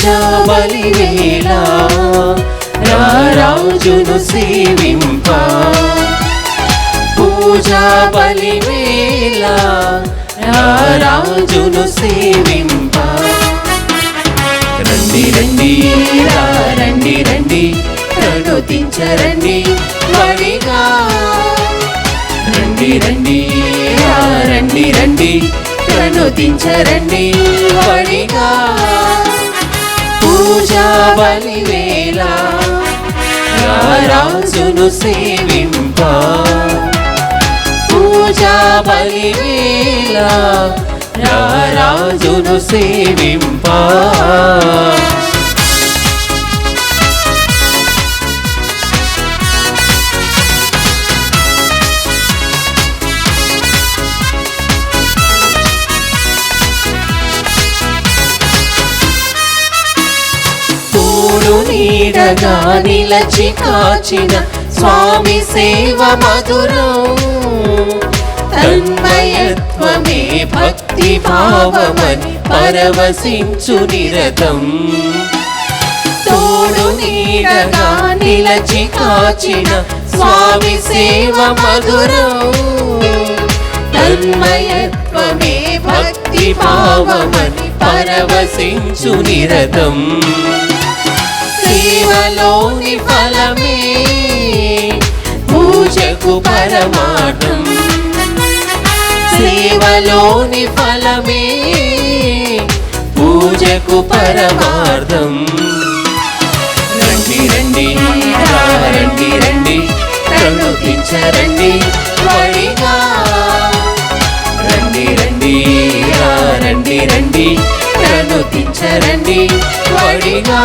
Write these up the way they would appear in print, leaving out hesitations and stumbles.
పూజా బలివేళ రాజును సేవింప పూజా బలివేళ రాజును సేవింప రండి రండి రండి రండి ప్రణుతించరండి వడిగా రండి రండి రండి రండి ప్రణుతించరండి వడిగా పూజా బలివేళ రాజును సేవింప పూజా బలివేళ రాజును సేవింప నీడగా నిలచి కాచిన స్వామి సేవ మధురం తన్మయత్వమే భక్తి భావమని పరవశించు నిరతం తోడు నీడగా నిలచి కాచిన స్వామి సేవ మధురం తన్మయత్వమే భక్తి భావమని పరవశించు నిరతం సేవలోని ఫలమే పూజకు పరమార్థం సేవలోని ఫలమే పూజకు పరమార్థం రండి రండి రండి రండి ప్రణుతించరండి వడిగా రండి రండి రండి రండి ప్రణుతించరండి వడిగా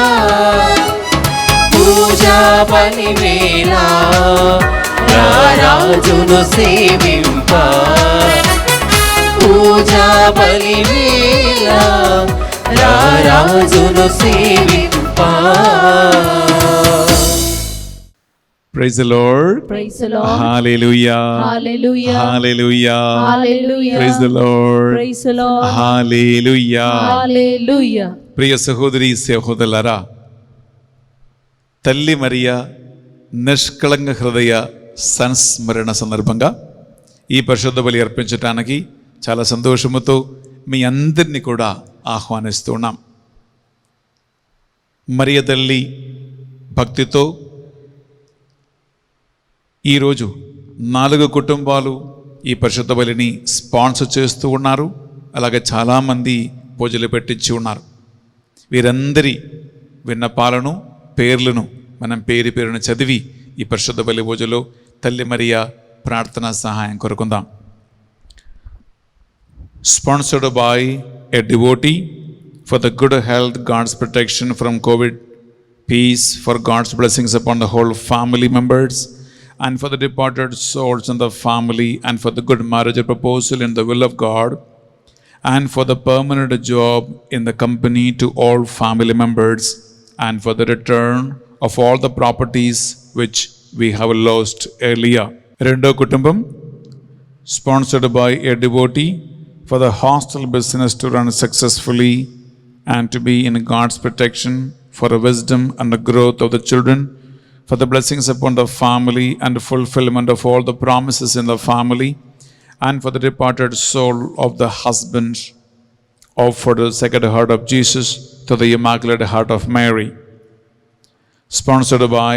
పూజా బలివేళ రాజును సేవింప పూజా బలివేళ రాజును సేవింప. Praise the Lord. Praise the Lord. Hallelujah. Hallelujah. Hallelujah. Hallelujah. Praise the Lord. Praise the Lord. Hallelujah. Hallelujah. ప్రియ సహోదరి సహోదరులారా, తల్లి మరియా నిష్కళంక హృదయ సంస్మరణ సందర్భంగా ఈ పరిశుద్ధ బలి అర్పించడానికి చాలా సంతోషముతో మీ అందరినీ కూడా ఆహ్వానిస్తున్నాం. మరియ తల్లి భక్తితో ఈరోజు 4 కుటుంబాలు ఈ పరిశుద్ధ బలిని స్పాన్సర్ చేస్తూ ఉన్నారు. అలాగే చాలామంది పూజలు పెట్టించి ఉన్నారు. వీరందరి విన్నపాలను పేర్లను మనం పేరును చదివి ఈ పరిశుద్ధ బలి పూజలో తల్లి మరియా ప్రార్థనా సహాయం కోరుకుందాం. Sponsored by a devotee for the good health, God's protection from COVID, peace, for God's blessings upon the whole family members, and for the departed souls in the family, and for the good marriage proposal in the will of God, and for the permanent job in the company to all family members, and for the return of all the properties which we have lost earlier. Rendo kutumbam, sponsored by a devotee for the hostel business to run successfully and to be in God's protection, for the wisdom and the growth of the children, for the blessings upon the family and the fulfillment of all the promises in the family, and for the departed soul of the husband, offered the Sacred Heart of Jesus to the Immaculate Heart of Mary. Sponsored by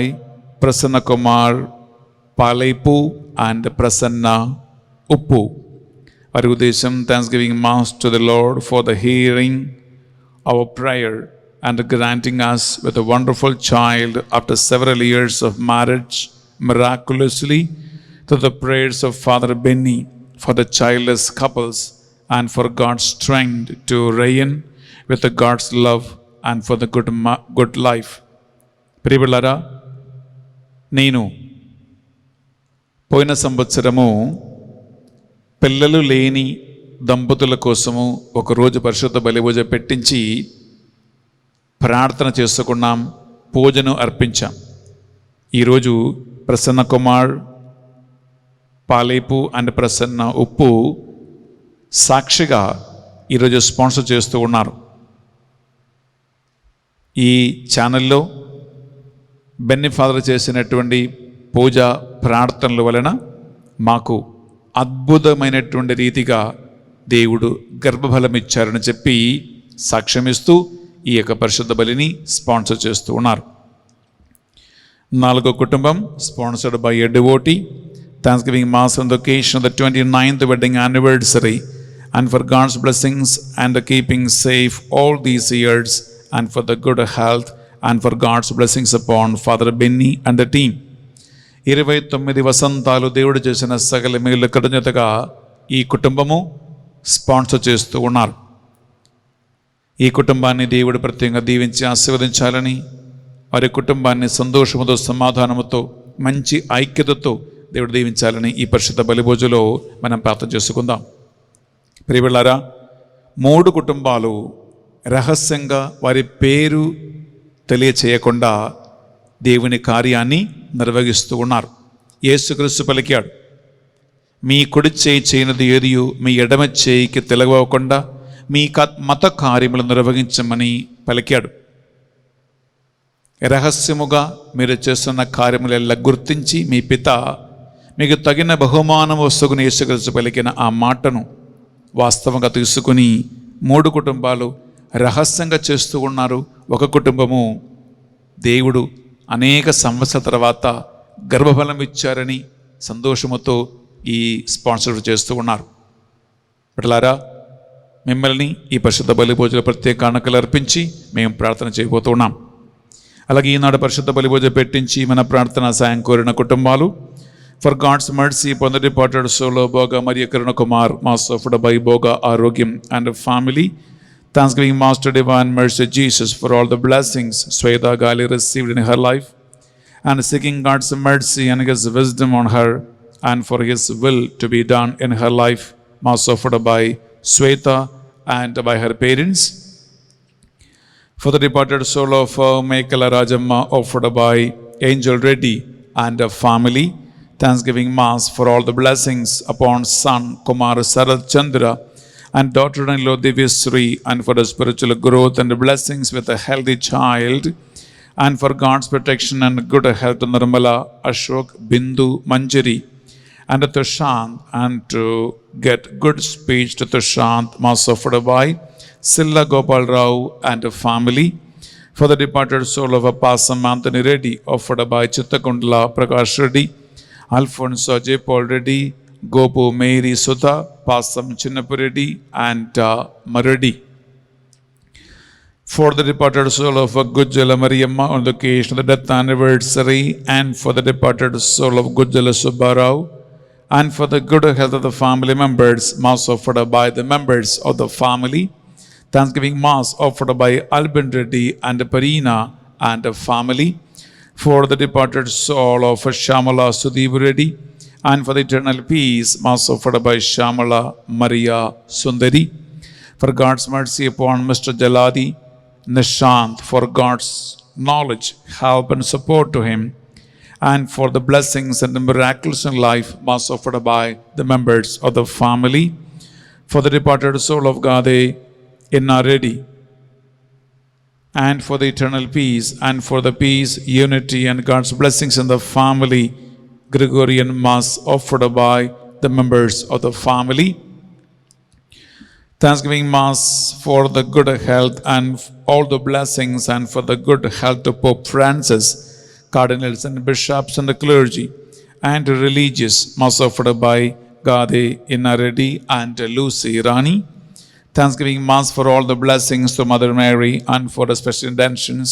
Prasanna Kumar Palaipu and Prasanna Uppu. Our Udesham Thanksgiving Mass to the Lord for the hearing our prayer and granting us with a wonderful child after several years of marriage, miraculously, to the prayers of Father Benny for the childless couples, and for God's strength to reign with the God's love and for the good life. ప్రియబిళ్ళారా, నేను పోయిన సంవత్సరము పిల్లలు లేని దంపతుల కోసము ఒకరోజు పరిశుద్ధ బలి పూజ పెట్టించి ప్రార్థన చేసుకున్నాం, పూజను అర్పించాం. ఈరోజు ప్రసన్న కుమార్ పాలేపు అండ్ ప్రసన్న ఉప్పు సాక్షిగా ఈరోజు స్పాన్సర్ చేస్తూ ఉన్నారు. ఈ ఛానల్లో బెన్నీ ఫాదర్ చేసినటువంటి పూజ ప్రార్థనల వలన మాకు అద్భుతమైనటువంటి రీతిగా దేవుడు గర్భఫలం ఇచ్చారని చెప్పి సాక్ష్యమిస్తూ ఈ యొక్క పరిశుద్ధ బలిని స్పాన్సర్ చేస్తూ ఉన్నారు. 4వ కుటుంబం, sponsored by a devotee, thanksgiving mass on the occasion of the 29th wedding anniversary and for God's blessings and the keeping safe all these years and for the good health and for God's blessings upon Father Benny and the team. 29 వసంతాలు దేవుడు చేసిన సకల మేలు కృతజ్ఞతగా ఈ కుటుంబము sponsor చేస్తూ ఉన్నారు. ఈ కుటుంబాన్ని దేవుడు ప్రత్యేకంగా దీవించి ఆశీర్వదించాలని, వారి కుటుంబాన్ని సంతోషముతో సమాధానముతో మంచి ఐక్యతతో దేవుడు దీవించాలని ఈ పరిశుద్ధ బలిభోజులో మనం ప్రార్థన చేసుకుందాం. ప్రియబిళ్ళారా, 3 కుటుంబాలు రహస్యంగా వారి పేరు తెలియచేయకుండా దేవుని కార్యాన్ని నిర్వహిస్తూ ఉన్నారు. యేసుక్రీస్తు పలికాడు, మీ కుడి చేయి చేయనిది ఏదియో మీ ఎడమ చేయికి తెలవకుండా మీ మత కార్యములు నిర్వహించమని పలికాడు. రహస్యముగా మీరు చేస్తున్న కార్యములెల్లా గుర్తించి మీ పిత మీకు తగిన బహుమానం వస్తుకుని యేసుక్రీస్తు పలికిన ఆ మాటను వాస్తవంగా తీసుకుని 3 కుటుంబాలు రహస్యంగా చేస్తూ ఉన్నారు. ఒక కుటుంబము దేవుడు అనేక సంవత్సరాల తర్వాత గర్భఫలం ఇచ్చారని సంతోషముతో ఈ స్పాన్సర్ చేస్తూ ఉన్నారు. బిడ్డలారా, మిమ్మల్ని ఈ పరిశుద్ధ బలిభోజన ప్రత్యేక కానుకలు అర్పించి మేము ప్రార్థన చేయబోతున్నాం. అలాగే ఈనాడు పరిశుద్ధ బలిభోజన పెట్టించి మన ప్రార్థన సాయం కోరిన కుటుంబాలు, for God's mercy upon the departed soul of Boga Maria Karuna Kumar, Mass offered by Boga Arogyam and family. Thanksgiving Mass to Divine Mercy Jesus for all the blessings Sweta Gali received in her life, and seeking God's mercy and His wisdom on her and for His will to be done in her life. Mass offered by Sweta and by her parents. For the departed soul of Mekala Rajamma, offered by Angel Reddy and family. Thanksgiving Mass for all the blessings upon son Kumar Sarath Chandra and daughter-in-law Divyasri, and for the spiritual growth and the blessings with a healthy child, and for God's protection and good health to Nirmala, Ashok, Bindu, Manjari, and to Tushant, and to get good speech to Tushant. Mass offered by Silla Gopal Rao and family. For the departed soul of Pasam Anthony Reddy, offered by Chittakundla Prakash Reddy, Alfonso J. Paul Reddy, Gopu Mary Sudha, Pasam Chinnapu Reddy, and Maradi. For the departed soul of Gujjala Mariamma on the occasion of the death anniversary, and for the departed soul of Gujjala Subbarao, and for the good health of the family members, Mass offered by the members of the family. Thanksgiving Mass offered by Albin Reddy and Parina and the family. For the departed soul of Shamala Sudeep Reddy, and for the eternal peace, Mass offered by Shamala Maria Sundari. For God's mercy upon Mr. Jaladi Nishant, for God's knowledge, help and support to him, and for the blessings and the miracles in life, Mass offered by the members of the family. For the departed soul of Gade Inna Reddy, and for the eternal peace, and for the peace, unity, and God's blessings in the family, Gregorian Mass offered by the members of the family. Thanksgiving Mass for the good health and all the blessings, and for the good health of Pope Francis, cardinals and bishops and the clergy, and religious. Mass offered by Gade Inna Reddy and Lucy Rani. Thanksgiving Mass for all the blessings to Mother Mary, and for the special intentions,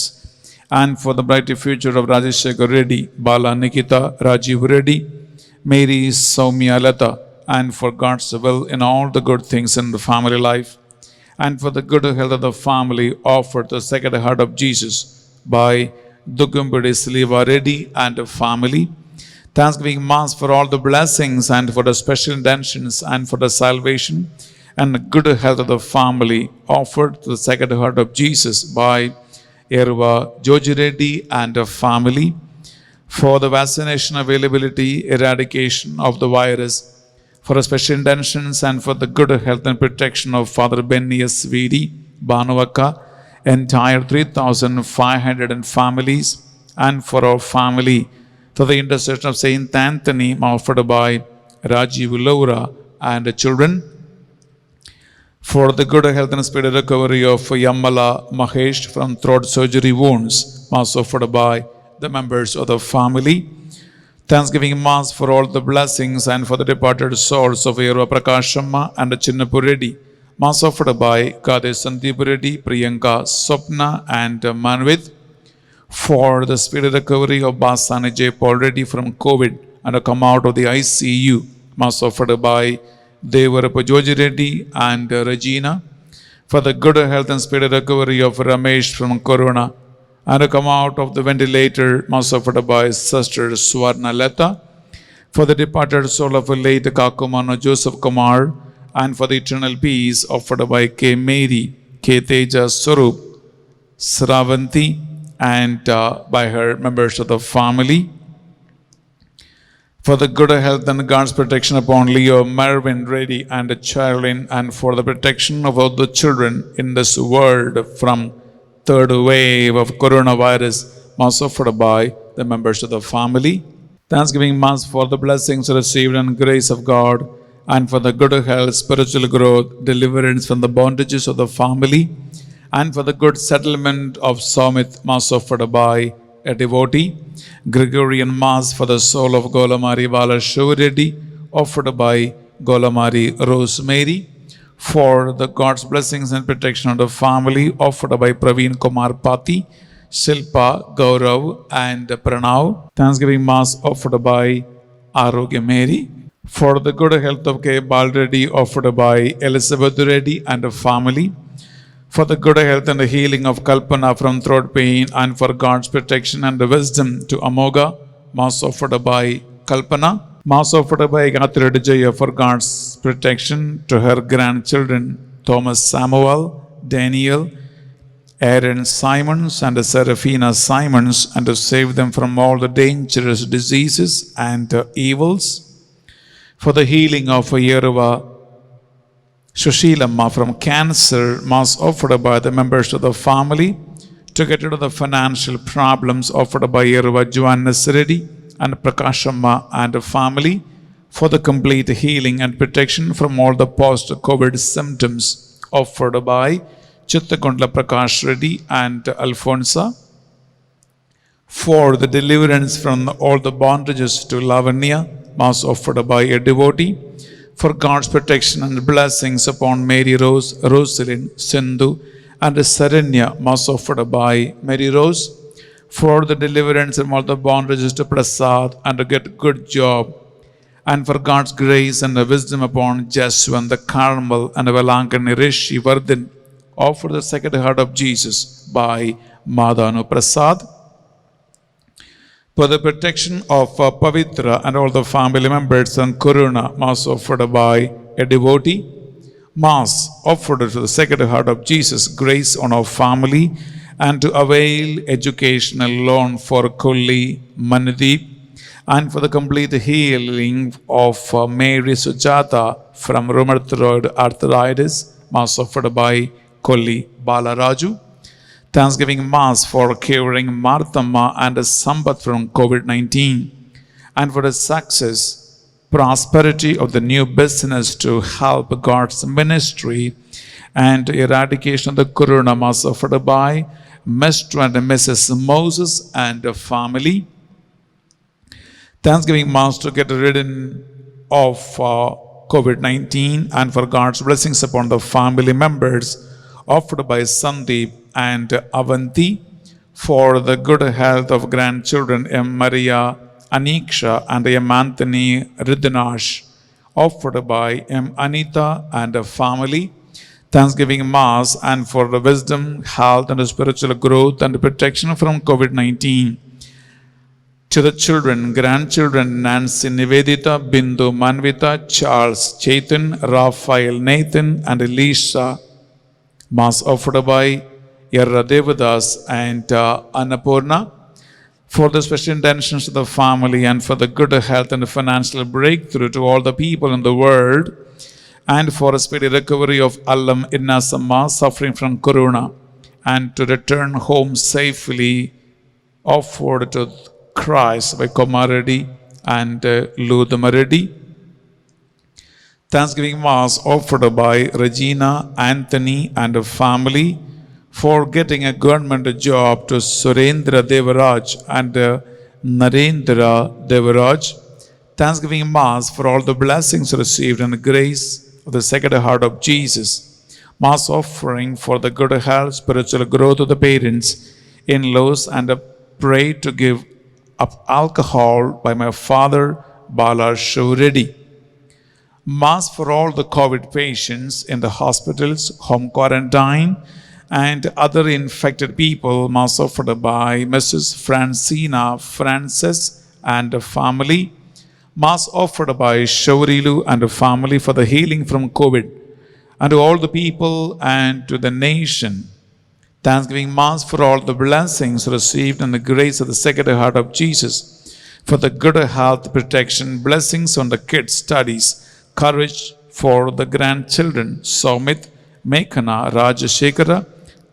and for the bright future of Rajeshekar Reddy, Bala Nikita, Rajiv Reddy, Mary Soumya Lata, and for God's will in all the good things in the family life, and for the good health of the family, offered the Sacred Heart of Jesus by Dugumbudi Sliva Reddy and the family. Thanksgiving Mass for all the blessings, and for the special intentions, and for the salvation and the good health of the family, offered to the Sacred Heart of Jesus by Erva Joji Reddy and the family. For the vaccination availability, eradication of the virus, for the special intentions, and for the good health and protection of Father Benny S. Vidi, Banuvaka, entire 3,500 families, and for our family, through the intercession of Saint Anthony, offered by Rajiv Laura and the children, for the good health and speedy recovery of Yamala Mahesh from throat surgery wounds, Mass offered by the members of the family. Thanksgiving Mass for all the blessings and for the departed souls of Yerva Prakashamma and Chinnapu Reddy. Mass offered by Kade Sandeep Reddy, Priyanka, Swapna and Manvit. For the speedy recovery of Basani J. Paul Reddy from COVID and a come out of the ICU. Mass offered by Devarappa Joji Reddy and Regina. For the good health and speedy recovery of Ramesh from Corona and a come out of the ventilator. Mass offered by Sister Swarna Leta. For the departed soul of late Kakumano Joseph Kumar and for the eternal peace offered by K. Mary, K. Teja Swarup, Sravanti and by her members of the family. For the good health and God's protection upon Leo, Marvin, Reddy and Charlene, and for the protection of all the children in this world from third wave of coronavirus, Mass offered by the members of the family. Thanksgiving Mass for the blessings received and grace of God, and for the good health, spiritual growth, deliverance from the bondages of the family, and for the good settlement of Somit, Mass offered by a devotee. Gregorian Mass for the soul of Golamari Bala Reddy, offered by Golamari Rosemary. For the God's blessings and protection of the family, offered by Praveen Kumar Pati, Shilpa, Gaurav and Pranav. Thanksgiving Mass offered by Arogya Mary. For the good health of K. Bal Reddy, offered by Elizabeth Reddy and the family. For the good health and the healing of Kalpana from throat pain, and for God's protection and the wisdom to Amoga, Mass offered by Kalpana. Mass offered by Gayatri Jaya for God's protection to her grandchildren, Thomas Samuel, Daniel, Aaron Simons and Seraphina Simons, and to save them from all the dangerous diseases and evils. For the healing of Yerva Shushilamma from cancer, Mass offered by the members of the family. To get rid of the financial problems, offered by Yerva Joannes Reddy and Prakashamma and the family. For the complete healing and protection from all the post-COVID symptoms, offered by Chittakondla Prakash Reddy and Alfonsa. For the deliverance from all the bondages to Lavanya, Mass offered by a devotee. For God's protection and blessings upon Mary Rose, Rosalind, Sindhu and Saranya, Mass offered by Mary Rose. For the deliverance from all the bondages to Prasad and to get good job. And for God's grace and the wisdom upon Jaswan, the Carmel and the Velankani Rishi Vardhan, offer the Sacred Heart of Jesus by Madhanu Prasad. For the protection of Pavitra and all the family members and Kuruna, Mass offered by a devotee. Mass offered to the Sacred Heart of Jesus, grace on our family, and to avail educational loan for Kulli Mandeep, and for the complete healing of Mary Sujata from rheumatoid arthritis, Mass offered by Kolli Balaraju. Thanksgiving Mass for curing Marthamma and Sambat from COVID-19, and for the success, prosperity of the new business to help God's ministry and eradication of the Corona, Mass offered by Mr. and Mrs. Moses and the family. Thanksgiving Mass to get rid of COVID-19 and for God's blessings upon the family members, offered by Sandeep and Avanti. For the good health of grandchildren M. Maria Aniksha and M. Anthony Ridhanash, offered by M. Anita and the family. Thanksgiving Mass and for the wisdom, health and spiritual growth and protection from COVID-19. To the children, grandchildren Nancy Nivedita, Bindu Manvita, Charles Chaitan, Raphael Nathan and Elisha, Mass offered by Yerra Devadas and Annapurna. For the special intentions of the family and for the good health and financial breakthrough to all the people in the world, and for a speedy recovery of Allam Innasamma suffering from Corona, and to return home safely, offered to Christ by Komaradi and Ludamaradi. Thanksgiving Mass offered by Regina, Anthony and a family for getting a government job to Surendra Devaraj and Narendra Devaraj. Thanksgiving Mass for all the blessings received and grace of the Sacred Heart of Jesus. Mass offering for the good health, spiritual growth of the parents, in-laws, and a pray to give up alcohol by my father Bala Shuredi. Mass for all the COVID patients in the hospitals, home quarantine, and other infected people. Mass offered by Mrs. Francina Francis and a family. Mass offered by Shaurilu and a family for the healing from COVID, and to all the people and to the nation. Thanksgiving Mass for all the blessings received and the grace of the Sacred Heart of Jesus, for the good health, protection, blessings on the kids' studies, courage for the grandchildren, Somit, Mekhana, Rajashekara,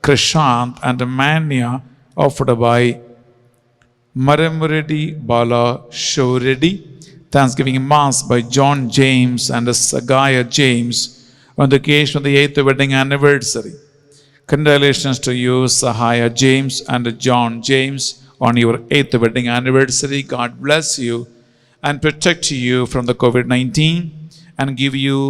Krishant, and Manya, offered by Maramuredi Bala Shoredi. Thanksgiving Mass by John James and Sagaya James on the occasion of the 8th wedding anniversary. Congratulations to you, Sahaya James and John James, on your 8th wedding anniversary. God bless you and protect you from the COVID-19 and give you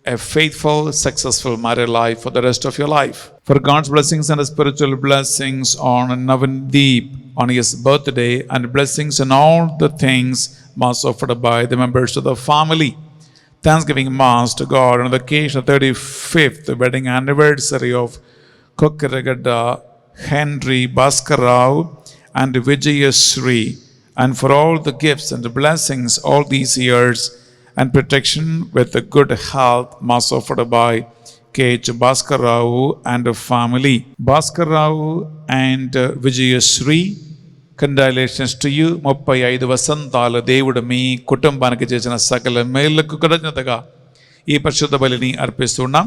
a faithful, successful married life for the rest of your life. For God's blessings and spiritual blessings on Navandeep on his birthday, and blessings in all the things Mass offered by the members of the family. Thanksgiving Mass to God on the occasion of the 35th wedding anniversary of Kokkaragada Henry Bhaskarrao and Vijayasri, and for all the gifts and the blessings all these years and protection with the good health. Mass offered by K.H. Bhaskarrao and a family. Bhaskarrao and Vijayasri, congratulations to you. 35 వసంతాలు దేవుడు మీ కుటుంబానికి చేసిన సకల మేళ్లకు కృతజ్ఞతగా ఈ పరిశుద్ధ బలిని అర్పిస్తున్నాం.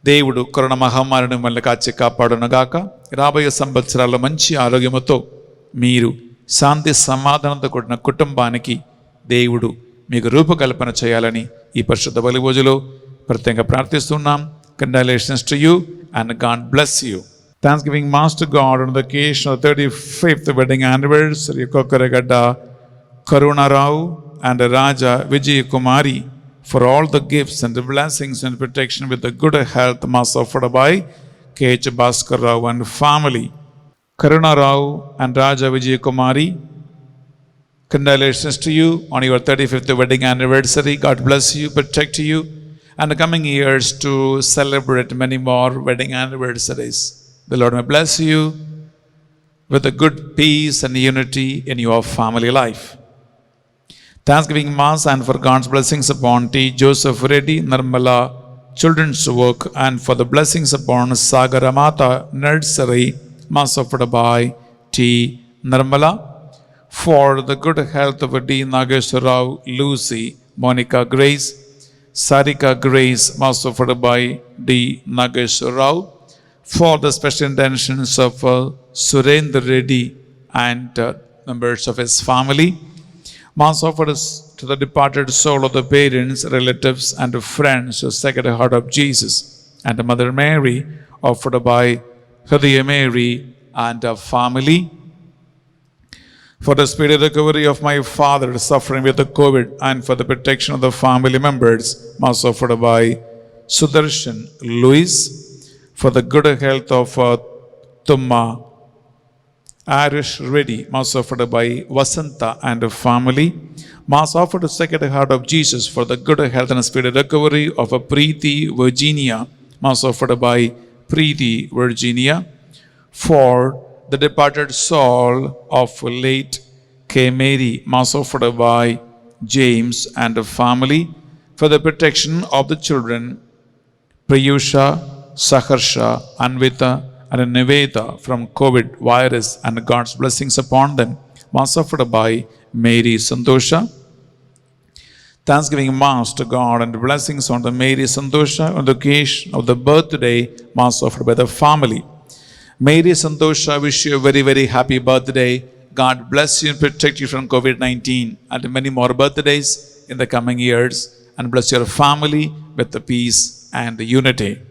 దేవుడు corona మహమ్మారిని మిమ్మల్ని కాచి కాపాడునుగాక. రాబోయే సంవత్సరాల్లో మంచి ఆరోగ్యముతో మీరు శాంతి సమాధానంతో కూడిన కుటుంబానికి దేవుడు మీకు రూపకల్పన చేయాలని ఈ పరిశుద్ధ బలి పూజలో ప్రత్యేకంగా ప్రార్థిస్తున్నాం. Congratulations to you and God bless you. Thanksgiving Mass to God on the occasion of the 35th wedding anniversary of Kokkaragada Karuna Rao and Raja Vijay Kumari, for all the gifts and the blessings and protection with the good health. Mass offered by K.H. Bhaskarrao and family. Karuna Rao and Raja Vijay Kumari, congratulations to you on your 35th wedding anniversary. God bless you, protect you, and the coming years to celebrate many more wedding anniversaries. The Lord may bless you with a good peace and unity in your family life. Thanksgiving Mass and for God's blessings upon T. Joseph Reddy, Nirmala Children's Work, and for the blessings upon Sagaramata Nursery. Mass offered by T. Nirmala. For the good health of D. Nageswar Rao, Lucy, Monica Grace, Sarika Grace. Mass offered by D. Nageswar Rao. For the special intentions of Surendra Reddy and members of his family. Mass offered to the departed soul of the parents, relatives, and friends of Sacred Heart of Jesus and Mother Mary, offered by Hridaya Mary and a family. For the speedy recovery of my father suffering with the COVID and for the protection of the family members. Mass offered by Sudarshan Louis. For the good health of Tumma Irish Reddy. Mass offered by Vasanta and a family. Mass offered to Sacred Heart of Jesus for the good health and speedy recovery of Preeti Virginia. Mass offered by Preeti Virginia. For the departed soul of late K. Mary. Mass offered by James and a family. For the protection of the children Priyusha, Saharsha, Anvita, and Niveda from COVID virus, and God's blessings upon them. Mass offered by Mary Santosha. Thanksgiving Mass to God and blessings on the Mary Santosha on the occasion of the birthday. Mass offered by the family. Mary Santosha, I wish you a very, very happy birthday. God bless you and protect you from COVID-19 and many more birthdays in the coming years, and bless your family with the peace and the unity.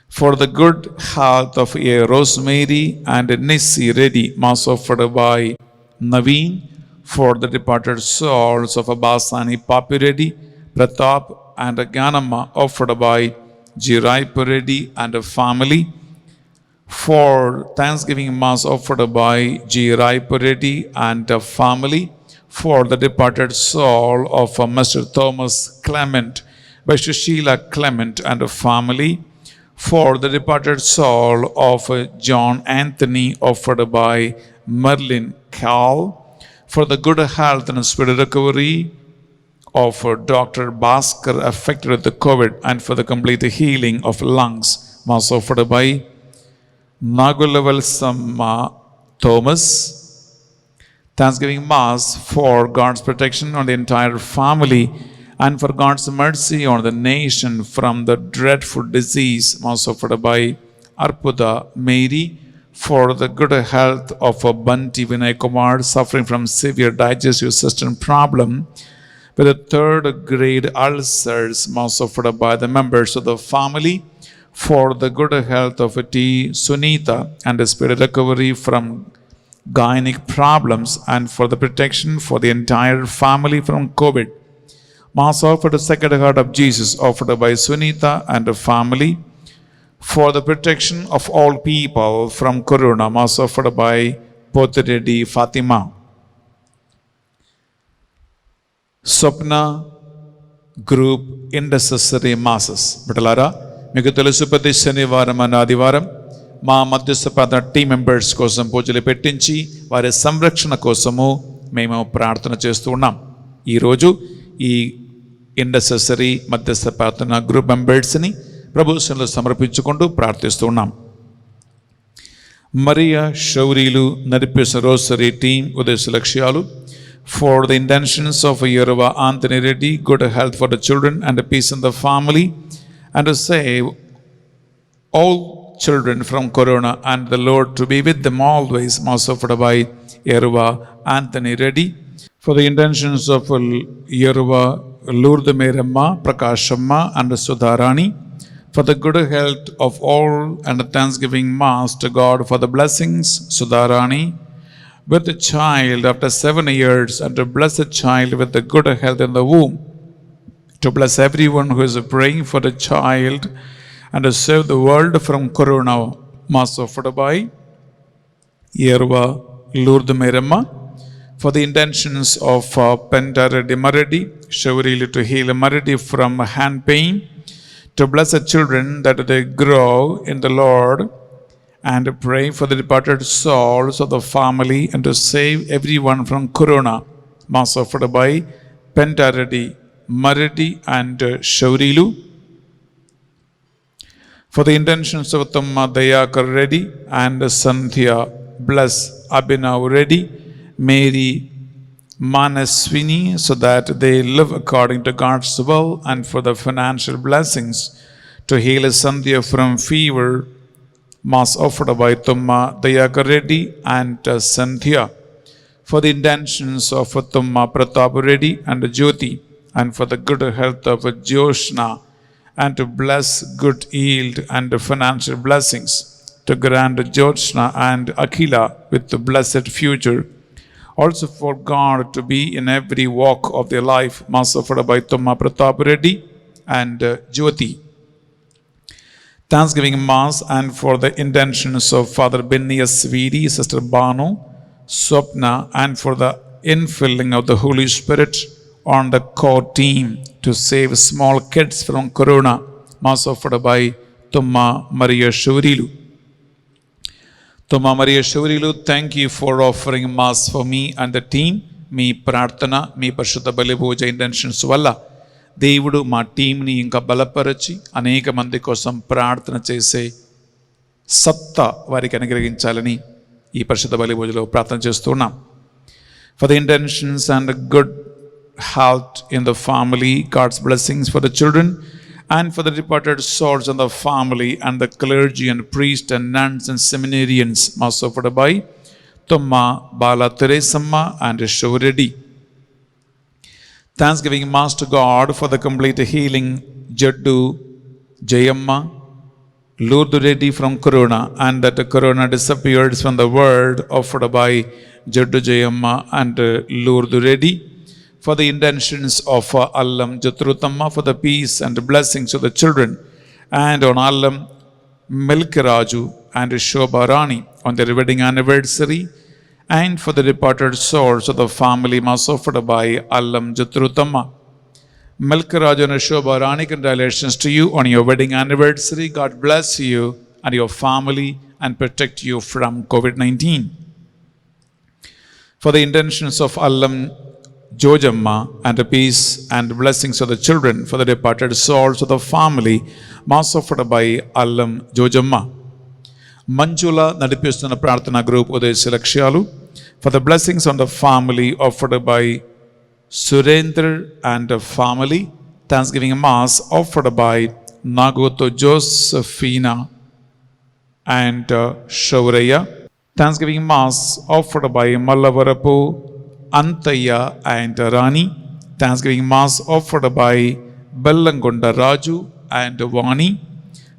For the good health of a Rosemary and Nissi Reddy, Mass offered by Naveen. For the departed souls of Abasani Papi Reddy, Pratap and Ganamma, offered by G. Raipu Reddy and a family. For Thanksgiving Mass offered by G. Raipu Reddy and a family. For the departed soul of Mr. Thomas Clement by Sushila Clement and a family. For the departed soul of John Anthony, offered by Merlin Cal. For the good health and spirit recovery of Dr. Bhaskar affected with the COVID, and for the complete healing of lungs, Mass offered by Nagulaval Samma Thomas. Thanksgiving Mass for God's protection on the entire family and for God's mercy on the nation from the dreadful disease, Mass offered by Arpuda Mary. For the good health of Bunty Vinay Kumar, suffering from severe digestive system problem with a third grade ulcers, Mass offered by the members of the family. For the good health of T. Sunita and the spirit recovery from gynec problems, and for the protection for the entire family from COVID, Mass offered the Sacred Heart of Jesus, offered by Sunita and the family. For the protection of all people from Corona, Mass offered by Potiredi Fatima. Swapna Group Intercessory Masses. Bittalara, మీకు తెలుసు ప్రతి శనివారం and ఆదివారం మా మధ్యస్థ ప్రార్థన team members కోసం పూజలు పెట్టించి వారి సంరక్షణ కోసము మేము ప్రార్థన చేస్తూ ఉన్నాం. ఈరోజు ఈ ఇంటర్సెసరీ మధ్యస్థ ప్రార్థన గ్రూప్ మెంబర్స్ని ప్రభుత్వంలో సమర్పించుకుంటూ ప్రార్థిస్తూ ఉన్నాం. మరియా షౌరీలు నడిపేసిన రోసరీ టీం ఉద్దేశ లక్ష్యాలు. For the intentions of Yerva Anthony Reddy, good health for the children and peace in the family, and to save all children from Corona, and the Lord to be with them always, Mass offered by Yerva Anthony Reddy. For the intentions of Yerva Lourdes Meramma, Prakashamma and Sudharani. For the good health of all and the thanksgiving Mass to God for the blessings, Sudharani. With the child after 7 years, and to bless the child with the good health in the womb. To bless everyone who is praying for the child and to save the world from Corona, Mass offered by Yerva Lourdes Meramma. For the intentions of Penta Reddy Maradi, Shavrili to heal Maradi from hand pain. To bless the children that they grow in the Lord, and pray for the departed souls of the family and to save everyone from Corona, Mass offered by Penta Reddy Maradi and Shaurilu. For the intentions of Tamma Dayakar Reddy and Sandhya Bless Abhinav Reddy, Mary Manaswini, so that they live according to God's will, and for the financial blessings to heal Sandhya from fever, Mass offered by Tumma Dayakar Reddy and Sandhya. For the intentions of Tumma Pratap Reddy and Jyoti, and for the good health of Joshna, and to bless good yield and financial blessings, to grant Joshna and Akhila with the blessed future. Also for God to be in every walk of their life, Mass offered by Tumma Pratap Reddy and Jyoti. Thanksgiving Mass and for the intentions of Father Benias Svidi, Sister Banu, Swapna, and for the infilling of the Holy Spirit on the core team to save small kids from Corona, Mass offered by Tumma Maria Shuvrilu. Tumma Maria Shuvrilu, thank you for offering Mass for me and the team. మీ ప్రార్థన, మీ పరిశుద్ధ బలి పూజ intentions వల్ల దేవుడు మా టీంని ఇంకా బలపరచి అనేక మంది కోసం ప్రార్థన చేసే సత్తా వారికి అనుగ్రహించాలని ఈ పరిశుద్ధ బలి పూజలో ప్రార్థన చేస్తున్నాం. For the intentions and the good health in the family, God's blessings for the children and for the departed souls and the family and the clergy and priests and nuns and seminarians, mass offered by Tumma, Bala Teresamma and Shovredi. Thanksgiving Mass to God for the complete healing Jaddu, Jayamma, Lourdes Reddy from Corona, and that the Corona disappeared from the world offered by Jaddu Jayamma and Lourdes Reddy. For the intentions of Allam Jatrutamma, for the peace and blessings of the children, and on Allam Milkaraju and Shobha Rani on their wedding anniversary, and for the departed souls of the family mass offered by Allam Jatrutamma. Milkaraju and Shobha Rani, congratulations to you on your wedding anniversary. God bless you and your family and protect you from COVID-19. For the intentions of Allam Jojamma and the peace and blessings of the children, for the departed souls of the family, mass offered by Allam Jojamma. Manjula Nadipisthana Prarthana Group Udesha Lakshalu, for the blessings on the family offered by Surendra and the family. Thanksgiving Mass offered by Nagoto Josephina and Shauraya. Thanksgiving Mass offered by Mallavarapu Antaya and Rani. Thanksgiving Mass offered by Bellangonda Raju and Vani.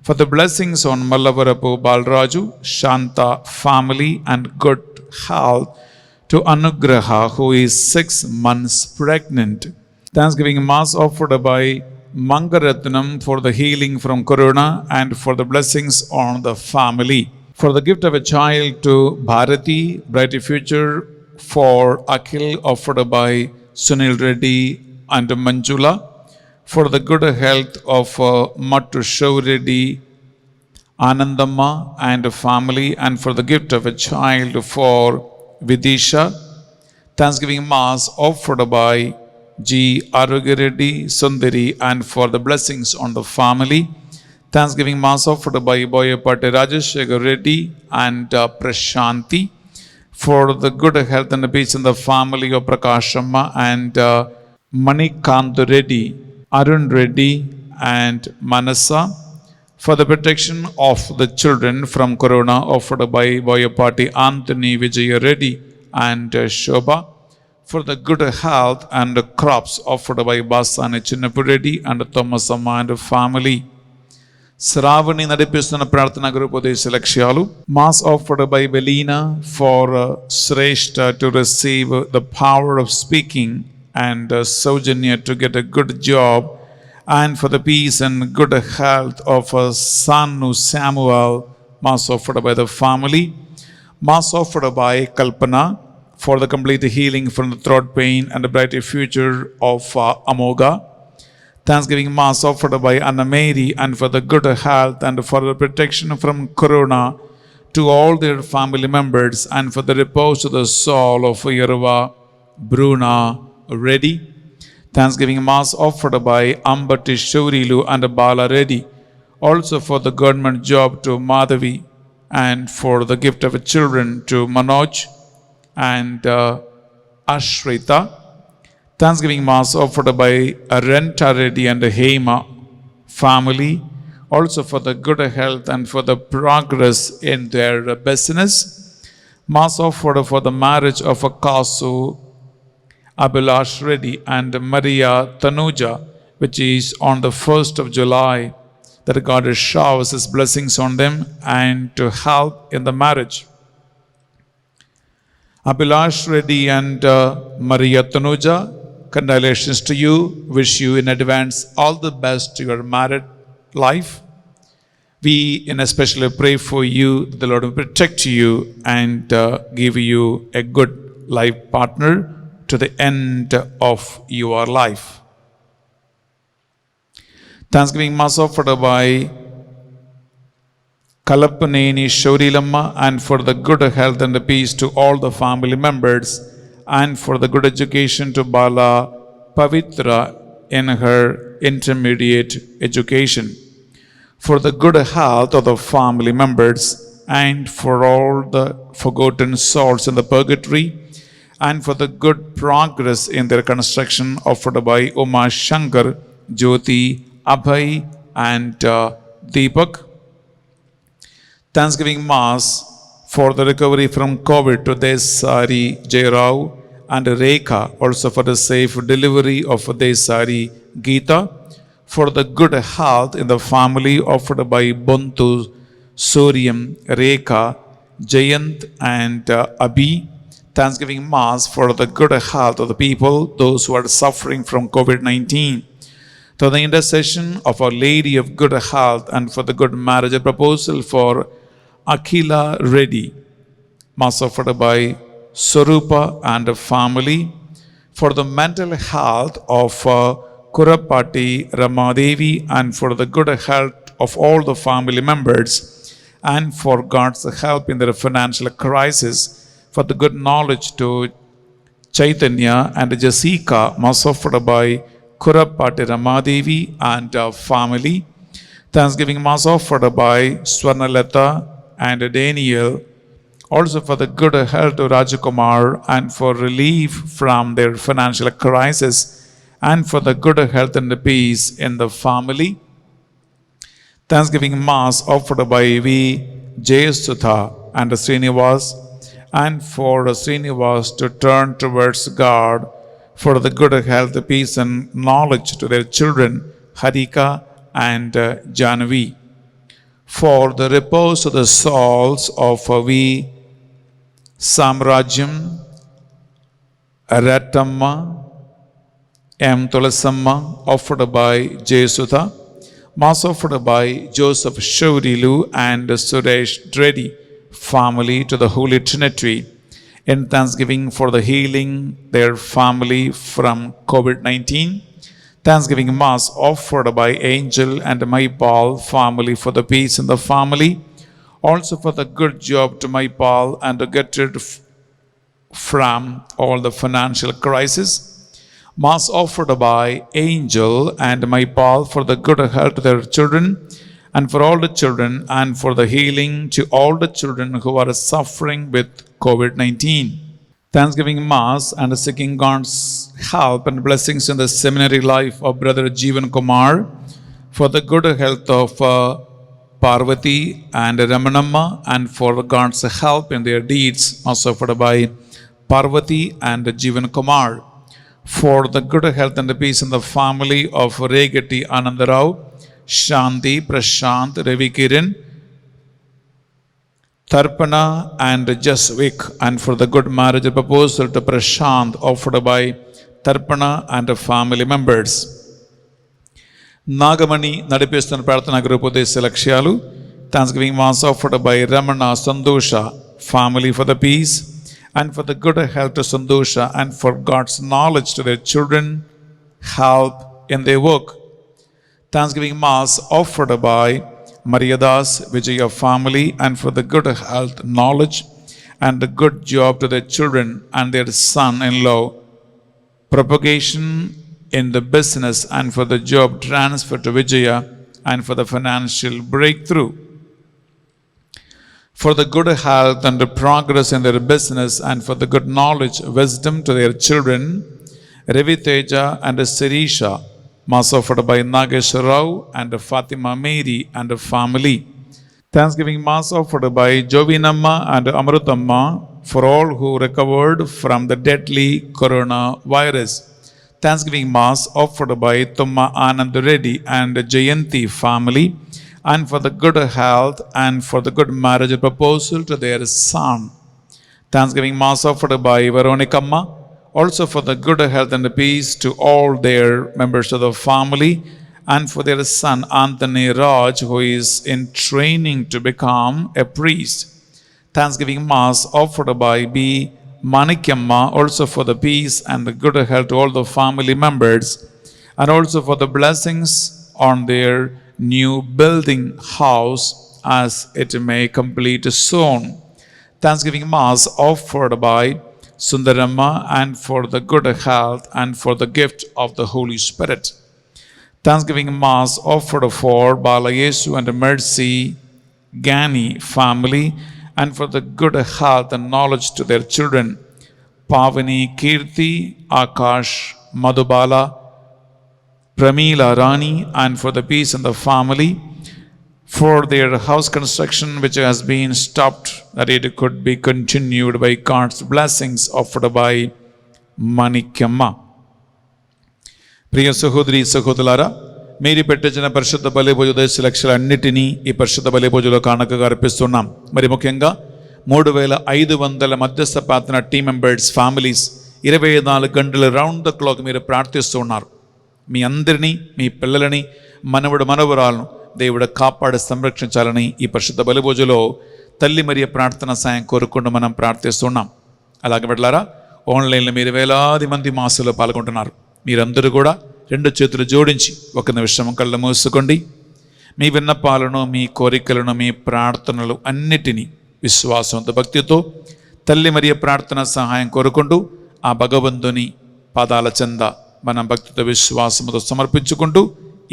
For the blessings on Mallavarapu Balraju, Shanta family and good health to Anugraha, who is 6 months pregnant. Thanksgiving Mass offered by Mangaratnam for the healing from Corona and for the blessings on the family. For the gift of a child to Bharati, bright future for Akhil offered by Sunil Reddy and Manjula. For the good health of Mattu Shav Reddy, Anandamma and family, and for the gift of a child for Vidisha. Thanksgiving Mass offered by G. Arogya Reddy, Sundari, and for the blessings on the family. Thanksgiving Mass offered by Boyapati Rajashekar Reddy and Prashanti, for the good health and peace in the family of Prakashamma and Manikanth Reddy, Arun Reddy and Manasa. For the protection of the children from Corona offered by Boyapati Anthony Vijaya Reddy and Shobha. For the good health and the crops offered by Basani Chinnapu Reddy and Thomas Amma and family. Sravani Nadipisthana Prarthana Group Udesha Lakshalu, Mass offered by Belina for Shrestha to receive the power of speaking and Saujanya to get a good job, and for the peace and good health of Sanu Samuel, Mass offered by the family. Mass offered by Kalpana for the complete healing from the throat pain and the bright future of Amoga. Thanksgiving Mass offered by Anna Mary and for the good health and for the protection from Corona to all their family members, and for the repose of the soul of Yerva Bruna Reddy. Thanksgiving Mass offered by Ambati Shurilu and Bala Reddy, also for the government job to Madhavi, and for the gift of children to Manoj and Ashrita. Thanksgiving Mass offered by Renta Reddy and Hema family, also for the good health and for the progress in their business. Mass offered for the marriage of Kasu Abhilash Reddy and Maria Tanuja, which is on the 1st of July, that God showers His blessings on them and to help in the marriage. Abhilash Reddy and Maria Tanuja, congratulations to you. Wish you in advance all the best to your married life. We in especially pray for you, the Lord will protect you and give you a good life partner to the end of your life. Thanksgiving Mass offered by Kalappaneni Shaurilamma, and for the good health and the peace to all the family members, and for the good education to Bala Pavitra in her intermediate education. For the good health of the family members, and for all the forgotten souls in the purgatory, and for the good progress in their construction offered by Uma Shankar, Jyoti, Abhay, and Deepak. Thanksgiving Mass for the recovery from COVID to Desari Jairao and Rekha, also for the safe delivery of Desari Geeta, for the good health in the family offered by Buntu, Suryam, Rekha, Jayant and Abhi. Thanksgiving Mass for the good health of the people, those who are suffering from COVID-19. Through the intercession of Our Lady of Good Health and for the good marriage proposal for Akila Reddy, Mass offered by Swarupa and family, for the mental health of Kurapati Ramadevi and for the good health of all the family members, and for God's help in their financial crisis, for the good knowledge to Chaitanya and Jessica, Mass offered by Kurapati Ramadevi and family. Thanksgiving Mass offered by Swarnalata and Daniel, also for the good health to Rajakumar and for relief from their financial crisis, and for the good health and peace in the family. Thanksgiving Mass offered by V. Jayasutha and Srinivas, and for Srinivas to turn towards God for the good health, peace and knowledge to their children Harika and Janvi. For the repose of the souls of V. Samrajam, Ratamma, M. Tulasamma, offered by Jayasutha, Mass offered by Joseph Shurilu and Suresh Reddy family to the Holy Trinity in thanksgiving for the healing their family from COVID-19. Thanksgiving Mass offered by Angel and Maipal family for the peace in the family, also for the good job to Maipal and to get rid from all the financial crisis. Mass offered by Angel and Maipal for the good health of their children and for all the children, and for the healing to all the children who are suffering with COVID-19. Thanksgiving Mass and seeking God's help and blessings in the seminary life of Brother Jeevan Kumar, for the good health of Parvati and Ramanamma, and for God's help in their deeds, Mass offered by Parvati and Jeevan Kumar, for the good health and peace in the family of Regati Anandarao, Shanti, Prashant, Ravi Kiran, Tarpana and Jasvik, and for the good marriage proposal to Prashant offered by Tarpana and family members. Nagamani నడిపిస్తున్న ప్రార్థనా group ఉద్దేశ లక్ష్యాలు. Thanksgiving Mass offered by Ramana Sandosha family for the peace and for the good health to Sandosha and for God's knowledge to their children, help in their work. Thanksgiving Mass offered by Mariadas Vijaya family and for the good health, knowledge and the good job to their children and their son-in-law, propagation in the business and for the job transfer to Vijaya and for the financial breakthrough. For the good health and the progress in their business and for the good knowledge, wisdom to their children, Ravi Teja and Sirisha, Mass offered by Nagesh Rao and Fatima Mary and family. Thanksgiving Mass offered by Jovinamma and Amrutamma for all who recovered from the deadly coronavirus. Thanksgiving Mass offered by Tumma Anand Reddy and Jayanti family, and for the good health and for the good marriage proposal to their son. Thanksgiving Mass offered by Veronikamma, also for the good health and peace to all their members of the family, and for their son Anthony Raj, who is in training to become a priest. Thanksgiving Mass offered by B. Manikyamma, also for the peace and the good health to all the family members, and also for the blessings on their new building house as it may complete soon. Thanksgiving Mass offered by Sundaramma and for the good health and for the gift of the Holy Spirit. Thanksgiving Mass offered for Balayesu and Mercy Gani family and for the good health and knowledge to their children, Pavani, Kirti, Akash, Madhubala, Pramila Rani, and for the peace in the family, for their house construction which has been stopped, that it could be continued by God's blessings offered by Manikyamma. ప్రియ సహోదరి సహోదరులారా, మీరు పెట్టించిన పరిశుద్ధ బలిభోజ ఉద్దేశ లక్ష్యాలన్నిటినీ ఈ పరిశుద్ధ బలిభోజలో కానుకగా అర్పిస్తున్నాం. మరి ముఖ్యంగా 3500 మధ్యస్థ ప్రార్థన టీమ్ మెంబర్స్ ఫ్యామిలీస్ 24 గంటలు రౌండ్ ద క్లాక్ మీరు ప్రార్థిస్తూ ఉన్నారు. మీ అందరినీ, మీ పిల్లలని, మనవరాలను దేవుడు కాపాడి సంరక్షించాలని ఈ పరిశుద్ధ బలిభోజలో తల్లి మరియ ప్రార్థన సాయం కోరుకుంటూ మనం ప్రార్థిస్తున్నాం. అలాగే బిడ్డలారా, ఆన్లైన్లో మీరు వేలాది మంది మాసంలో పాల్గొంటున్నారు. మీరందరూ కూడా 2 చేతులు జోడించి ఒక నిమిషం కళ్ళు మూసుకోండి. మీ విన్నపాలను, మీ కోరికలను, మీ ప్రార్థనలు అన్నిటినీ విశ్వాసంతో, భక్తితో తల్లి మరియ ప్రార్థన సహాయం కోరుకుంటూ ఆ భగవంతుని పాదాల చెంద మనం భక్తితో విశ్వాసంతో సమర్పించుకుంటూ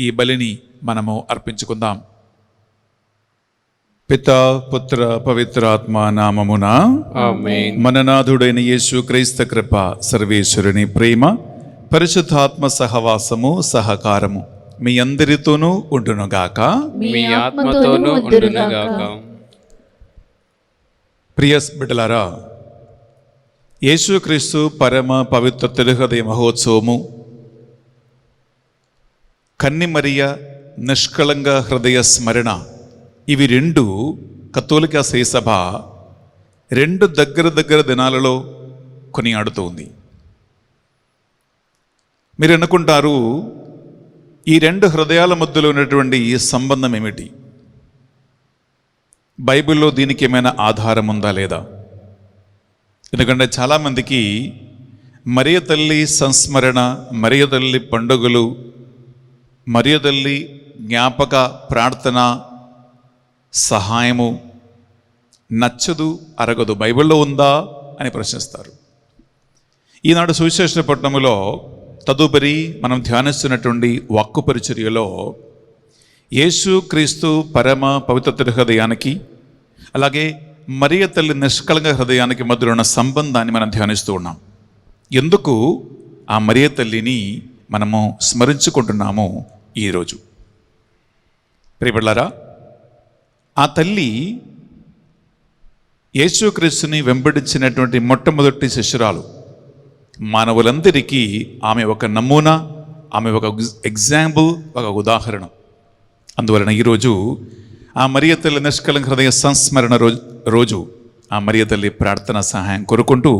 ఈ బలిని మనము అర్పించుకుందాం. పితా, పుత్ర, పవిత్రాత్మ నామమున ఆమేన్. మననాథుడైన యేసు క్రీస్తు కృప, సర్వేశ్వరుని ప్రేమ, పరిశుద్ధాత్మ సహవాసము, సహకారము మీ అందరితోనూ ఉండునుగాక. మీ ఆత్మతోనూ ఉండునుగాక. ప్రియ బిడ్డలారా, యేసుక్రీస్తు పరమ పవిత్ర తిరుహృదయ మహోత్సవము, కన్ని మరియ నిష్కళంక హృదయ స్మరణ, ఇవి 2 కథోలిక శ్రీసభ 2 దగ్గర దినాలలో కొనియాడుతోంది. మీరు అనుకుంటారు, ఈ 2 హృదయాల మధ్యలో ఉన్నటువంటి ఈ సంబంధం ఏమిటి? బైబిల్లో దీనికి ఏమైనా ఆధారం ఉందా లేదా? ఎందుకంటే చాలామందికి మరియ తల్లి సంస్మరణ, మరియ తల్లి పండుగలు, మరియ తల్లి జ్ఞాపక ప్రార్థన సహాయము నచ్చదు, అరగదు. బైబిల్లో ఉందా అని ప్రశ్నిస్తారు. ఈనాడు సువిశేష పట్టణములో తదుపరి మనం ధ్యానిస్తున్నటువంటి వాక్కు పరిచర్యలో యేసు క్రీస్తు పరమ పవిత్ర హృదయానికి, అలాగే మరియ తల్లి నిష్కళంక హృదయానికి మధ్యలో ఉన్న సంబంధాన్ని మనం ధ్యానిస్తూ ఉన్నాం. ఎందుకు ఆ మరియ తల్లిని మనము స్మరించుకుంటున్నాము ఈరోజు? ప్రియబిడ్డలారా, ఆ తల్లి యేసుక్రీస్తుని వెంబడించినటువంటి మొట్టమొదటి శిష్యురాలు. మానవులందరికీ ఆమె ఒక నమూనా, ఆమె ఒక ఎగ్జాంపుల్, ఒక ఉదాహరణ. అందువలన ఈరోజు ఆ మరియ తల్లి నిష్కళంక హృదయ సంస్మరణ రోజు ఆ మరియ తల్లి ప్రార్థన సహాయం కోరుకుంటూ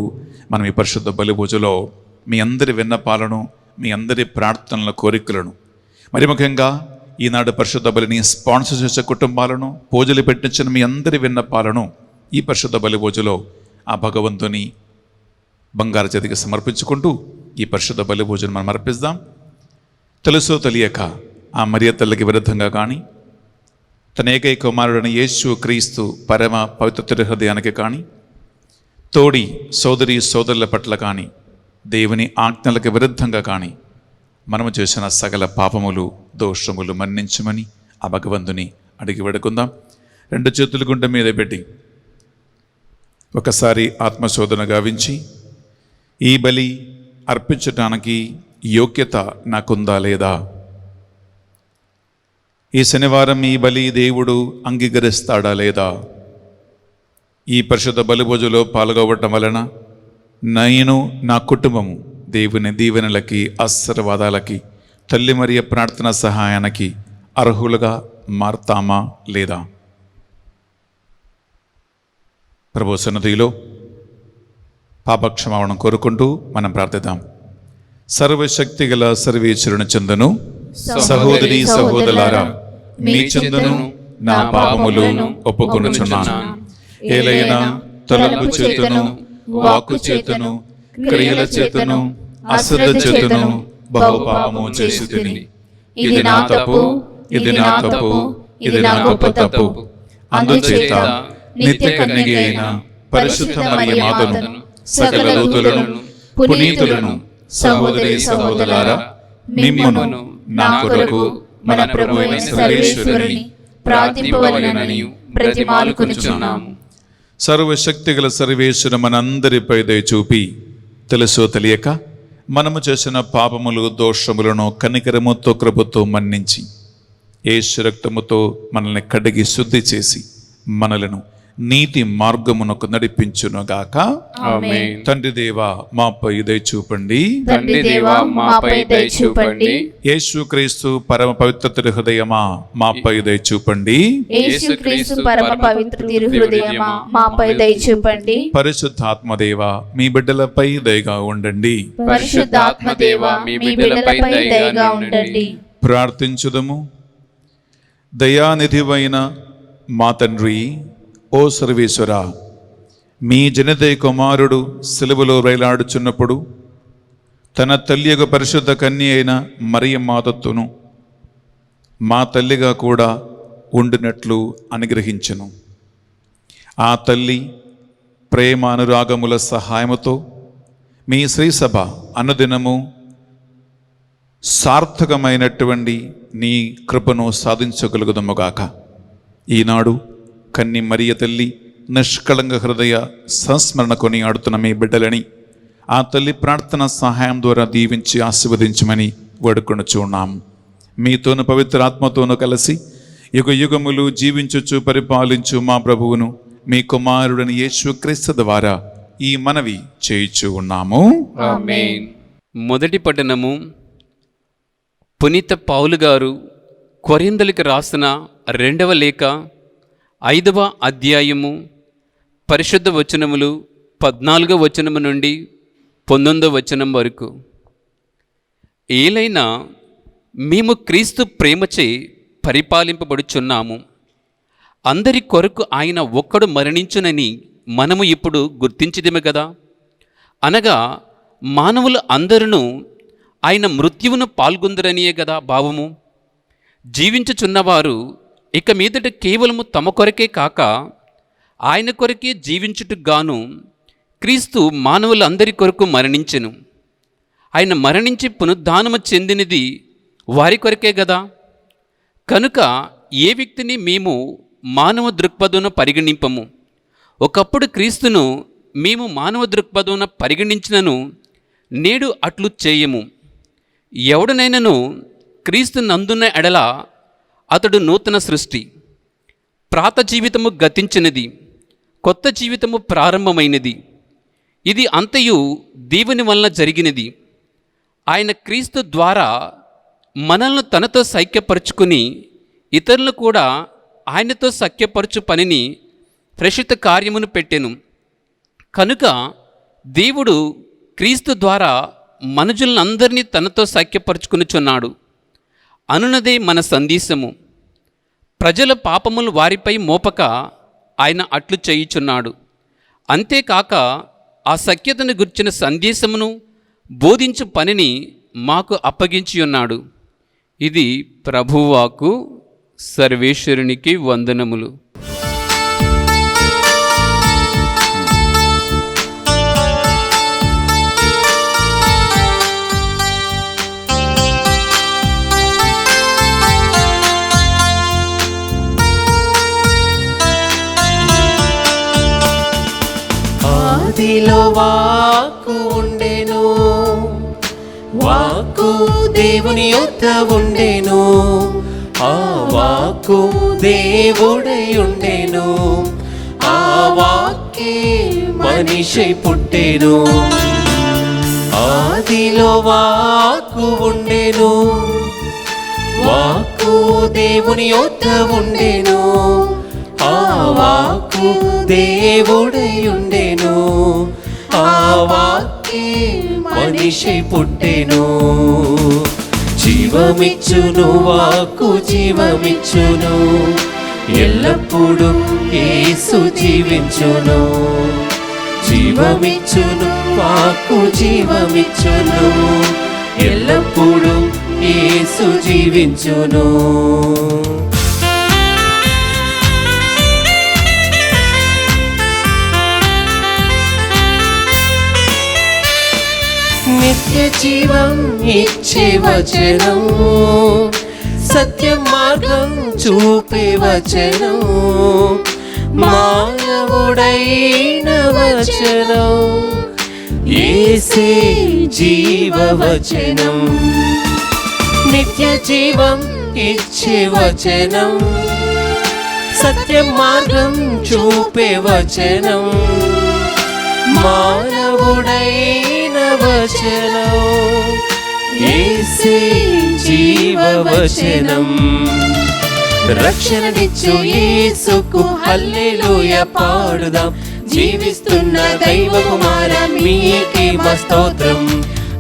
మనం ఈ పరిశుద్ధ బలిభోజలో మీ అందరి విన్నపాలను, మీ అందరి ప్రార్థనల కోరికలను, మరి ముఖ్యంగా ఈనాడు పరిశుద్ధ బలిని స్పాన్సర్ చేసే కుటుంబాలను, పూజలు పెట్టించిన మీ అందరి విన్నపాలను ఈ పరిశుద్ధ బలిభోజలో ఆ భగవంతుని బంగారు చేతికి సమర్పించుకుంటూ ఈ పరిశుద్ధ బలిభోజనం మనం అర్పిద్దాం. తెలుసో తెలియక ఆ మరియ తల్లికి విరుద్ధంగా కానీ, తన ఏకైక కుమారుడైన యేసు క్రీస్తు పరమ పవిత్ర హృదయానికి కానీ, తోడి సోదరి సోదరుల పట్ల కానీ, దేవుని ఆజ్ఞలకు విరుద్ధంగా కానీ మనము చేసిన సకల పాపములు, దోషములు మన్నించమని ఆ భగవంతుని అడిగి వేడుకుందాం. 2 చేతులు గుండె మీద పెట్టి ఒకసారి ఆత్మశోధన గావించి, ఈ బలి అర్పించటానికి యోగ్యత నాకుందా లేదా? ఈ శనివారం ఈ బలి దేవుడు అంగీకరిస్తాడా లేదా? ఈ పరిశుద్ధ బలిభోజలో పాల్గొవటం వలన నేను, నా కుటుంబము దేవుని దీవెనలకి, ఆశీర్వాదాలకి, తల్లి మరియ ప్రార్థన సహాయానికి అర్హులుగా మారతామా లేదా? ప్రభు సన్నిధిలో పాపక్షమాపణ కోరుకుంటూ మనం ప్రార్థిద్దాం. సర్వశక్తి గల సర్వేశ్వరుని చెందును సహోదరి సహోదరులారా, మీ చెందును నా పాపములు ఒప్పుకొనుచున్నాను. ఏలైనా తలంపు చేతును, వాక్కు చేతును, క్రియల చేతును, అశ్రద్ధ చేతును బహుపాపము చేసితిని. ఇది నా తప్పు, ఇది నా తప్పు, ఇది నా గొప్ప తప్పు. అందుచేత నిత్య కన్యక అయిన పరిశుద్ధ మరియ మాతను, సకల దూతలను, పునీతులను, సహోదరి సహోదరులారా, మిమ్మును నా కొరకు మన ప్రభువైన సర్వేశ్వరుని ప్రార్థింపవలెనని బ్రతిమాలుకొనుచున్నాము. సర్వశక్తి గల సర్వేశ్వరు మనందరిపై దయ చూపి, తెలుసో తెలియక మనము చేసిన పాపములు దోషములను కనికరముతో కృపతో మన్నించి యేసు రక్తముతో మనల్ని కడిగి శుద్ధి చేసి మనలను నీతి మార్గమునకు నడిపించునుగాక. ఆమేన్. తండ్రి దేవా మాపై దయ చూపండి. తండ్రి దేవా మాపై దయ చూపండి. యేసుక్రీస్తు పరమ పవిత్ర హృదయమా మాపై దయ చూపండి. యేసుక్రీస్తు పరమ పవిత్ర హృదయమా మాపై దయ చూపండి. పరిశుద్ధాత్మదేవా మీ బిడ్డలపై దయగా ఉండండి. పరిశుద్ధాత్మదేవా మీ బిడ్డలపై దయగా ఉండండి. ప్రార్థించుదము. దయానిధివైన మా తండ్రి, ఓ సర్వేశ్వర, మీ జనదయ కుమారుడు సిలువలో వేలాడుచున్నప్పుడు తన తల్లి యొక్క పరిశుద్ధ కన్య అయిన మరియమ్మాతను మా తల్లిగా కూడా ఉండినట్లు అనుగ్రహించెను. ఆ తల్లి ప్రేమ అనురాగముల సహాయముతో మీ శ్రీసభ అనుదినము సార్థకమైనటువంటి నీ కృపను సాధించగలుగుదముగాక. ఈనాడు కన్ని మరియ తల్లి నిష్కళంక హృదయ సంస్మరణ కొని ఆడుతున్న మీ బిడ్డలని ఆ తల్లి ప్రార్థన సహాయం ద్వారా దీవించి ఆశీర్వదించమని వేడుకొనుచున్నాం. మీతోను పవిత్ర ఆత్మతోను కలిసి యుగ యుగములు జీవించుచు పరిపాలించు మా ప్రభువును మీ కుమారుడని యేసుక్రీస్తు ద్వారా ఈ మనవి చేయుచు ఉన్నాము. ఆమేన్. మొదటి పట్టణము పునీత పౌలు గారు కొరింథీయులకు రాసిన 2వ లేఖ 5వ అధ్యాయము పరిశుద్ధ వచనములు 14వ వచనము నుండి 19వ వచనం వరకు. ఏలైనా మేము క్రీస్తు ప్రేమచే పరిపాలింపబడుచున్నాము. అందరి కొరకు ఆయన ఒక్కడు మరణించునని మనము ఇప్పుడు గుర్తించిదిమే కదా. అనగా మానవులు అందరూ ఆయన మృత్యువును పాల్గొందరనియే కదా భావము. జీవించుచున్నవారు ఇక మీదట కేవలము తమ కొరకే కాక ఆయన కొరకే జీవించుటకు గాను క్రీస్తు మానవులందరి కొరకు మరణించెను. ఆయన మరణించి పునరుద్ధానము చెందినది వారి కొరకే కదా. కనుక ఏ వ్యక్తిని మేము మానవ దృక్పథమున పరిగణింపము. ఒకప్పుడు క్రీస్తును మేము మానవ దృక్పథమున పరిగణించినను నేడు అట్లు చేయము. ఎవడనైనను క్రీస్తు నందున్న ఎడల అతడు నూతన సృష్టి. ప్రాత జీవితము గతించినది, కొత్త జీవితము ప్రారంభమైనది. ఇది అంతయు దేవుని వలన జరిగినది. ఆయన క్రీస్తు ద్వారా మనల్ని తనతో సఖ్యపరుచుకుని ఇతరులను కూడా ఆయనతో సఖ్యపరచు పనిని ప్రశిత కార్యమును పెట్టెను. కనుక దేవుడు క్రీస్తు ద్వారా మనుషులందరినీ తనతో సఖ్యపరుచుకునిచున్నాడు అనున్నదే మన సందేశము. ప్రజల పాపములు వారిపై మోపక ఆయన అట్లు చేయుచున్నాడు. అంతేకాక ఆ సఖ్యతను గుర్చిన సందేశమును బోధించు పనిని మాకు అప్పగించి ఉన్నాడు. ఇది ప్రభువాకు. సర్వేశ్వరునికి వందనములు. ఆదిలో వాక్కు ఉండెను, వాక్కు దేవుని యొద్ద ఉండెను, ఆ వాక్కు దేవుడై ఉండెను, ఆ వాక్కే మనిషి పుట్టెను. ఆదిలో వాక్కు ఉండెను, వాక్కు దేవుని యొద్ద ఉండెను, ఆ వాక్కు దేవుడై ఉండెను, ఆ వాక్కే మనిషి పుట్టెను. జీవమిచ్చును వాక్కు జీవమిచ్చును, ఎల్లప్పుడూ యేసు జీవించును. జీవమిచ్చును వాక్కు జీవమిచ్చును, ఎల్లప్పుడూ యేసు జీవించును. నిత్య జీవం ఇచ్చే వచనం, సత్య మార్గం చూపే వచనం, మానవుడైన వచనం, యేసే జీవవచనం, నిత్య జీవం ఇచ్చే వచనం, సత్య మార్గం చూపే వచనం, మానవుడైన వచనం, యేసే జీవవచనం. రక్షణనిచ్చు యేసుకు హల్లెలూయా పాడుదాం, జీవిస్తున్న దైవ కుమార మీకే మా స్తోత్రం.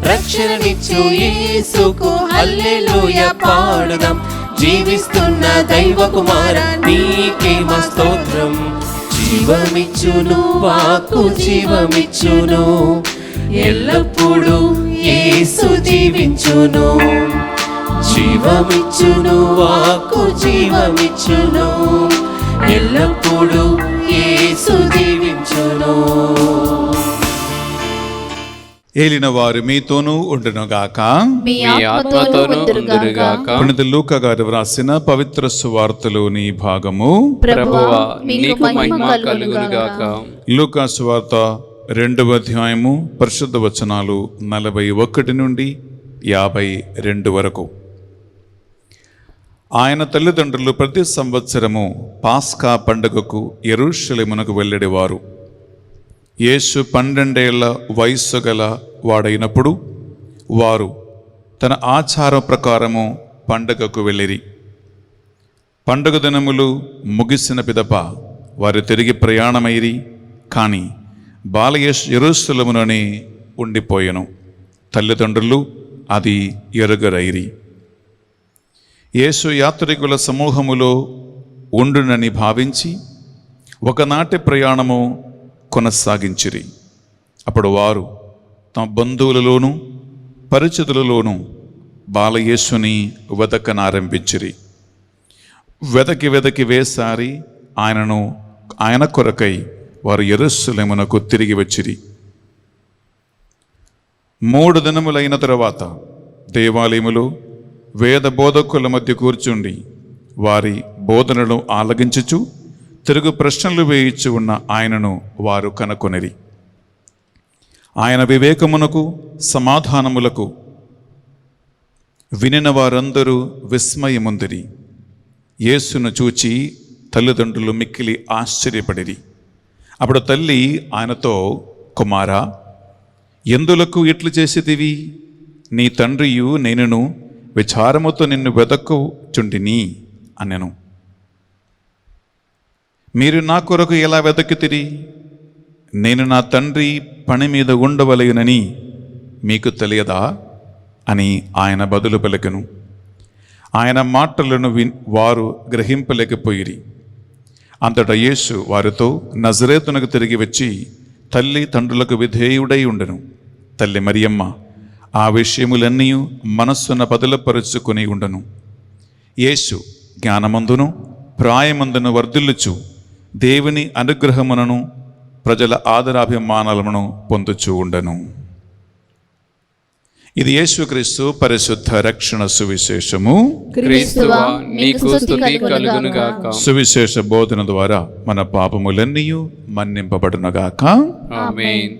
రక్షణనిచ్చు యేసుకు హల్లెలూయా పాడుదాం, జీవిస్తున్న దైవ కుమార నీకే మా స్తోత్రం. జీవమిచ్చును వాక్కు జీవమిచ్చును, ఎల్లప్పుడూ యేసు జీవించును. జీవమిచ్చును వాక్కు జీవమిచ్చును, ఎల్లప్పుడూ యేసు జీవించును. ఏలిన వారు మీతోనూ ఉండునుగాక. మీ ఆత్మతోనూ ఉందురుగాక. పునీత లూకా గారు వ్రాసిన పవిత్ర సువార్తలోని భాగము. ప్రభువా మీకు మహిమ కలుగునుగాక. లూకా సువార్త 2వ అధ్యాయము పరిశుద్ధ వచనాలు 41 నుండి 52 వరకు. ఆయన తల్లిదండ్రులు ప్రతి సంవత్సరము పాస్కా పండుగకు యెరూషలేమునకు వెళ్ళేవారు. యేసు 12 ఏళ్ల వయస్సు గల వాడైనప్పుడు వారు తన ఆచారం ప్రకారము పండుగకు వెళ్ళిరి. పండుగ దినములు ముగిసిన పిదప వారు తిరిగి ప్రయాణమైరి. కానీ బాలయేసు యెరూషలేములోనే ఉండిపోయెను. తల్లిదండ్రులు అది ఎరుగరైరి. యేసు యాత్రికుల సమూహములో ఉండునని భావించి ఒకనాటి ప్రయాణము కొనసాగించిరి. అప్పుడు వారు తమ బంధువులలోనూ పరిచితులలోనూ బాలయేసుని వెతకనారంభించిరి. వెతకి వేసారి ఆయన కొరకై వారు యెరూషలేమునకు తిరిగి వచ్చిరి. 3 దినములైన తరువాత దేవాలయములో వేద బోధకుల మధ్య కూర్చుండి వారి బోధనను ఆలగించుచు తిరుగు ప్రశ్నలు వేయిచు ఉన్న ఆయనను వారు కనుకొనిరి. ఆయన వివేకమునకు సమాధానములకు వినిన వారందరూ విస్మయముందిరి. యేసును చూచి తల్లిదండ్రులు మిక్కిలి ఆశ్చర్యపడిరి. అప్పుడు తల్లి ఆయనతో, కుమారా, ఎందులకు ఇట్లు చేసితివి? నీ తండ్రియు నేనును విచారముతో నిన్ను వెతకుచుంటిని అనెను. మీరు నా కొరకు ఎలా వెతకితిరి? నేను నా తండ్రి పని మీద ఉండవలయునని మీకు తెలియదా అని ఆయన బదులు పలికెను. ఆయన మాటలను వారు గ్రహింపలేకపోయిరి. అంతటా యేసు వారితో నజరేతునకు తిరిగి వచ్చి తల్లి తండ్రులకు విధేయుడై ఉండెను. తల్లి మరియమ్మ ఆ విషయములన్నీ మనస్సున పదులపరుచుకొని ఉండను. యేసు జ్ఞానమందును ప్రాయమందును వర్ధిల్లుచు దేవుని అనుగ్రహమునను ప్రజల ఆదరాభిమానాలను పొందుచూ ఉండను. ఇది యేసుక్రీస్తు పరిశుద్ధ రక్షణ సువిశేషము. క్రీస్తువా నీకు స్తుతి కలుగునుగాక. సువిశేష బోధన ద్వారా మన పాపములన్నీ మన్నింపబడునుగాక. ఆమేన్.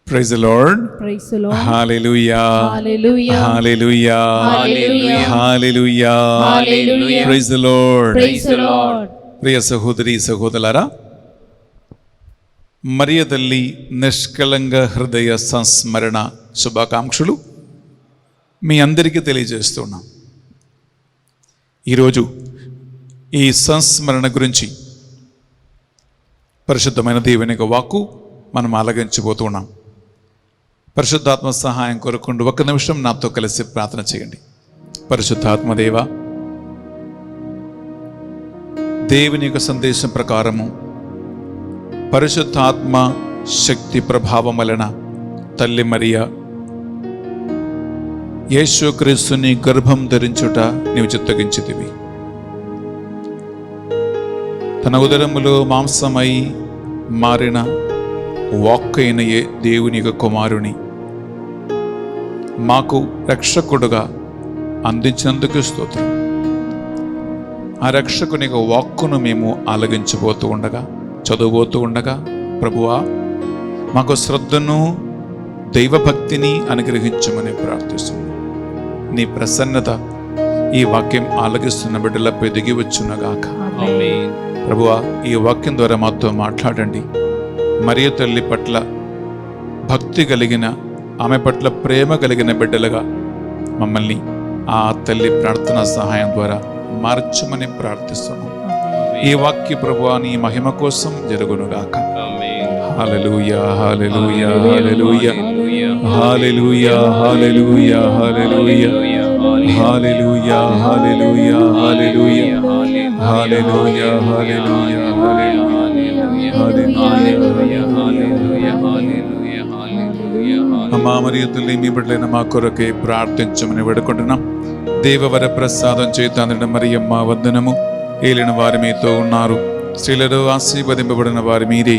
Praise the Lord. Praise the Lord. హల్లెలూయా. Hallelujah. హల్లెలూయా. Hallelujah. హల్లెలూయా. Hallelujah. Praise the Lord. Praise the Lord. ప్రియ సహోదరి సహోదరులారా, మరియ తల్లి నిష్కలంగ హృదయ సంస్మరణ శుభాకాంక్షలు మీ అందరికీ తెలియజేస్తున్నాం. ఈరోజు ఈ సంస్మరణ గురించి పరిశుద్ధమైన దేవుని యొక్క వాక్కు మనం ఆలగించబోతున్నాం. పరిశుద్ధాత్మ సహాయం కోరుకుంటూ 1 నిమిషం నాతో కలిసి ప్రార్థన చేయండి. పరిశుద్ధాత్మదేవ, దేవుని యొక్క సందేశం ప్రకారము పరిశుద్ధాత్మ శక్తి ప్రభావం వలన తల్లి మరియ యేసుక్రీస్తుని గర్భం ధరించుట నీవు చిత్తగించితివి. తన ఉదరములో మాంసమై మారిన వాక్కైన దేవుని యొక్క కుమారుని మాకు రక్షకుడుగా అందించినందుకు స్తోత్రం. ఆ రక్షకుని యొక్క వాక్కును మేము ఆలగించబోతూ ఉండగా, చదువుబోతూ ఉండగా ప్రభువా, మాకు శ్రద్ధను దైవభక్తిని అనుగ్రహించమని ప్రార్థిస్తున్నాం. నీ ప్రసన్నత ఈ వాక్యం ఆలకిస్తున్న బిడ్డలపై దిగి వచ్చునగాక. ఆమేన్. ప్రభువా, ఈ వాక్యం ద్వారా మాతో మాట్లాడండి. మరియ తల్లి పట్ల భక్తి కలిగిన, ఆమె పట్ల ప్రేమ కలిగిన బిడ్డలుగా మమ్మల్ని ఆ తల్లి ప్రార్థన సహాయం ద్వారా మార్చమని ప్రార్థిస్తున్నాం. ఈ వాక్య ప్రభువా నీ మహిమ కోసం జరుగునుగాక. ఆమేన్. హల్లెలూయా, హల్లెలూయా, హల్లెలూయా, హల్లెలూయా, హల్లెలూయా, హల్లెలూయా, హల్లెలూయా, హల్లెలూయా, హల్లెలూయా, హల్లెలూయా, హల్లెలూయా, అమ్మా మరియ తల్లి, మీ బిడ్డలైన మా కొరకే ప్రార్థించమని వేడుకుంటున్నాం. దేవవర ప్రసాదం చేత అందడం మరియమ్మ వందనము. ఏలిన వారు మీతో ఉన్నారు, స్త్రీలలో ఆశీర్వదింపబడిన వారి మీరే,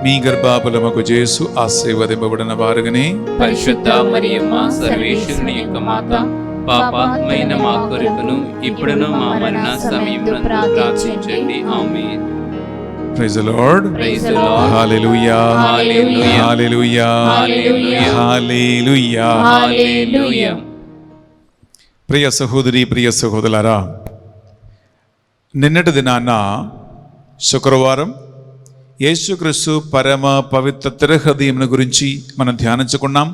మీ గర్భఫలముకు యేసు ఆశీర్వదింపబడిన వారుగానే. పరిశుద్ధ మరియమ్మ సర్వేశ్వరుని యొక్క మాత, పాపాత్మైన మా కొరకును ఇప్పుడును మా మరణ సమయంలో ప్రార్థించండి. ఆమేన్. Praise the Lord. Praise the Lord. హల్లెలూయా, హల్లెలూయా, హల్లెలూయా, హల్లెలూయా, హల్లెలూయా. హల్లెలూయా. ప్రియ సహోదరి, ప్రియ సహోదరులారా, నిన్నటి దినాన శుక్రవారం యేసుక్రీస్తు పరమ పవిత్ర తిరుహృదయం గురించి మనం ధ్యానించుకున్నాం.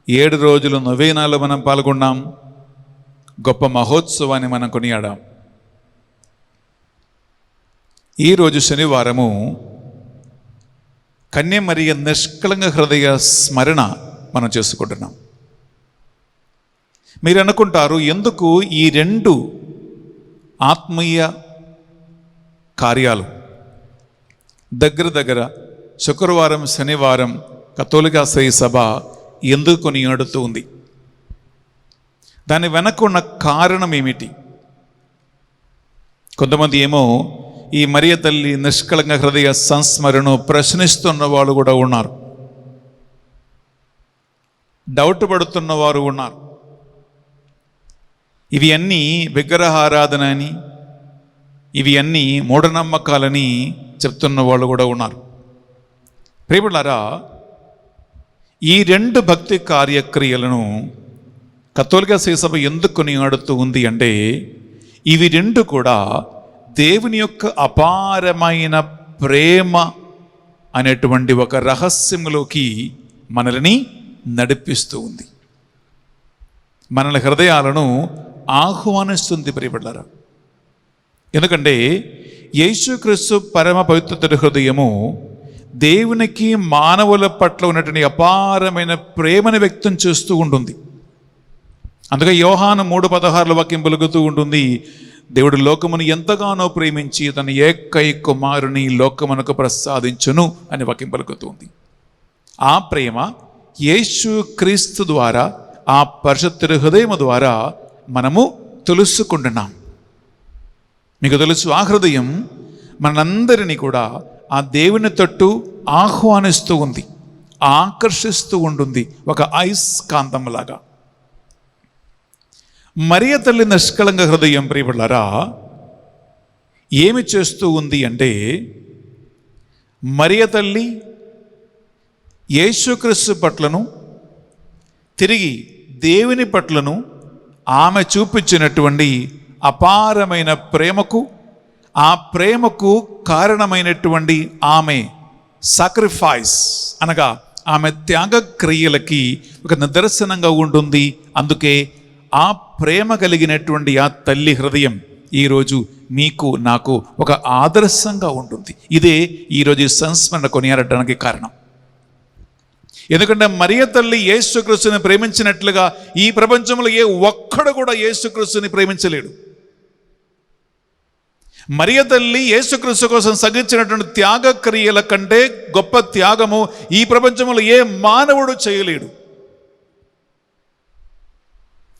7 రోజులు నొవేనాలో మనం పాల్గొన్నాం. గొప్ప మహోత్సవాన్ని మనం కొనియాడాం. ఈరోజు శనివారము కన్యమరియ నిష్కళంక హృదయ స్మరణ మనం చేసుకుంటున్నాం. మీరు అనుకుంటారు, ఎందుకు ఈ 2 ఆత్మీయ కార్యాలు దగ్గర శుక్రవారం శనివారం కథోలిక సభ ఎందుకు కొనియాడుతూ ఉంది? దాని వెనక ఉన్న కారణం ఏమిటి? కొంతమంది ఏమో ఈ మరియ తల్లి నిష్కళంక హృదయ సంస్మరణను ప్రశ్నిస్తున్న వాళ్ళు కూడా ఉన్నారు, డౌట్ పడుతున్న వారు ఉన్నారు. ఇవి అన్నీ విగ్రహారాధన అని, ఇవి అన్నీ మూఢనమ్మకాలని చెప్తున్న వాళ్ళు కూడా ఉన్నారు. ప్రియములారా, ఈ 2 భక్తి కార్యక్రియలను కథోలిక సభ ఎందుకు కొనియాడుతూ ఉంది అంటే, ఇవి 2 కూడా దేవుని యొక్క అపారమైన ప్రేమ అనేటువంటి ఒక రహస్యంలోకి మనల్ని నడిపిస్తూ ఉంది, మనల హృదయాలను ఆహ్వానిస్తుంది. ప్రియబిడ్డలారా, ఎందుకంటే యేసుక్రీస్తు పరమ పవిత్ర హృదయము దేవునికి మానవుల పట్ల ఉన్నటువంటి అపారమైన ప్రేమను వ్యక్తం చేస్తూ ఉంటుంది. అందుకే యోహాను 3:16 వాక్యం పలుకుతూ ఉంటుంది, దేవుడు లోకమును ఎంతగానో ప్రేమించి తన ఏకై కుమారుని లోకమునకు ప్రసాదించును అని వాక్యం పలుకుతుంది. ఆ ప్రేమ యేసు క్రీస్తు ద్వారా, ఆ పరిశుద్ధ హృదయం ద్వారా మనము తెలుసుకుంటున్నాం. మీకు తెలుసు, ఆ హృదయం మనందరినీ కూడా ఆ దేవుని తట్టు ఆహ్వానిస్తూ ఉంది, ఆకర్షిస్తూ ఉంటుంది, ఒక అయస్కాంతంలాగా. మరియ తల్లి నిష్కళంక హృదయం ప్రియబిడ్డలారా ఏమి చేస్తూ ఉంది అంటే, మరియ తల్లి యేసుక్రీస్తు పట్లను, తిరిగి దేవుని పట్లను ఆమె చూపించినటువంటి అపారమైన ప్రేమకు, ఆ ప్రేమకు కారణమైనటువంటి ఆమె సాక్రిఫైస్ అనగా ఆమె త్యాగ క్రియలకి ఒక నిదర్శనంగా ఉంటుంది. అందుకే ఆ ప్రేమ కలిగినటువంటి ఆ తల్లి హృదయం ఈరోజు మీకు నాకు ఒక ఆదర్శంగా ఉంటుంది. ఇదే ఈరోజు సంస్మరణ కొనియాడటానికి కారణం. ఎందుకంటే మరియ తల్లి యేసుక్రీస్తుని ప్రేమించినట్లుగా ఈ ప్రపంచంలో ఏ ఒక్కడు కూడా యేసుక్రీస్తుని ప్రేమించలేడు. మరియ తల్లి యేసుక్రీస్తు కోసం సగించినటువంటి త్యాగ క్రియల కంటే గొప్ప త్యాగము ఈ ప్రపంచంలో ఏ మానవుడు చేయలేడు.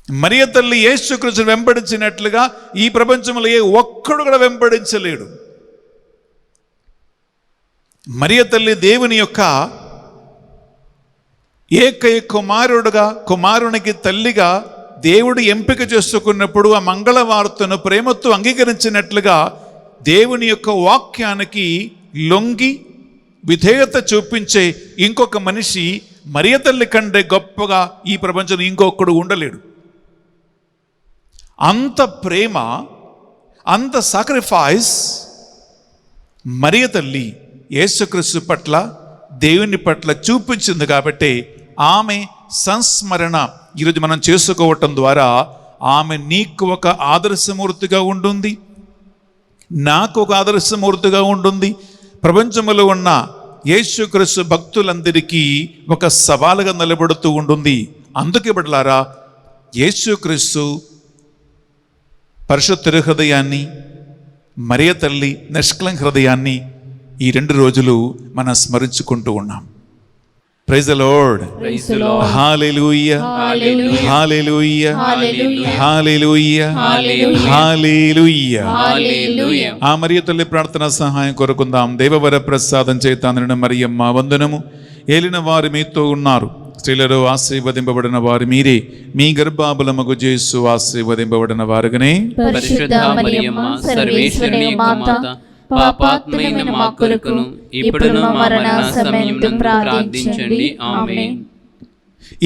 మరియ తల్లి యేసుక్రీస్తుని వెంబడించినట్లుగా ఈ ప్రపంచంలో ఏ ఒక్కడు కూడా వెంబడించలేడు. మరియ తల్లి దేవుని యొక్క ఏకై కుమారుడుగా, కుమారునికి తల్లిగా దేవుడు ఎంపిక చేసుకున్నప్పుడు ఆ మంగళవార్తను ప్రేమతో అంగీకరించినట్లుగా దేవుని యొక్క వాక్యానికి లొంగి విధేయత చూపించే ఇంకొక మనిషి మరియ తల్లి కంటే గొప్పగా ఈ ప్రపంచంలో ఇంకొకడు ఉండలేడు. అంత ప్రేమ, అంత సాక్రిఫైస్ మరియ తల్లి యేసుక్రీస్తు పట్ల, దేవుని పట్ల చూపించింది. కాబట్టి ఆమె సంస్మరణ ఈరోజు మనం చేసుకోవటం ద్వారా ఆమె నీకు ఒక ఆదర్శమూర్తిగా ఉంటుంది, నాకు ఒక ఆదర్శమూర్తిగా ఉంటుంది, ప్రపంచంలో ఉన్న యేసుక్రీస్తు భక్తులందరికీ ఒక సవాలుగా నిలబడుతూ ఉంటుంది. అందుకే బిడ్డలారా, యేసుక్రీస్తు పరిశుద్ధ హృదయాన్ని, మరియ తల్లి నిష్కలంక హృదయాన్ని ఈ 2 రోజులు మనం స్మరించుకుంటూ ఉన్నాం. Praise the Lord. హల్లెలూయా, హల్లెలూయా, హల్లెలూయా, హల్లెలూయా. ఆ మరియ తల్లి ప్రార్థన సహాయం కోరుకుందాం. దేవవర ప్రసాదం చేత నిండిన మరియమ్మ వందనము. ఏలిన వారు మీతో ఉన్నారు, స్త్రీలలో ఆశీర్వదింపబడిన వారు మీరే, మీ గర్భఫలమగు యేసు ఆశీర్వదింపబడిన వారుగానే. పరిశుద్ధ మరియమ్మ సర్వేశ్వరుని యొక్క మాత, పాపాత్మైన మా కొరకును ఇప్పుడును మా మరణ సమయములో ప్రార్థించండి. ఆమేన్.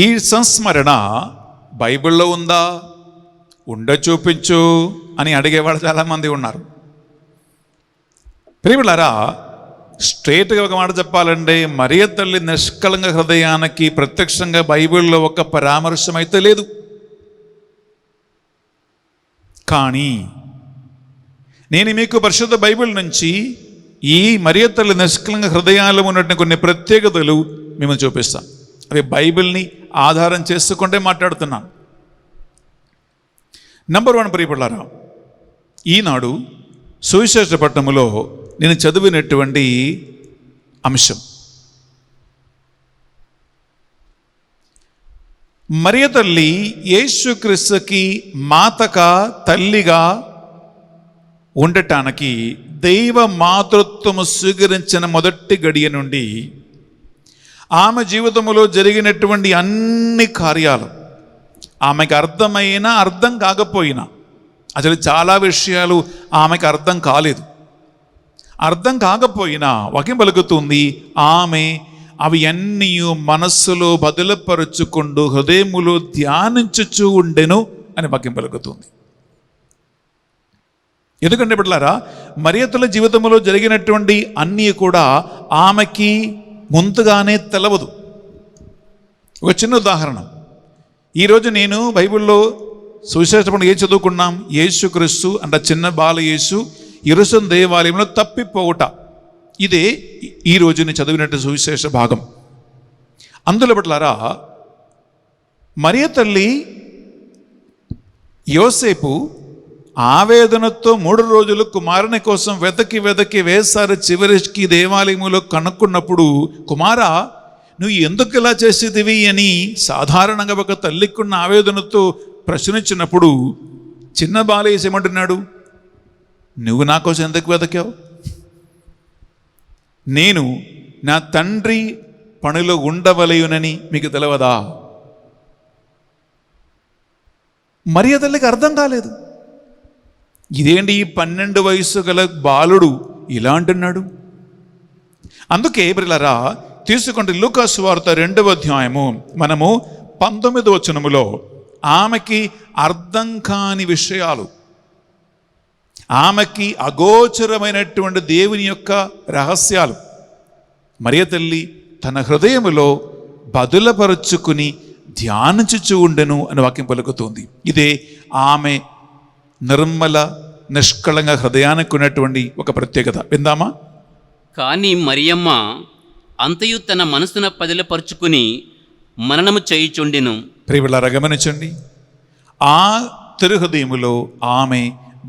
ఈ సంస్మరణ బైబిల్లో ఉందా, చూపించు అని అడిగేవాళ్ళు చాలామంది ఉన్నారు. ప్రియములారా, స్ట్రేట్గా ఒక మాట చెప్పాలంటే మరియ తల్లి నిష్కలంక హృదయానికి ప్రత్యక్షంగా బైబిల్లో ఒక పరామర్శం అయితే లేదు. కానీ నేను మీకు పరిశుద్ధ బైబిల్ నుంచి ఈ మరియ తల్లి నిష్కలంక హృదయాలు ఉన్నటువంటి కొన్ని ప్రత్యేకతలు మేము చూపిస్తాం. అవి బైబిల్ని ఆధారం చేసుకుంటే మాట్లాడుతున్నాను. నంబర్ 1 ప్రియపడ్డారా, ఈనాడు సువిశేష పట్టణములో నేను చదివినటువంటి అంశం, మరియ తల్లి యేసుక్రీస్తుకి మాతగా, తల్లిగా ఉండటానికి దైవ మాతృత్వము స్వీకరించిన మొదటి గడియ నుండి ఆమె జీవితంలో జరిగినటువంటి అన్ని కార్యాలు ఆమెకు అర్థమైనా అర్థం కాకపోయినా, అసలు చాలా విషయాలు ఆమెకు అర్థం కాలేదు, అర్థం కాకపోయినా వాక్యం పలుకుతుంది, ఆమె అవి అన్నీ మనస్సులో బదులపరుచుకుంటూ హృదయములో ధ్యానించుచూ ఉండెను అని వాక్యం పలుకుతుంది. ఎందుకంటే బిడ్డలారా, మరియ తల్లి జీవితంలో జరిగినటువంటి అన్నీ కూడా ఆమెకి ముందుగానే తెలవదు. ఒక చిన్న ఉదాహరణ, ఈరోజు నేను బైబిల్లో సువిశేషపడి ఏం చదువుకున్నాం? యేసుక్రీస్తు అంటే చిన్న బాల యేసు యెరూషలేము దేవాలయంలో తప్పిపోవుట. ఇదే ఈరోజు నేను చదివినట్టు సువిశేష భాగం. అందులో బిడ్డలారా, మరియ తల్లి యోసేపు ఆవేదనతో 3 రోజులు కుమారుని కోసం వెతకి వేసారు. చివరికి దేవాలయములో కనుక్కున్నప్పుడు, కుమారా నువ్వు ఎందుకు ఇలా చేసేదివి అని సాధారణంగా ఒక తల్లికున్న ఆవేదనతో ప్రశ్నించినప్పుడు చిన్న బాలయేసు ఏమంటున్నాడు? నువ్వు నా కోసం ఎందుకు వెతకావు? నేను నా తండ్రి పనిలో ఉండవలయునని మీకు తెలవదా? మరియ తల్లికి అర్థం కాలేదు. ఇదేంటి ఈ 12 వయసు గల బాలుడు ఇలా అంటున్నాడు? అందుకే ప్రియులారా, తీసుకుంటే లూకా సువార్త 2వ అధ్యాయము మనము 19వ వచనములో ఆమెకి అర్థం కాని విషయాలు, ఆమెకి అగోచరమైనటువంటి దేవుని యొక్క రహస్యాలు మరియ తల్లి తన హృదయములో బదులపరుచుకుని ధ్యానించుచూ ఉండెను అని వాక్యం పలుకుతుంది. ఇదే ఆమె నిర్మల నిష్కళంక హృదయానికి ఉన్నటువంటి ఒక ప్రత్యేకత. విందామా? కానీ మరియమ్మ అంతయు తన మనసున పదిలపరుచుకుని మననము చేయుచుండెను. ప్రియములారా గమనించండి, ఆ తిరుహృదయములో ఆమె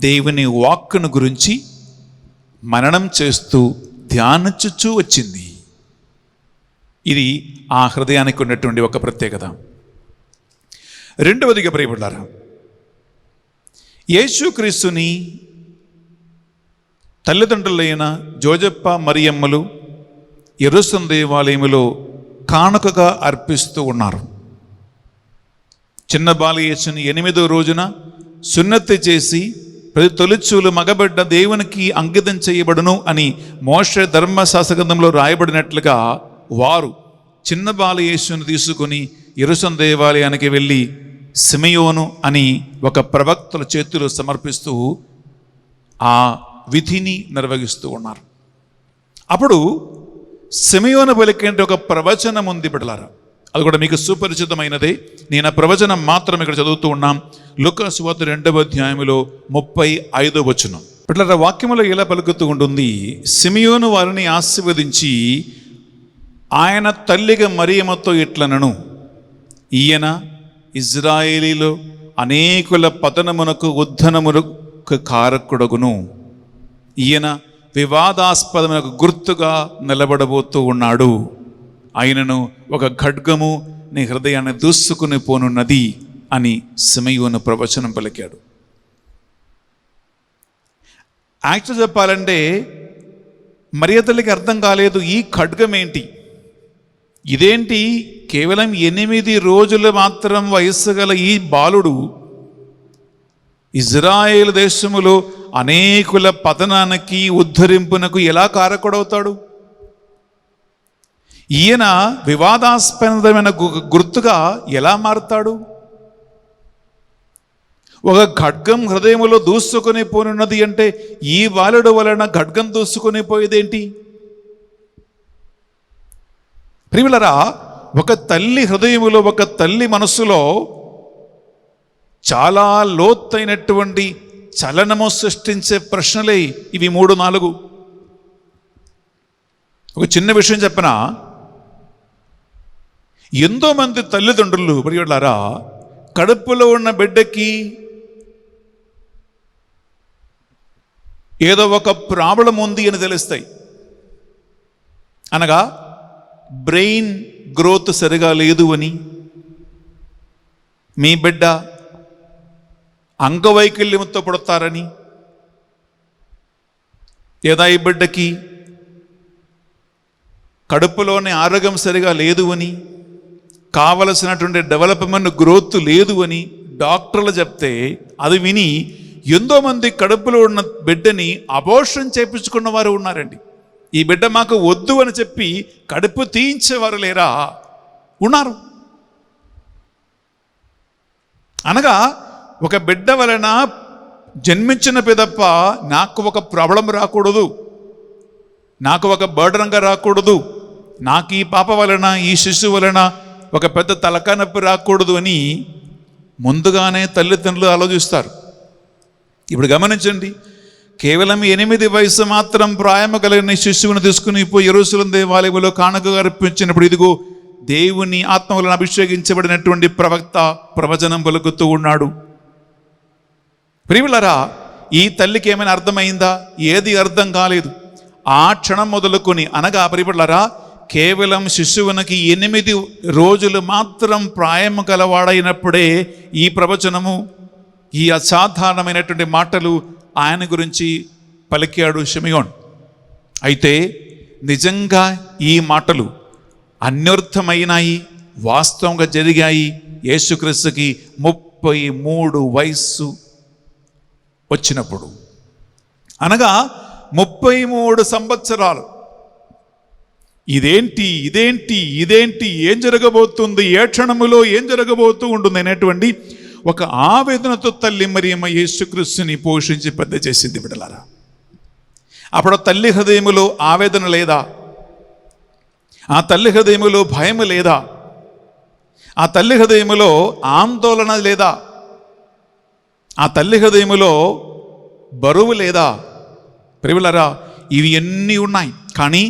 దేవుని వాక్కును గురించి మననం చేస్తూ ధ్యానించుచూ వచ్చింది. ఇది ఆ హృదయానికి ఉన్నటువంటి ఒక ప్రత్యేకత. రెండవదిగా ప్రియములారా, యేసుక్రీస్తుని తల్లిదండ్రులైన జోజప్ప మరియమ్మలు యెరూషలేము దేవాలయములో కానుకగా అర్పిస్తూ ఉన్నారు. చిన్న బాల యేసుని 8వ రోజున సున్నతి చేసి ప్రతి తొలిచూలు మగబిడ్డ దేవునికి అంకితం చేయబడును అని మోషే ధర్మశాస్త్ర గ్రంథంలో రాయబడినట్లుగా వారు చిన్న బాల యేసును తీసుకుని యెరూషలేము దేవాలయానికి వెళ్ళి సిమెయోను అని ఒక ప్రవక్తల చేతిలో సమర్పిస్తూ ఆ విధిని నిర్వహిస్తూ ఉన్నారు. అప్పుడు సిమెయోను పలికేంటి ఒక ప్రవచనం ఉంది బిడ్డలారా. అది కూడా మీకు సుపరిచితమైనదే. నేను ఆ ప్రవచనం మాత్రం ఇక్కడ చదువుతూ ఉన్నాం. లూకా సువార్త 2వ అధ్యాయంలో 35వ వచనం. బిడ్డలారా, వాక్యములో ఎలా పలుకుతూ ఉంటుంది, సిమెయోను వారిని ఆశీర్వదించి ఆయన తల్లిగా మరియమ్మతో ఇట్లనను, ఈయన ఇజ్రాయేలీలో అనేకుల పతనమునకు ఉద్ధనమునకు కారకుడగును. ఈయన వివాదాస్పదమైన గుర్తుగా నిలబడబోతూ ఉన్నాడు. ఆయనను ఒక ఖడ్గము నీ హృదయాన్ని దూసుకుని పోనున్నది అని సిమెయోను ప్రవచనం పలికాడు. యాక్చువల్ చెప్పాలంటే మరియ తల్లికి అర్థం కాలేదు, ఈ ఖడ్గం ఏంటి, ఇదేంటి, కేవలం 8 రోజులు మాత్రం వయస్సు గల ఈ బాలుడు ఇజ్రాయేల్ దేశములో అనేకుల పతనానికి ఉద్ధరింపునకు ఎలా కారకుడవుతాడు? ఈయన వివాదాస్పదమైన గుర్తుగా ఎలా మారుతాడు? ఒక ఖడ్గం హృదయములో దూసుకొని పోనున్నది అంటే ఈ బాలుడు వలన ఖడ్గం దూసుకొని పోయేదేంటి? ప్రియులరా, ఒక తల్లి హృదయములో, ఒక తల్లి మనస్సులో చాలా లోతైనటువంటి చలనము సృష్టించే ప్రశ్నలే ఇవి 3-4. ఒక చిన్న విషయం చెప్పనా, ఎంతోమంది తల్లిదండ్రులు ప్రియులారా కడుపులో ఉన్న బిడ్డకి ఏదో ఒక ప్రాబ్లం ఉంది అని తెలుస్తాయి. అనగా బ్రెయిన్ గ్రోత్ సరిగా లేదు అని, మీ బిడ్డ అంగవైకల్యంతో పుడతారని, లేదా ఈ బిడ్డకి కడుపులోని ఆరోగ్యం సరిగా లేదు అని, కావలసినటువంటి డెవలప్మెంట్ గ్రోత్ లేదు అని డాక్టర్లు చెప్తే అది విని ఎంతోమంది కడుపులో ఉన్న బిడ్డని అబోర్షన్ చేయించుకున్న వారు ఉన్నారండి. ఈ బిడ్డ మాకు వద్దు అని చెప్పి కడుపు తీయించేవారు లేరా? ఉన్నారు. అనగా ఒక బిడ్డ వలన జన్మించిన పిదప్ప నాకు ఒక ప్రాబ్లం రాకూడదు, నాకు ఒక బర్డన్గా రాకూడదు, నాకు ఈ పాప వలన, ఈ శిశువు వలన ఒక పెద్ద తలకాయ నొప్పి రాకూడదు అని ముందుగానే తల్లిదండ్రులు ఆలోచిస్తారు. ఇప్పుడు గమనించండి, కేవలం 8 వయసు మాత్రం ప్రాయము కలిగిన శిశువును తీసుకుని పోయి యెరూషలేము దేవాలయంలో కానుకగా అర్పించినప్పుడు ఇదిగో దేవుని ఆత్మ వలన అభిషేకించబడినటువంటి ప్రవక్త ప్రవచనం పలుకుతూ ఉన్నాడు. ప్రియులరా, ఈ తల్లికి ఏమైనా అర్థమైందా? ఏది అర్థం కాలేదు. ఆ క్షణం మొదలుకొని, అనగా ప్రియులరా, కేవలం శిశువునికి 8 రోజులు మాత్రం ప్రాయము గలవాడైనప్పుడే ఈ ప్రవచనము, ఈ అసాధారణమైనటువంటి మాటలు ఆయన గురించి పలికాడు సిమెయోన్. అయితే నిజంగా ఈ మాటలు అన్వర్థమైనాయి, వాస్తవంగా జరిగాయి యేసుక్రీస్తుకి 33 వయస్సు వచ్చినప్పుడు. అనగా 33 సంవత్సరాలు. ఇదేంటి ఇదేంటి ఇదేంటి, ఏం జరగబోతుంది, ఏ క్షణములో ఏం జరగబోతూ ఉంటుంది అనేటువంటి ఒక ఆవేదనతో తల్లి మరియమ్మ యేసుక్రీస్తుని పోషించి పెద్ద చేసింది. బిడ్డలారా, అప్పుడు తల్లి హృదయములో ఆవేదన లేదా? ఆ తల్లి హృదయములో భయం లేదా? ఆ తల్లి హృదయములో ఆందోళన లేదా? ఆ తల్లి హృదయములో బరువు లేదా? ప్రియులారా, ఇవి అన్నీ ఉన్నాయి. కానీ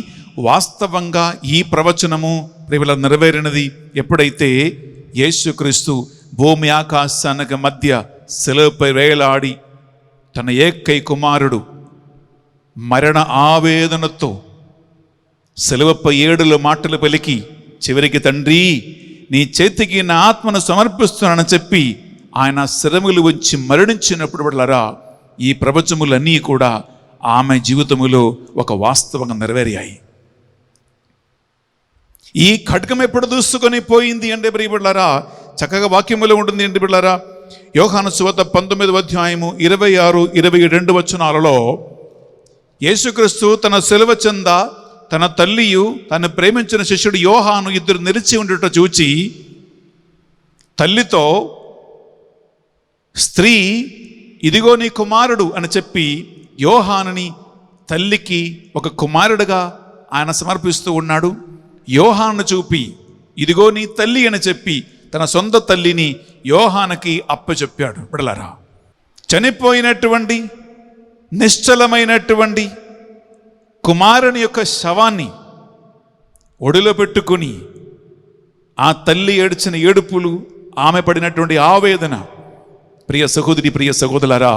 వాస్తవంగా ఈ ప్రవచనము ప్రియుల నెరవేరినది ఎప్పుడైతే యేసుక్రీస్తు భూమి ఆకాశానికి మధ్య శిలువపై వేలాడి తన ఏకై కుమారుడు మరణ ఆవేదనతో శిలువపై 7 మాటలు పలికి చివరికి తండ్రి నీ చేతికి నా ఆత్మను సమర్పిస్తున్నానని చెప్పి ఆయన శరములు ఉంచి మరణించినప్పుడు బిడ్డలారా, ఈ ప్రవచనములన్నీ కూడా ఆమె జీవితములో ఒక వాస్తవంగా నెరవేరాయి. ఈ ఖడ్గం ఎప్పుడు దూసుకొని పోయింది అంటే ప్రియబిడ్డలారా, చక్కగా వాక్యములో ఉంటుంది ఏంటి బిడ్డలారా, యోహాను సువార్త 19వ అధ్యాయము 26-22 వచనాలలో యేసుక్రీస్తు తన శిలువ చెంద తన తల్లియు తను ప్రేమించిన శిష్యుడు యోహాను ఇద్దరు నిలిచి ఉండట చూచి తల్లితో, స్త్రీ ఇదిగో నీ కుమారుడు అని చెప్పి యోహానుని తల్లికి ఒక కుమారుడుగా ఆయన సమర్పిస్తూ ఉన్నాడు. యోహాను చూపి ఇదిగో నీ తల్లి అని చెప్పి తన సొంత తల్లిని యోహానుకి అప్పచెప్పాడు. బిడ్డలారా, చనిపోయినటువంటి నిశ్చలమైనటువంటి కుమారుని యొక్క శవాన్ని ఒడిలో పెట్టుకుని ఆ తల్లి ఏడ్చిన ఏడుపులు, ఆమె పడినటువంటి ఆవేదన, ప్రియ సహోదరి ప్రియ సహోదరులారా,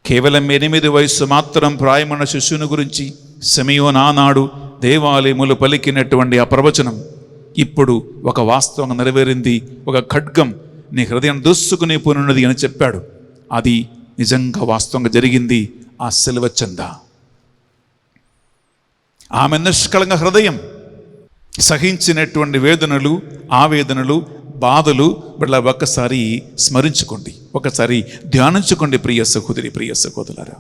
కేవలం 8 వయస్సు మాత్రం ప్రాయమున్న శిశువుని గురించి సిమెయోను ఆనాడు దేవాలయములు పలికినటువంటి ఆ ప్రవచనం ఇప్పుడు ఒక వాస్తవంగా నెరవేరింది. ఒక ఖడ్గం నీ హృదయం దూసుకునే పోనున్నది అని చెప్పాడు. అది నిజంగా వాస్తవంగా జరిగింది. ఆ సిలువ చెంద ఆమె నిష్కళంక హృదయం సహించినటువంటి వేదనలు, ఆవేదనలు, బాధలు వీళ్ళ ఒక్కసారి స్మరించుకోండి, ఒకసారి ధ్యానించుకోండి ప్రియ సహోదరి ప్రియ సహోదరులారా.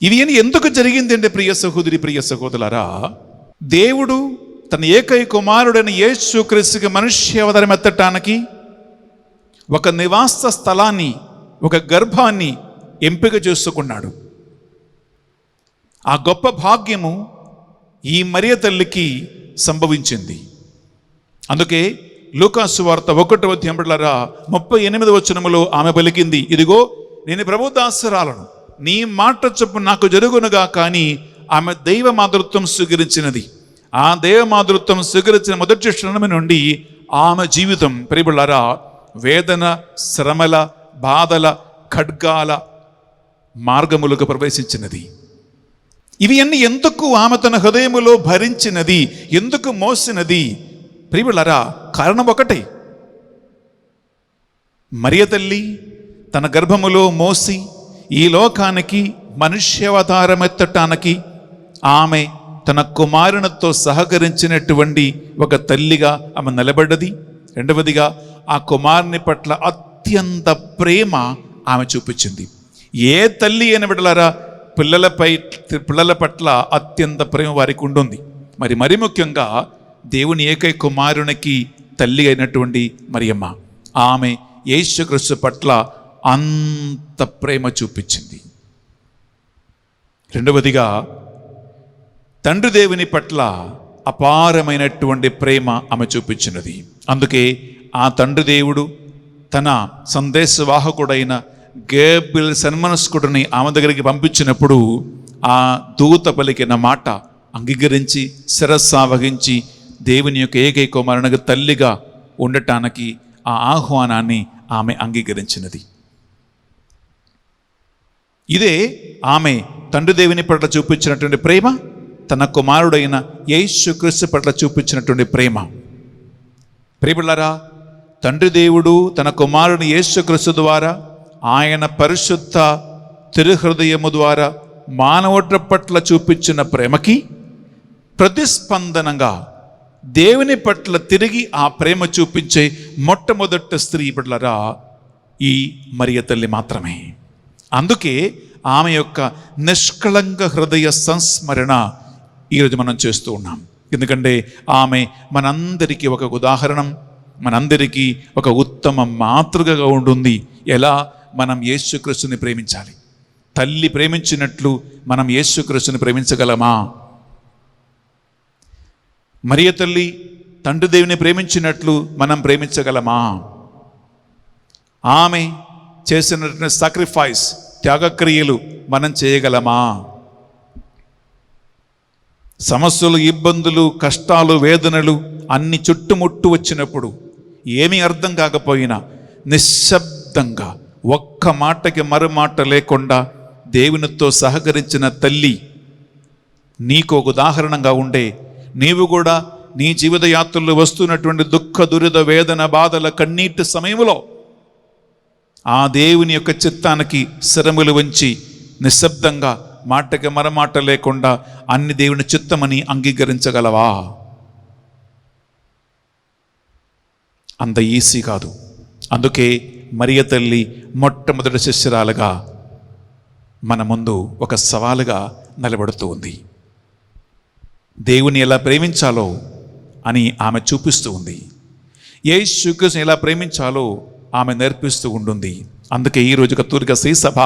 ఇవి ఎందుకు జరిగింది అంటే ప్రియ సహోదరి ప్రియ సహోదరులారా, దేవుడు తన ఏకైక కుమారుడైన యేసుక్రీస్తుకి మనుష్య అవతారం ఎత్తటానికి ఒక నివాస స్థలాన్ని, ఒక గర్భాన్ని ఎంపిక చేసుకున్నాడు. ఆ గొప్ప భాగ్యము ఈ మరియ తల్లికి సంభవించింది. అందుకే లూకాసు వార్త 1వ అధ్యాయం 38వ వచనములో ఆమె పలికింది, ఇదిగో నేను ప్రభుదాసురాలను, నీ మాట చొప్పు నాకు జరుగునుగా. కానీ ఆమె దైవ మాతృత్వం స్వీకరించినది. ఆ దైవ మాతృత్వం స్వీకరించిన మొదటి క్షణం నుండి ఆమె జీవితం ప్రియబిళ్ళారా వేదన, శ్రమల, బాధల, ఖడ్గాల మార్గములకు ప్రవేశించినది. ఇవి అన్ని ఎందుకు ఆమె తన హృదయములో భరించినది, ఎందుకు మోసినది ప్రియబిళ్ళారా? కారణం ఒకటే, మరియ తల్లి తన గర్భములో మోసి ఈ లోకానికి మనుష్యావతారమెత్తటానికి ఆమె తన కుమారునితో సహకరించినటువంటి ఒక తల్లిగా ఆమె నిలబడ్డది. రెండవదిగా ఆ కుమారుని పట్ల అత్యంత ప్రేమ ఆమె చూపించింది. ఏ తల్లి అయిన బిడ్డలారా పిల్లల పట్ల అత్యంత ప్రేమ వారికి ఉంటుంది. మరి ముఖ్యంగా దేవుని ఏకైక కుమారునికి తల్లి అయినటువంటి మరియమ్మ, ఆమె యేసుక్రీస్తు పట్ల అంత ప్రేమ చూపించింది. రెండవదిగా తండ్రి దేవుని పట్ల అపారమైనటువంటి ప్రేమ ఆమె చూపించినది. అందుకే ఆ తండ్రి దేవుడు తన సందేశవాహకుడైన గేబ్రియల్ సన్మనస్కుడిని ఆమె దగ్గరికి పంపించినప్పుడు ఆ దూత పలికిన మాట అంగీకరించి శిరస్సావహించి దేవుని యొక్క ఏకైక కుమారునిగా తల్లిగా ఉండటానికి ఆ ఆహ్వానాన్ని ఆమె అంగీకరించినది. ఇదే ఆమె తండ్రి దేవుని పట్ల చూపించినటువంటి ప్రేమ, తన కుమారుడైన యేసుక్రీస్తు పట్ల చూపించినటువంటి ప్రేమ. ప్రియబిళ్ళారా, తండ్రి దేవుడు తన కుమారుని యేసుక్రీస్తు ద్వారా, ఆయన పరిశుద్ధ తిరుహృదయము ద్వారా మానవుడి పట్ల చూపించిన ప్రేమకి ప్రతిస్పందనంగా దేవుని పట్ల తిరిగి ఆ ప్రేమ చూపించే మొట్టమొదటి స్త్రీ బిడ్డలారా ఈ మరియ తల్లి మాత్రమే. అందుకే ఆమె యొక్క నిష్కళంక హృదయ సంస్మరణ ఈరోజు మనం చేస్తూ ఉన్నాం. ఎందుకంటే ఆమె మనందరికీ ఒక ఉదాహరణం, మనందరికీ ఒక ఉత్తమ మాతృకగా ఉంటుంది. ఎలా మనం యేసుక్రీస్తుని ప్రేమించాలి. తల్లి ప్రేమించినట్లు మనం యేసుక్రీస్తుని ప్రేమించగలమా? మరియ తల్లి తండ్రి దేవుని ప్రేమించినట్లు మనం ప్రేమించగలమా? ఆమె చేసినటువంటి సాక్రిఫైస్, త్యాగక్రియలు మనం చేయగలమా? సమస్యలు, ఇబ్బందులు, కష్టాలు, వేదనలు అన్ని చుట్టుముట్టు వచ్చినప్పుడు ఏమీ అర్థం కాకపోయినా నిశ్శబ్దంగా ఒక్క మాటకి మరో మాట లేకుండా దేవునితో సహకరించిన తల్లి నీకు ఒక ఉదాహరణగా ఉండే, నీవు కూడా నీ జీవిత యాత్రలో వస్తున్నటువంటి దుఃఖ, దురిద, వేదన, బాధల, కన్నీటి సమయంలో ఆ దేవుని యొక్క చిత్తానికి శిరములు వంచి నిశ్శబ్దంగా మాటకి మరమాట లేకుండా అన్ని దేవుని చిత్తమని అంగీకరించగలవా? అంత ఈజీ కాదు. అందుకే మరియ తల్లి మొట్టమొదటి శిష్యురాలుగా మన ముందు ఒక సవాలుగా నిలబడుతూ ఉంది. దేవుని ఎలా ప్రేమించాలో అని ఆమె చూపిస్తూ ఉంది. యేసుక్రీస్తుని ఎలా ప్రేమించాలో ఆమె నేర్పిస్తూ ఉంటుంది. అందుకే ఈరోజు కత్తోలిక శ్రీసభ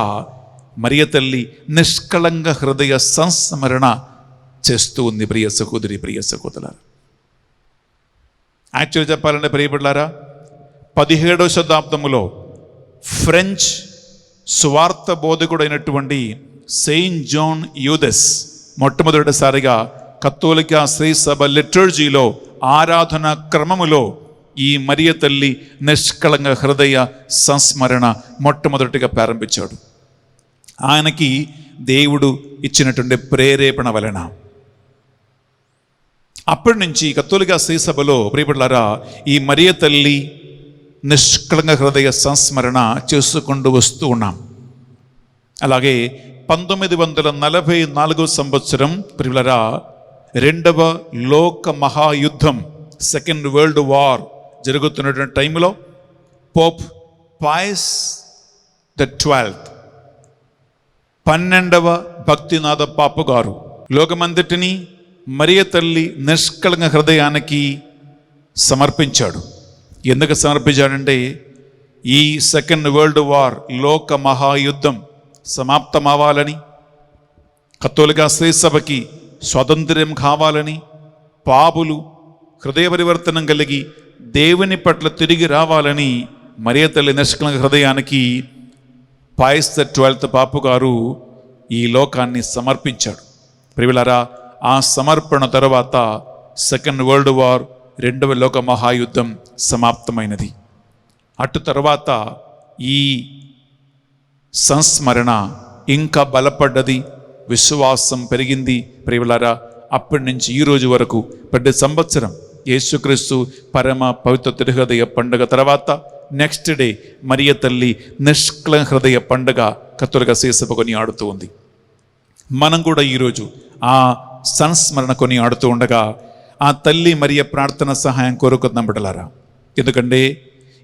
మరియ తల్లి నిష్కళంక హృదయ సంస్మరణ చేస్తూ ఉంది. ప్రియ సహోదరి, ప్రియ సహోదరులారా, యాక్చువల్గా చెప్పాలంటే ప్రియబిడ్డలారా, 17వ శతాబ్దములో ఫ్రెంచ్ స్వార్థ బోధకుడైనటువంటి సెయింట్ జాన్ యూదస్ మొట్టమొదటిసారిగా కత్తోలిక శ్రీసభ లిటర్జీలో ఆరాధన క్రమములో ఈ మరియ తల్లి నిష్కళంక హృదయ సంస్మరణ మొట్టమొదటిగా ప్రారంభించాడు. ఆయనకి దేవుడు ఇచ్చినటువంటి ప్రేరేపణ వలన అప్పటి నుంచి కత్తోలిక శ్రీసభలో ప్రియబిడ్డలారా ఈ మరియ తల్లి నిష్కళంక హృదయ సంస్మరణ చేసుకుంటూ వస్తూ ఉన్నాం. అలాగే 1944 సంవత్సరం ప్రియబిడ్డలారా రెండవ లోక మహాయుద్ధం, సెకండ్ వరల్డ్ వార్ జరుగుతున్నటువంటి టైంలో పోప్ పాయస్ ద 12వ భక్తినాథ పాపు గారు లోకమంతటిని మరియ తల్లి నిష్కళంక హృదయానికి సమర్పించాడు. ఎందుకు సమర్పించాడంటే ఈ సెకండ్ వరల్డ్ వార్ లోక మహాయుద్ధం సమాప్తమవ్వాలని, కత్తోలిక శ్రీసభకి స్వాతంత్ర్యం కావాలని, పాపులు హృదయ పరివర్తనం కలిగి దేవుని పట్ల తిరిగి రావాలని మరియ తల్లి నిష్కళంక హృదయానికి పాయస్ ద 12th పాపు గారు ఈ లోకాన్ని సమర్పించాడు. ప్రియులారా, ఆ సమర్పణ తర్వాత సెకండ్ వరల్డ్ వార్, రెండవ లోక మహాయుద్ధం సమాప్తమైనది. అటు తర్వాత ఈ సంస్మరణ ఇంకా బలపడ్డది, విశ్వాసం పెరిగింది. ప్రియులారా, అప్పటి నుంచి ఈ రోజు వరకు ప్రతి సంవత్సరం యేసుక్రీస్తు పరమ పవిత్ర తిరుహృదయ పండుగ తర్వాత నెక్స్ట్ డే మరియ తల్లి నిష్కళంక హృదయ పండుగ కత్తోలిక శ్రీసభ కొని ఆడుతూ ఉంది. మనం కూడా ఈరోజు ఆ సంస్మరణ కొని ఆడుతూ ఉండగా ఆ తల్లి మరియ ప్రార్థన సహాయం కోరుకుందాం బిడ్డలారా. ఎందుకంటే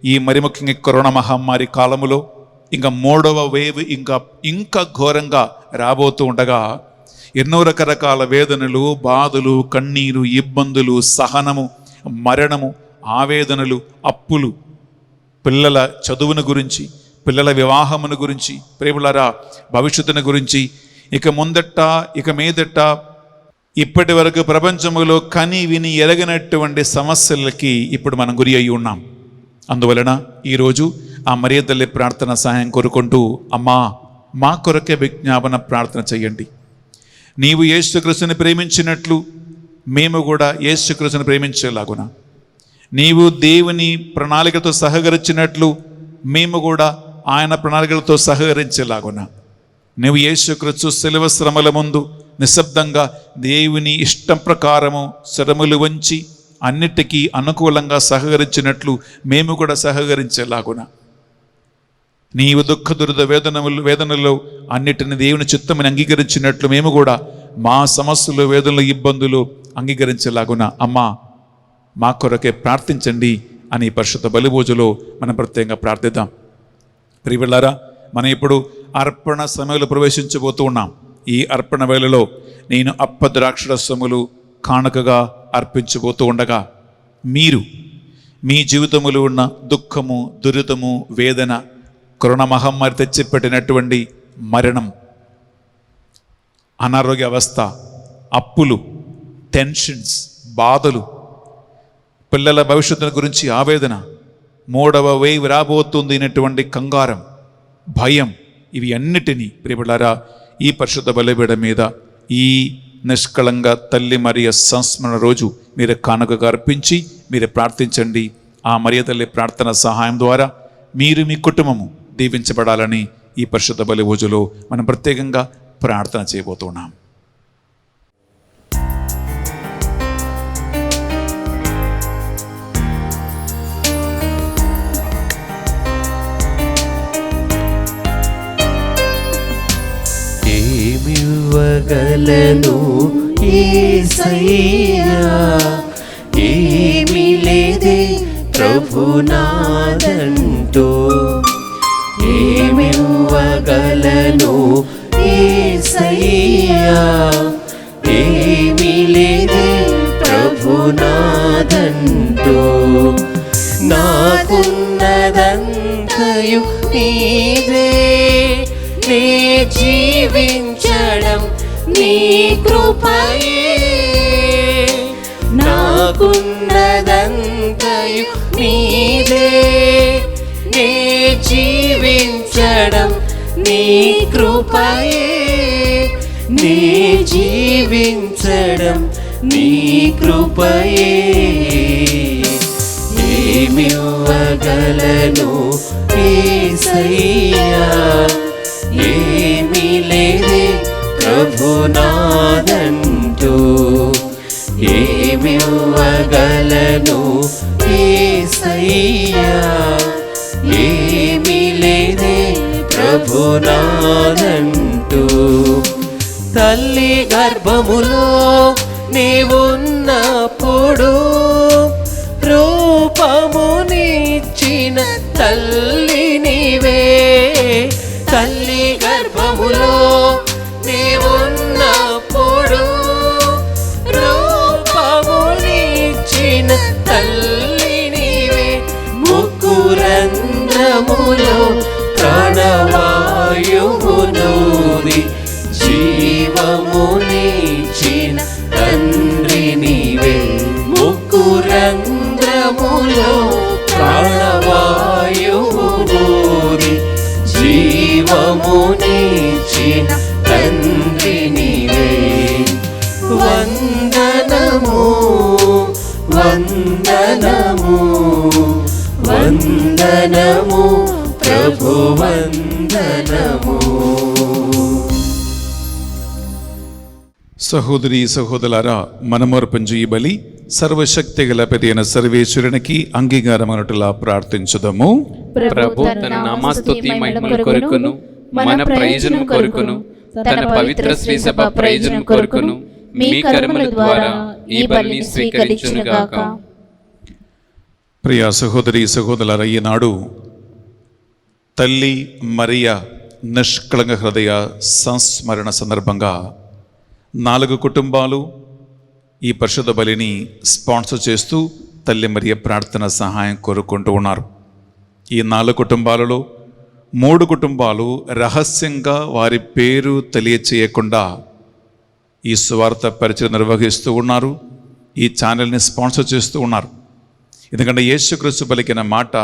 ఈ మరి ముఖ్యంగా కరోనా మహమ్మారి కాలములో ఇంకా 3వ వేవ్ ఇంకా ఘోరంగా రాబోతూ ఉండగా ఎన్నో రకరకాల వేదనలు, బాధలు, కన్నీరు, ఇబ్బందులు, సహనము, మరణము, ఆవేదనలు, అప్పులు, పిల్లల చదువును గురించి, పిల్లల వివాహమును గురించి, ప్రేమలారా భవిష్యత్తును గురించి, ఇక ముందట ఇక మీదట ఇప్పటి వరకు ప్రపంచములో కని విని ఎరగనటువంటి సమస్యలకి ఇప్పుడు మనం గురి అయి ఉన్నాం. అందువలన ఈరోజు ఆ మరియ తల్లి ప్రార్థన సహాయం కోరుకుంటూ, అమ్మా మా కొరకే విజ్ఞాపన ప్రార్థన చేయండి. నీవు యేసుక్రీస్తుని ప్రేమించినట్లు మేము కూడా యేసుక్రీస్తుని ప్రేమించేలాగున, నీవు దేవుని ప్రణాళికతో సహకరించినట్లు మేము కూడా ఆయన ప్రణాళికలతో సహకరించేలాగున, నువ్వు యేసుక్రీస్తు శిలువ శ్రమల ముందు నిశ్శబ్దంగా దేవుని ఇష్టం ప్రకారము శ్రమలు వంచి అన్నిటికీ అనుకూలంగా సహకరించినట్లు మేము కూడా సహకరించేలాగున, నీవు దుఃఖ దురిద వేదనలో అన్నిటిని దేవుని చిత్తమని అంగీకరించినట్లు మేము కూడా మా సమస్యలు, వేదనలు, ఇబ్బందులు అంగీకరించేలాగున అమ్మా మా కొరకే ప్రార్థించండి అని పరిశుద్ధ బలిభోజులో మనం ప్రత్యేకంగా ప్రార్థిద్దాం. ప్రియబిడ్డలారా, మనం ఇప్పుడు అర్పణ సమయంలో ప్రవేశించబోతూ ఉన్నాం. ఈ అర్పణ వేళలో నేను అప్పద్రాక్షరసములు కానుకగా అర్పించబోతూ ఉండగా మీరు మీ జీవితంలో ఉన్న దుఃఖము, దురితము, వేదన, కరోనా మహమ్మారి తెచ్చిపెట్టినటువంటి మరణం, అనారోగ్య అవస్థ, అప్పులు, టెన్షన్స్, బాధలు, పిల్లల భవిష్యత్తుల గురించి ఆవేదన, 3వ వేవ్ రాబోతుంది అనేటువంటి కంగారం, భయం, ఇవి అన్నిటినీ ప్రియబిడ్డలారా ఈ పరిశుద్ధ బలిపీఠం మీద ఈ నిష్కళంక తల్లి మరియ సంస్మరణ రోజు మీరు కానుకగా అర్పించి మీరు ప్రార్థించండి. ఆ మరియ తల్లి ప్రార్థన సహాయం ద్వారా మీరు మీ కుటుంబము దీవించబడాలని ఈ పరిశుద్ధ బలి పూజలో మనం ప్రత్యేకంగా ప్రార్థన చేయబోతున్నాం. ఏమివ్వగలను యేసయ్యా, ఏమీ లేదే ప్రభునాదంటూ, ఏమివ్వగలను యేసయ్యా, ఏమీ లేదే ప్రభునాదంటూ నాకున్నదంతయు నీదే, నే జీవించడం నీ కృపయే. నాకున్నదంతయు నీదే, నే జీవించడం నీ కృపయే, నే జీవించడం నీ కృపయే. ఏమివ్వగలను యేసయ్యా, ఏమీ లేదే ప్రభునాదంటూ, ఏమివ్వగలను యేసయ్యా, ఏమీ లేదే ప్రభునాదంటూ. తల్లి గర్భములో నీవున్నప్పుడు రూపమునిచ్చిన తల్లి నీవే. తల్లి గర్భములో నీవున్నప్పుడు రూపమునిచ్చిన తల్లి నీవే. ముక్కురంధ్రములో ప్రాణవాయువునూది జీవమునిచ్చిన తండ్రి నీవే. ముక్కురంధ్రములో ప్రాణవాయువునూది జీవమునిచ్చిన తండ్రి నీవే. వందనము వందనము వందనము ప్రభు వందనము. సహోదరి సహోదరులారా, మనమర్పించు ఈ బలి సర్వశక్తి గల పెదైన సర్వేశ్వరునికి అంగీకారమనట్టులా ప్రార్థించుదము. ప్రభు తన నామస్తుతి మహిమల కొరకును మన ప్రయోజనం కొరకును తన పవిత్ర శ్రీ సభ ప్రయోజనం కొరకును మీ కర్మల ద్వారా ఈ బలిని స్వీకరించునుగాక. ప్రియ సహోదరి సహోదరులారా, ఈనాడు తల్లి మరియ నిష్కళంక హృదయ సంస్మరణ సందర్భంగా 4 కుటుంబాలు ఈ పరిశుద్ధ బలిని స్పాన్సర్ చేస్తూ తల్లి మరియ ప్రార్థన సహాయం కోరుకుంటూ ఉన్నారు. ఈ 4 కుటుంబాలలో 3 కుటుంబాలు రహస్యంగా వారి పేరు తెలియచేయకుండా ఈ సువార్త పరిచయం నిర్వహిస్తూ ఉన్నారు. ఈ ఛానల్ని స్పాన్సర్ చేస్తూ ఉన్నారు. ఎందుకంటే యేసుక్రీస్తు పలికిన మాట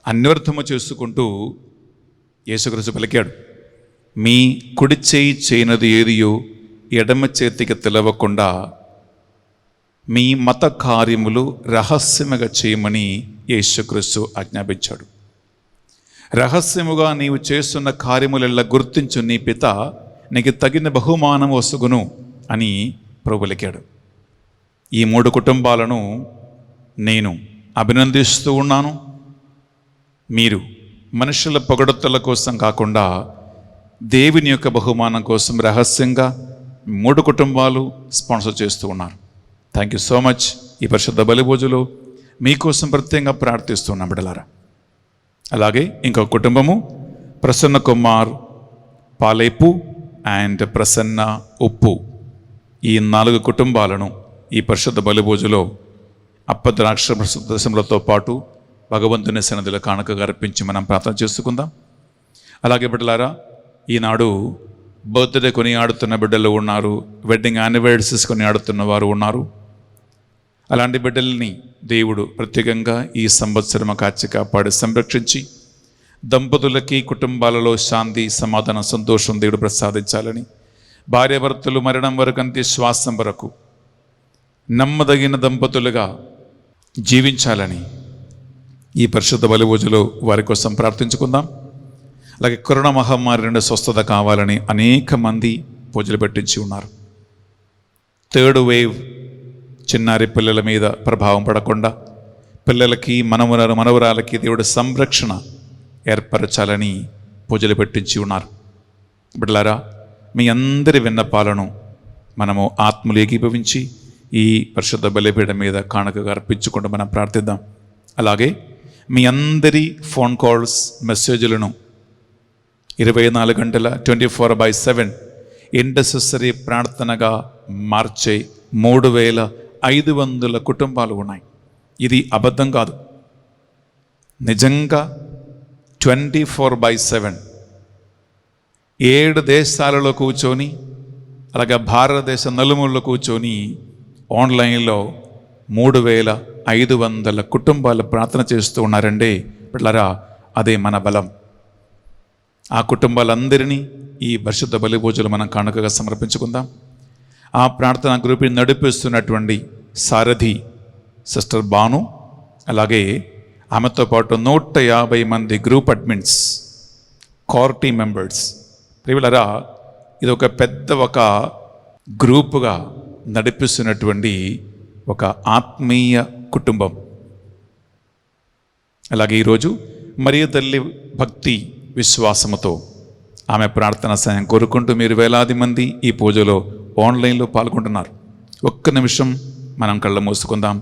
అన్వర్థము చేసుకుంటూ యేసుక్రీస్తు పలికాడు, మీ కుడి చేయి చేయనది ఏదియో ఎడమ చేతికి తెలవకుండా మీ మత కార్యములు రహస్యముగా చేయమని యేసుక్రీస్తు ఆజ్ఞాపించాడు. రహస్యముగా నీవు చేస్తున్న కార్యములెల్లా గుర్తించు, నీ పిత నీకు తగిన బహుమానం వసుగును అని ప్రభు పలికాడు. ఈ 3 కుటుంబాలను నేను అభినందిస్తూ ఉన్నాను. మీరు మనుషుల పొగడతల కోసం కాకుండా దేవుని యొక్క బహుమానం కోసం రహస్యంగా 3 కుటుంబాలు స్పాన్సర్ చేస్తూ ఉన్నారు. Thank you so much. ఈ పరిశుద్ధ బలిభోజులో మీకోసం ప్రత్యేకంగా ప్రార్థిస్తున్నాం బిడ్డలారా. అలాగే ఇంకొక కుటుంబము ప్రసన్న కుమార్ పాలేపు అండ్ ప్రసన్న ఉప్పు, ఈ 4 కుటుంబాలను ఈ పరిశుద్ధ బలిభోజులో అప్పద్రాక్ష దశములతో పాటు భగవంతుని సన్నిధిలో కానుకగా అర్పించి మనం ప్రార్థన చేసుకుందాం. అలాగే బిడ్డలారా, ఈనాడు బర్త్డే కొని ఆడుతున్న బిడ్డలు ఉన్నారు, వెడ్డింగ్ యానివర్సరీస్ కొని ఆడుతున్న వారు ఉన్నారు. అలాంటి బిడ్డల్ని దేవుడు ప్రత్యేకంగా ఈ సంవత్సరం కాచి కాపాడి సంరక్షించి దంపతులకి కుటుంబాలలో శాంతి సమాధానం సంతోషం దేవుడు ప్రసాదించాలని, భార్యాభర్తలు మరణం వరకు అంతే శ్వాసం వరకు నమ్మదగిన దంపతులుగా జీవించాలని ఈ పరిశుద్ధ బలిభోజులో వారి కోసం ప్రార్థించుకుందాం. అలాగే కరోనా మహమ్మారి నుండి స్వస్థత కావాలని అనేక మంది పూజలు పెట్టించి ఉన్నారు. 3rd వేవ్ చిన్నారి పిల్లల మీద ప్రభావం పడకుండా పిల్లలకి మనవరాలకి దేవుడు సంరక్షణ ఏర్పరచాలని పూజలు పెట్టించి ఉన్నారు. బిడ్డలారా, మీ అందరి విన్నపాలను మనము ఆత్మలు ఏకీభవించి ఈ పరిశుద్ధ బలిపీఠం మీద కానుకగా అర్పించుకుంటూ మనం ప్రార్థిద్దాం. అలాగే మీ అందరి ఫోన్ కాల్స్ మెసేజ్లను 24 గంటల 24/7 ఇంటర్సెసరీ ప్రార్థనగా మార్చే 3000 500 కుటుంబాలు ఉన్నాయి. ఇది అబద్ధం కాదు, నిజంగా 24/7 7 దేశాలలో కూర్చొని, అలాగే భారతదేశ నలుమూలలో కూర్చొని ఆన్లైన్లో 3500 కుటుంబాలు ప్రార్థన చేస్తూ ఉన్నారండి పిల్లరా. అదే మన బలం. ఆ కుటుంబాలందరినీ ఈ పరిశుద్ధ బలిభోజులు మనం కానుకగా సమర్పించుకుందాం. ఆ ప్రార్థన గ్రూప్ని నడిపిస్తున్నటువంటి సారథి సిస్టర్ బాను, అలాగే ఆమెతో పాటు 150 మంది group admins, core team members. ప్రియులరా, ఇది ఒక పెద్ద గ్రూపుగా నడిపిస్తున్నటువంటి ఒక ఆత్మీయ కుటుంబం. అలాగే ఈరోజు మరియ తల్లి భక్తి విశ్వాసముతో ఆమె ప్రార్థన సాయం కోరుకుంటూ మీరు వేలాది మంది ఈ పూజలో ఆన్లైన్లో పాల్గొంటున్నారు. ఒక్క నిమిషం మనం కళ్ళ మూసుకుందాం,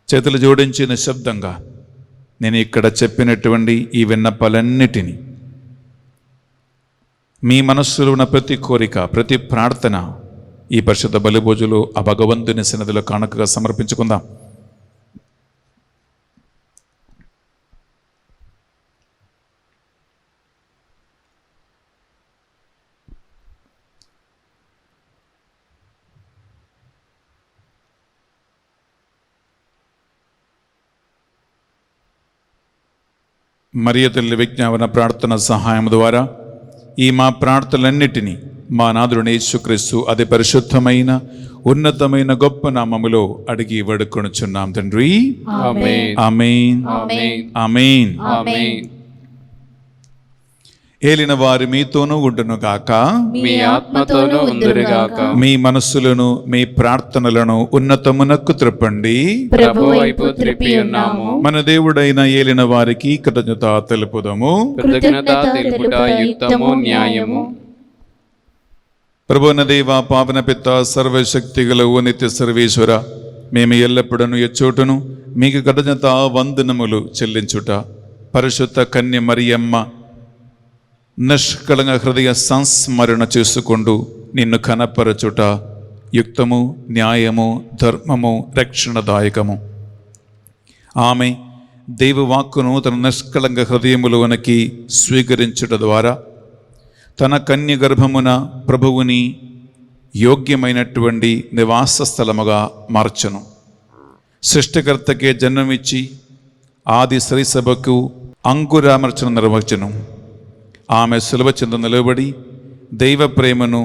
చేతులు జోడించి నిశ్శబ్దంగా నేను ఇక్కడ చెప్పినటువంటి ఈ విన్నపాలన్నిటినీ, మీ మనస్సులో ఉన్న ప్రతి కోరిక, ప్రతి ప్రార్థన ఈ పరిశుద్ధ బలిభోజులు ఆ భగవంతుని సన్నిధిలో కానుకగా సమర్పించుకుందాం. మరియ తల్లి విజ్ఞాపన ప్రార్థన సహాయం ద్వారా ఈ మా ప్రార్థనలన్నిటినీ మా నాథుడు యేసుక్రీస్తు అతి పరిశుద్ధమైన ఉన్నతమైన గొప్ప నామములో అడిగి వేడుకొనుచున్నాం తండ్రి. ఆమేన్. ఆమేన్. ఆమేన్. ఆమేన్. ఆమేన్. ఏలిన వారి మీతోనూ ఉండును గాక, మీ ఆత్మతోనూ ఉందురుగాక. మీ మనస్సులను మీ ప్రార్థనలను ఉన్నతమునకు త్రిప్పండి. ప్రభు వైపు త్రిప్పి ఉన్నాము. మన దేవుడైన ఏలిన వారికి కృతజ్ఞత తెలుపుదము. కృతజ్ఞత తెలుపుట యుక్తము, న్యాయము. ప్రభువున దేవ, పావన పిత, సర్వశక్తిగల ఓ నిత్య సర్వేశ్వర, మేము ఎల్లప్పుడూ ఎచ్చోటును మీకు కృతజ్ఞత వందనములు చెల్లించుట, పరిశుద్ధ కన్య మరియమ్మ నిష్కళంక హృదయ సంస్మరణ చేసుకుంటూ నిన్ను కనపరచుట యుక్తము, న్యాయము, ధర్మము, రక్షణదాయకము. ఆమె దైవవాక్కును తన నిష్కళంక హృదయములోనికి స్వీకరించుట ద్వారా తన కన్య గర్భమున ప్రభువుని యోగ్యమైనటువంటి నివాస స్థలముగా మార్చను. సృష్టికర్తకే జన్మమిచ్చి ఆది శ్రీసభకు అంకురామర్చన నిర్వచనం. ఆమె సులభ చెంత నిలబడి దైవ ప్రేమను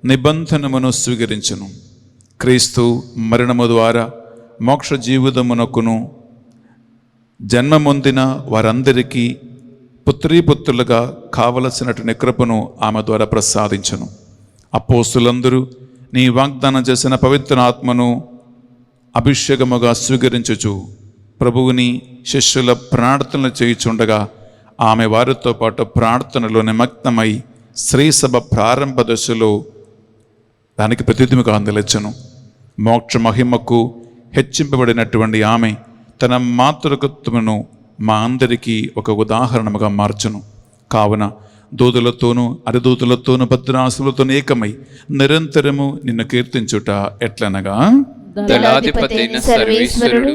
నిబంధనమును స్వీకరించును. క్రీస్తు మరణము ద్వారా మోక్ష జీవితమునకును జన్మమొందిన వారందరికీ పుత్రీపుత్రులుగా కావలసినటువంటి కృపను ఆమె ద్వారా ప్రసాదించును. అపోస్తులందరూ నీ వాగ్దానం చేసిన పవిత్ర ఆత్మను అభిషేకముగా స్వీకరించుచు ప్రభువుని శిష్యుల ప్రార్థనలు చేయుచుండగా ఆమె వారితో పాటు ప్రార్థనలో నిమగ్నమై శ్రీసభ ప్రారంభ దశలో దానికి ప్రతినిధిగా నిలిచెను. మోక్ష మహిమకు హెచ్చింపబడినటువంటి ఆమె తన మాతృకత్వమును మా అందరికీ ఒక ఉదాహరణముగా మార్చును. కావున దూదులతోనూ అరిదూతులతోనూ భద్రాసులతోనూ ఏకమై నిరంతరము నిన్ను కీర్తించుట ఎట్లనగా, దళాధిపతైన సర్వేశ్వరుడు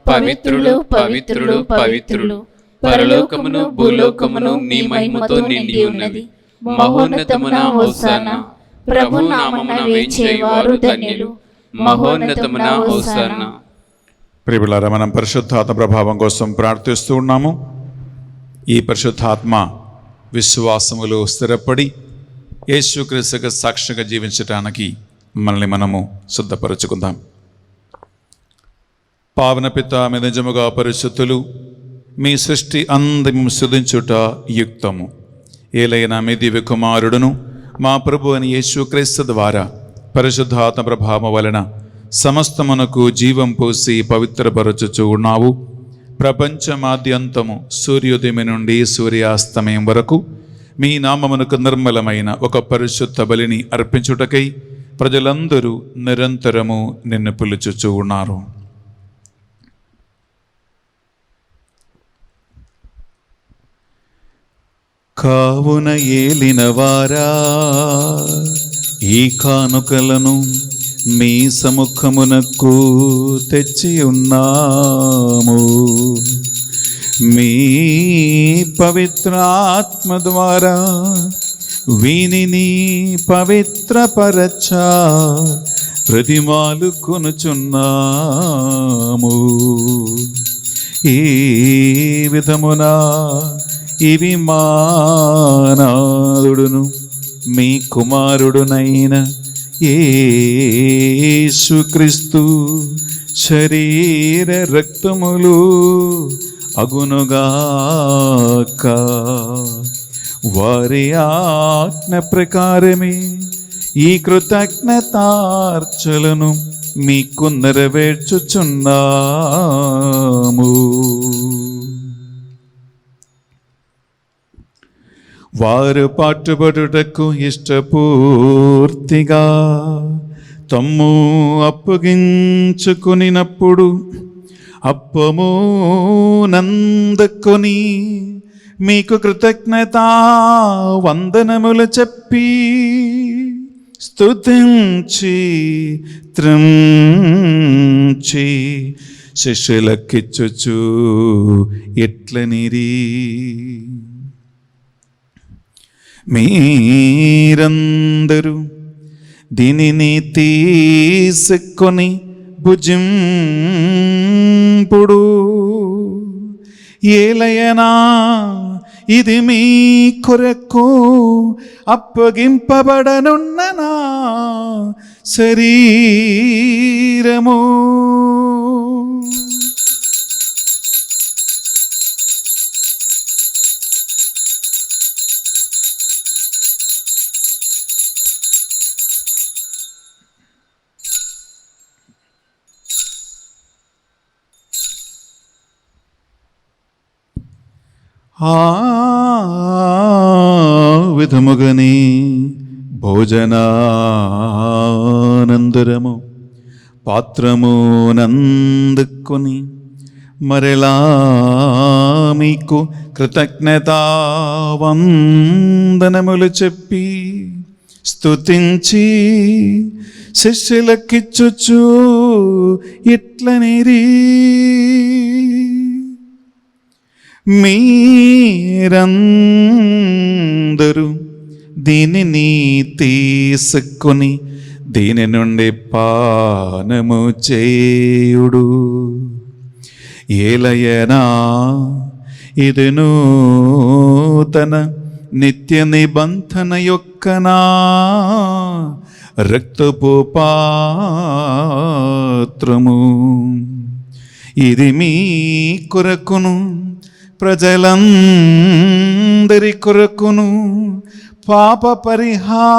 పవిత్రుడు, పవిత్రుడు, పవిత్రుడు, పరలోకమును భూలోకమును నీ మహిమతో నిండి ఉన్నది. మహోన్నతమున హోసానా. ప్రభు నామమున వేంచేవారు ధన్యులు. మహోన్నతమున హోసానా. ప్రియులారా, మనం పరిశుద్ధాత్మ ప్రభావం కోసం ప్రార్థిస్తూ ఉన్నాము. ఈ పరిశుద్ధాత్మ విశ్వాసములో స్థిరపడి యేసుక్రీస్తుకు సాక్షిగా జీవించటానికి మనల్ని మనము శుద్ధపరచుకుందాం. పావన పిత, మీ నిజముగా పరిశుద్ధులు, మీ సృష్టి అందము స్తుతించుట యుక్తము. ఏలైనా మీ దివ్య కుమారుడును మా ప్రభు అని యేసుక్రీస్తు ద్వారా పరిశుద్ధాత్మ ప్రభావం వలన సమస్తమునకు జీవం పోసి పవిత్రపరచుచు ఉన్నావు. ప్రపంచమాద్యంతము సూర్యోదయం నుండి సూర్యాస్తమయం వరకు మీ నామమునకు నిర్మలమైన ఒక పరిశుద్ధ బలిని అర్పించుటకై ప్రజలందరూ నిరంతరము నిన్ను పిలుచుచూ ఉన్నారు. కావున ఏలినవారా, ఈ కానుకలను మీ సముఖమునకు తెచ్చి ఉన్నాము. మీ పవిత్రాత్మ ద్వారా వీనిని పవిత్రపరచ ప్రతిమాలు కొనుచున్నాము. ఈ విధమున ఇవి మా నాథుడును మీ కుమారుడునైన యేసుక్రీస్తు శరీర రక్తములు అగునుగాక. వారి ఆజ్ఞ ప్రకారమే ఈ కృతజ్ఞతార్చలను మీకు నెరవేర్చుచున్నాము. వారు పాటుపడుటకు ఇష్టపూర్తిగా తమ్ము అప్పగించుకునినప్పుడు అప్పము నందుకొని మీకు కృతజ్ఞతా వందనములు చెప్పి స్తుతించి త్రంచి శిష్యులకిచ్చుచు ఎట్లనిరి, మీరందరూ దీనిని తీసుకొని భుజింపుడు. ఏలయనా ఇది మీ కొరకు అప్పగింపబడనున్న నా శరీరము. ఆ విధముగని భోజనానందరము పాత్రము నందుకొని మరలా మీకు కృతజ్ఞతా వందనములు చెప్పి స్తుతించి శిష్యులకిచ్చుచు ఇట్లనిరి, మీరందరూ దీనిని తీసుకొని దీని నుండి పానము చేయుడు. ఏలయనా ఇది నూతన నిత్య నిబంధన యొక్క నా రక్తపు పాత్రము. ఇది మీ కొరకును ప్రజలందరి కొరకును పాప పరిహారమునకై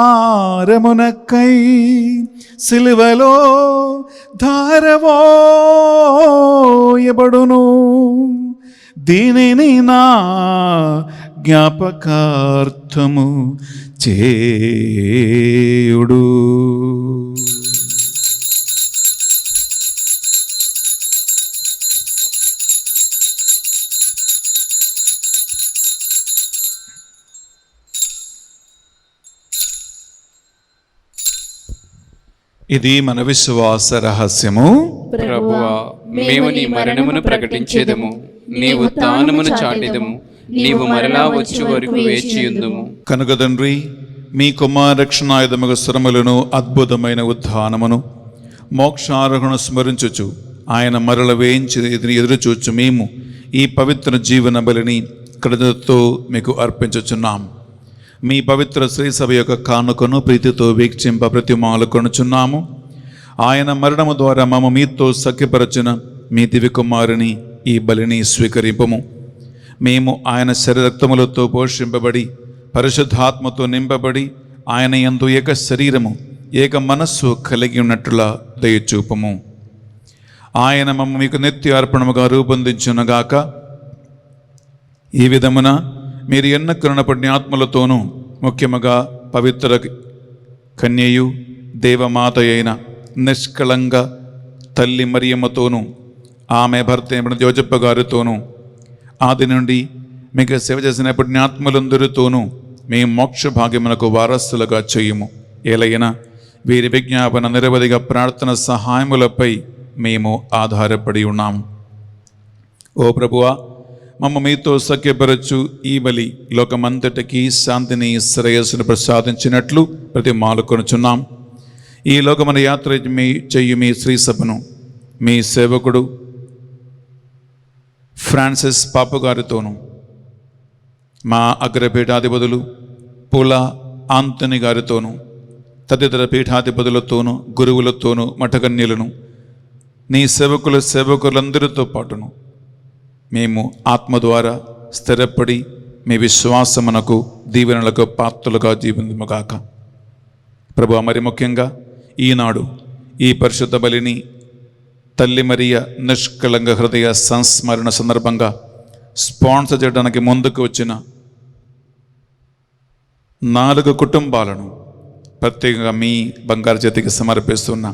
సిలువలో ధారవోయబడును. దీనిని నా జ్ఞాపకార్థము చేయుడు. ఇది మన విశ్వాస రహస్యము. ప్రభువా, మేము నీ మరణమును ప్రకటించేదము, నీ ఉత్థానమును చాటెదము, నీవు మరలా వచ్చే వరకు వేచియుందుము. కనుక తండ్రి, మీ కుమారక్షణాయుధముగ శ్రమలను అద్భుతమైన ఉత్థానమును మోక్షారోహణ స్మరించుచు ఆయన మరల వేయించి ఎదురుచూచు మేము ఈ పవిత్ర జీవన బలిని కృతజ్ఞతతో మీకు అర్పించుచున్నాం. మీ పవిత్ర శ్రీసభ యొక్క కానుకను ప్రీతితో వీక్షింప ప్రతిమాలు కొనుచున్నాము. ఆయన మరణము ద్వారా మమ్మ మీతో సఖ్యపరచిన మీ దివ్య కుమారుని ఈ బలిని స్వీకరింపము. మేము ఆయన శరీరక్తములతో పోషింపబడి పరిశుద్ధాత్మతో నింపబడి ఆయన యందు ఏక శరీరము ఏక మనస్సు కలిగి ఉన్నట్లుగా దయచూపము. ఆయన మమ్మ మీకు నిత్య అర్పణముగా రూపొందించునగాక. ఈ విధమున మీరు ఎన్నుకున్న పుణ్యాత్మలతోనూ ముఖ్యముగా పవిత్ర కన్యయు దేవమాత అయిన నిష్కళంగ తల్లి మరియమ్మతోనూ ఆమె భర్త యోజప్ప గారితోనూ ఆది నుండి మీకు సేవ చేసిన పుణ్యాత్మలందరితోనూ మీ మోక్ష భాగ్యమునకు వారసులుగా చేయుము. ఏలైనా వీరి విజ్ఞాపన నిరవధిగా ప్రార్థన సహాయములపై మేము ఆధారపడి ఉన్నాము. ఓ ప్రభువా, మమ్మ మీతో సఖ్యపరచు ఈ బలి లోకమంతటికి శాంతిని శ్రేయస్సును ప్రసాదించినట్లు ప్రతి మాలు కొనుచున్నాం. ఈ లోకమున యాత్ర చెయ్యి మీ శ్రీ సభను మీ సేవకుడు ఫ్రాన్సిస్ పాపు గారితోనూ, మా అగ్రపీఠాధిపతులు పుల ఆంతని గారితోనూ, తదితర పీఠాధిపతులతోనూ, గురువులతోనూ, మఠకన్యలను, నీ సేవకులందరితో పాటును మేము ఆత్మ ద్వారా స్థిరపడి మీ విశ్వాసమునకు దీవెనలకు పాత్రలుగా జీవించుగాక. ప్రభువా, మరి ముఖ్యంగా ఈనాడు ఈ పరిశుద్ధ బలిని తల్లి మరియ నిష్కళంక హృదయ సంస్మరణ సందర్భంగా స్పాన్సర్ చేయడానికి ముందుకు వచ్చిన 4 కుటుంబాలను ప్రత్యేకంగా మీ బంగారు చేతికి సమర్పిస్తున్న,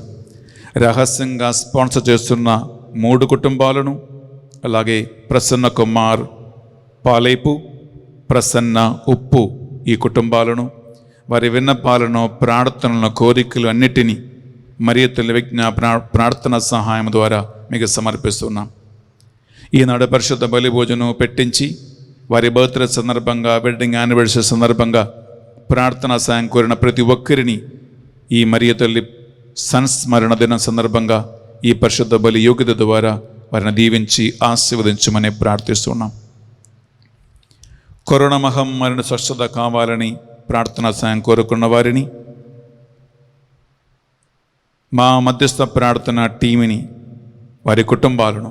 రహస్యంగా స్పాన్సర్ చేస్తున్న 3 కుటుంబాలను, అలాగే ప్రసన్న కుమార్ పాలేపు, ప్రసన్న ఉప్పు ఈ కుటుంబాలను, వారి విన్నపాలను, ప్రార్థనలను, కోరికలు అన్నిటినీ మరియ తల్లి విజ్ఞాపన ప్రార్థన సహాయం ద్వారా మీకు సమర్పిస్తున్నాం. ఈనాడు పరిశుద్ధ బలి భోజనం పెట్టించి వారి బర్త్డే సందర్భంగా, వెడ్డింగ్ యానివర్సరీ సందర్భంగా ప్రార్థనా సాయం కోరిన ప్రతి ఒక్కరిని ఈ మరియ తల్లి సంస్మరణ దినం సందర్భంగా ఈ పరిశుద్ధ బలి యోగ్యత ద్వారా వారిని దీవించి ఆశీర్వదించమని ప్రార్థిస్తున్నాం. కరోనా మహమ్మారిని స్వస్థత కావాలని ప్రార్థనా సాయం కోరుకున్న వారిని, మా మధ్యస్థ ప్రార్థన టీంని, వారి కుటుంబాలను,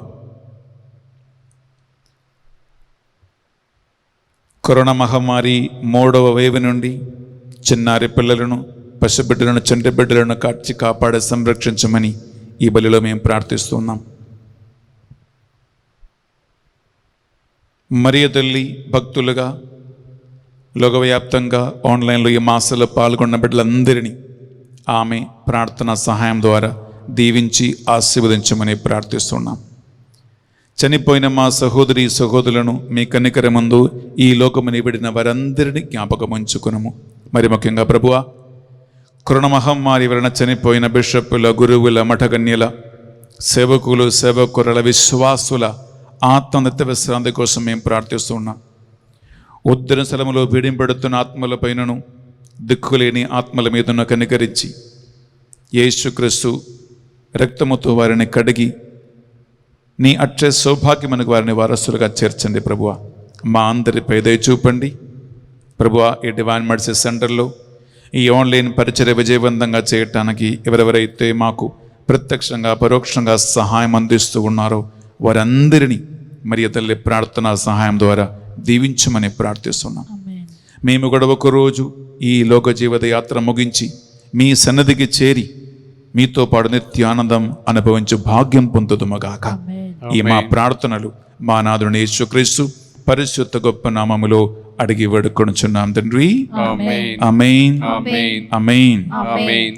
కరోనా మహమ్మారి 3వ వేవ్ నుండి చిన్నారి పిల్లలను, పసిబిడ్డలను, చంటి బిడ్డలను కాపాడి సంరక్షించమని ఈ బలిలో మేము ప్రార్థిస్తున్నాం. మరియ తల్లి భక్తులుగా లోకవ్యాప్తంగా ఆన్లైన్లో ఈ మాసంలో పాల్గొన్న బిడ్డలందరినీ ఆమె ప్రార్థనా సహాయం ద్వారా దీవించి ఆశీర్వదించమని ప్రార్థిస్తున్నాం. చనిపోయిన మా సహోదరి సహోదరులను మీ కనికరమందు ఈ లోకముని విడిన వారందరినీ జ్ఞాపకం ఉంచుకునము. మరి ముఖ్యంగా ప్రభువా, కరోనా మహమ్మారి వలన చనిపోయిన బిషప్పుల, గురువుల, మఠకన్యల, సేవకులు, సేవకుల, విశ్వాసుల ఆత్మనిత్య విశ్రాంతి కోసం మేము ప్రార్థిస్తున్నాం. ఉద్దర స్థలములో పీడింపడుతున్న ఆత్మలపైనను, దిక్కులేని ఆత్మల మీదను కనికరించి యేసుక్రీస్తు రక్తముతో వారిని కడిగి నీ అక్షయ సౌభాగ్యమునకు వారిని వారసులుగా చేర్చండి. ప్రభువా, మా అందరిపై దయ చూపండి. ప్రభువా, ఈ డివైన్ మెర్సీ సెంటర్లో ఈ ఆన్లైన్ పరిచర్య విజయవంతంగా చేయటానికి ఎవరెవరైతే మాకు ప్రత్యక్షంగా పరోక్షంగా సహాయం అందిస్తూ ఉన్నారో వారందరినీ మరియ తల్లి ప్రార్థనా సహాయం ద్వారా దీవించమని ప్రార్థిస్తున్నాం. మేము కూడా ఒకరోజు ఈ లోక జీవిత యాత్ర ముగించి మీ సన్నిధికి చేరి మీతో పాటు నిత్యానందం అనుభవించు భాగ్యం పొందుదుమగాక. ఈ మా ప్రార్థనలు మా నాథుని యేసుక్రీస్తు పరిశుద్ధ గొప్ప నామములో అడిగి వేడుకొనుచున్నాం తండ్రి. ఆమేన్. ఆమేన్. ఆమేన్. ఆమేన్. ఆమేన్.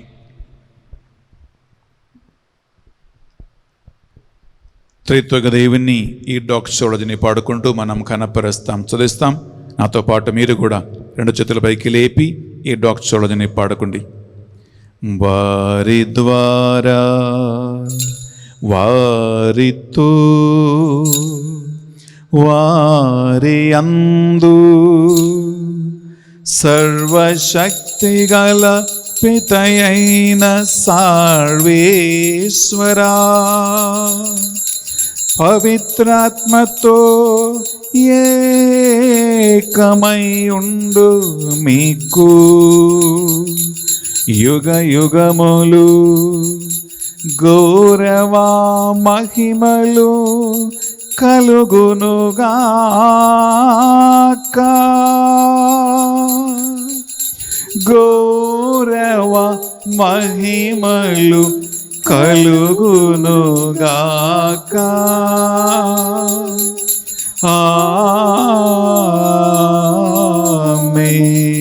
త్రిత్వక దేవుని ఈ డాక్సోలజీని పాడుకుంటూ మనం కనపరుస్తాం, చదివిస్తాం. నాతో పాటు మీరు కూడా 2 చేతుల పైకి లేపి ఈ డాక్సోలజీని పాడుకోండి. వారి ద్వారా వారితో వారి అందు సర్వశక్తిగల పితయైన సర్వేశ్వరా పవిత్రాత్మతో ఏకమై ఉండు మీకు యుగ యుగములు గౌరవ మహిమలు కలుగునుగాక. గౌరవ మహిమలు కలుగునుగాక. ఆమేన్.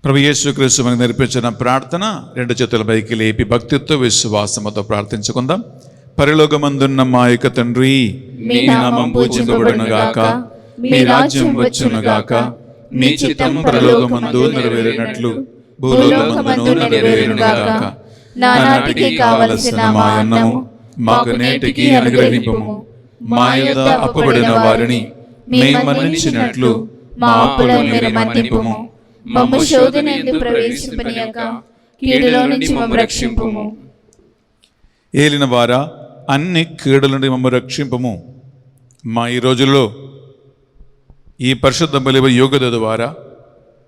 ప్రభు యేసుక్రీస్తు మనకు నేర్పించిన ప్రార్థన రెండు చేతుల పైకి లేపి భక్తితో విశ్వాసముతో ప్రార్థించుకుందాం. పరలోకమందున్న మా యొక్క తండ్రి, మీ నామం పూజింపబడునుగాక, మీ రాజ్యం వచ్చునుగాక, మీ చిత్తం పరలోకమందు నెరవేరినట్లు భూలోకమందు నెరవేరునుగాక. నానాటికి కావలసిన మా అన్నము మాకు నేటికి అనుగ్రహింపుము. మా యొద్ద అప్పుబడిన వారిని మేము మన్నించినట్లు మా అప్పులను మీరు మన్నింపుము. మమ్ము శోధనయందు ప్రవేశింపనీయక కీడులో నుంచి మమ్ము రక్షింపుము. ఏలిన వారా, అన్ని కీడుల నుండి మమ్ము రక్షింపము. మా ఈ రోజుల్లో ఈ పరిశుద్ధ బలి యోగ్యత ద్వారా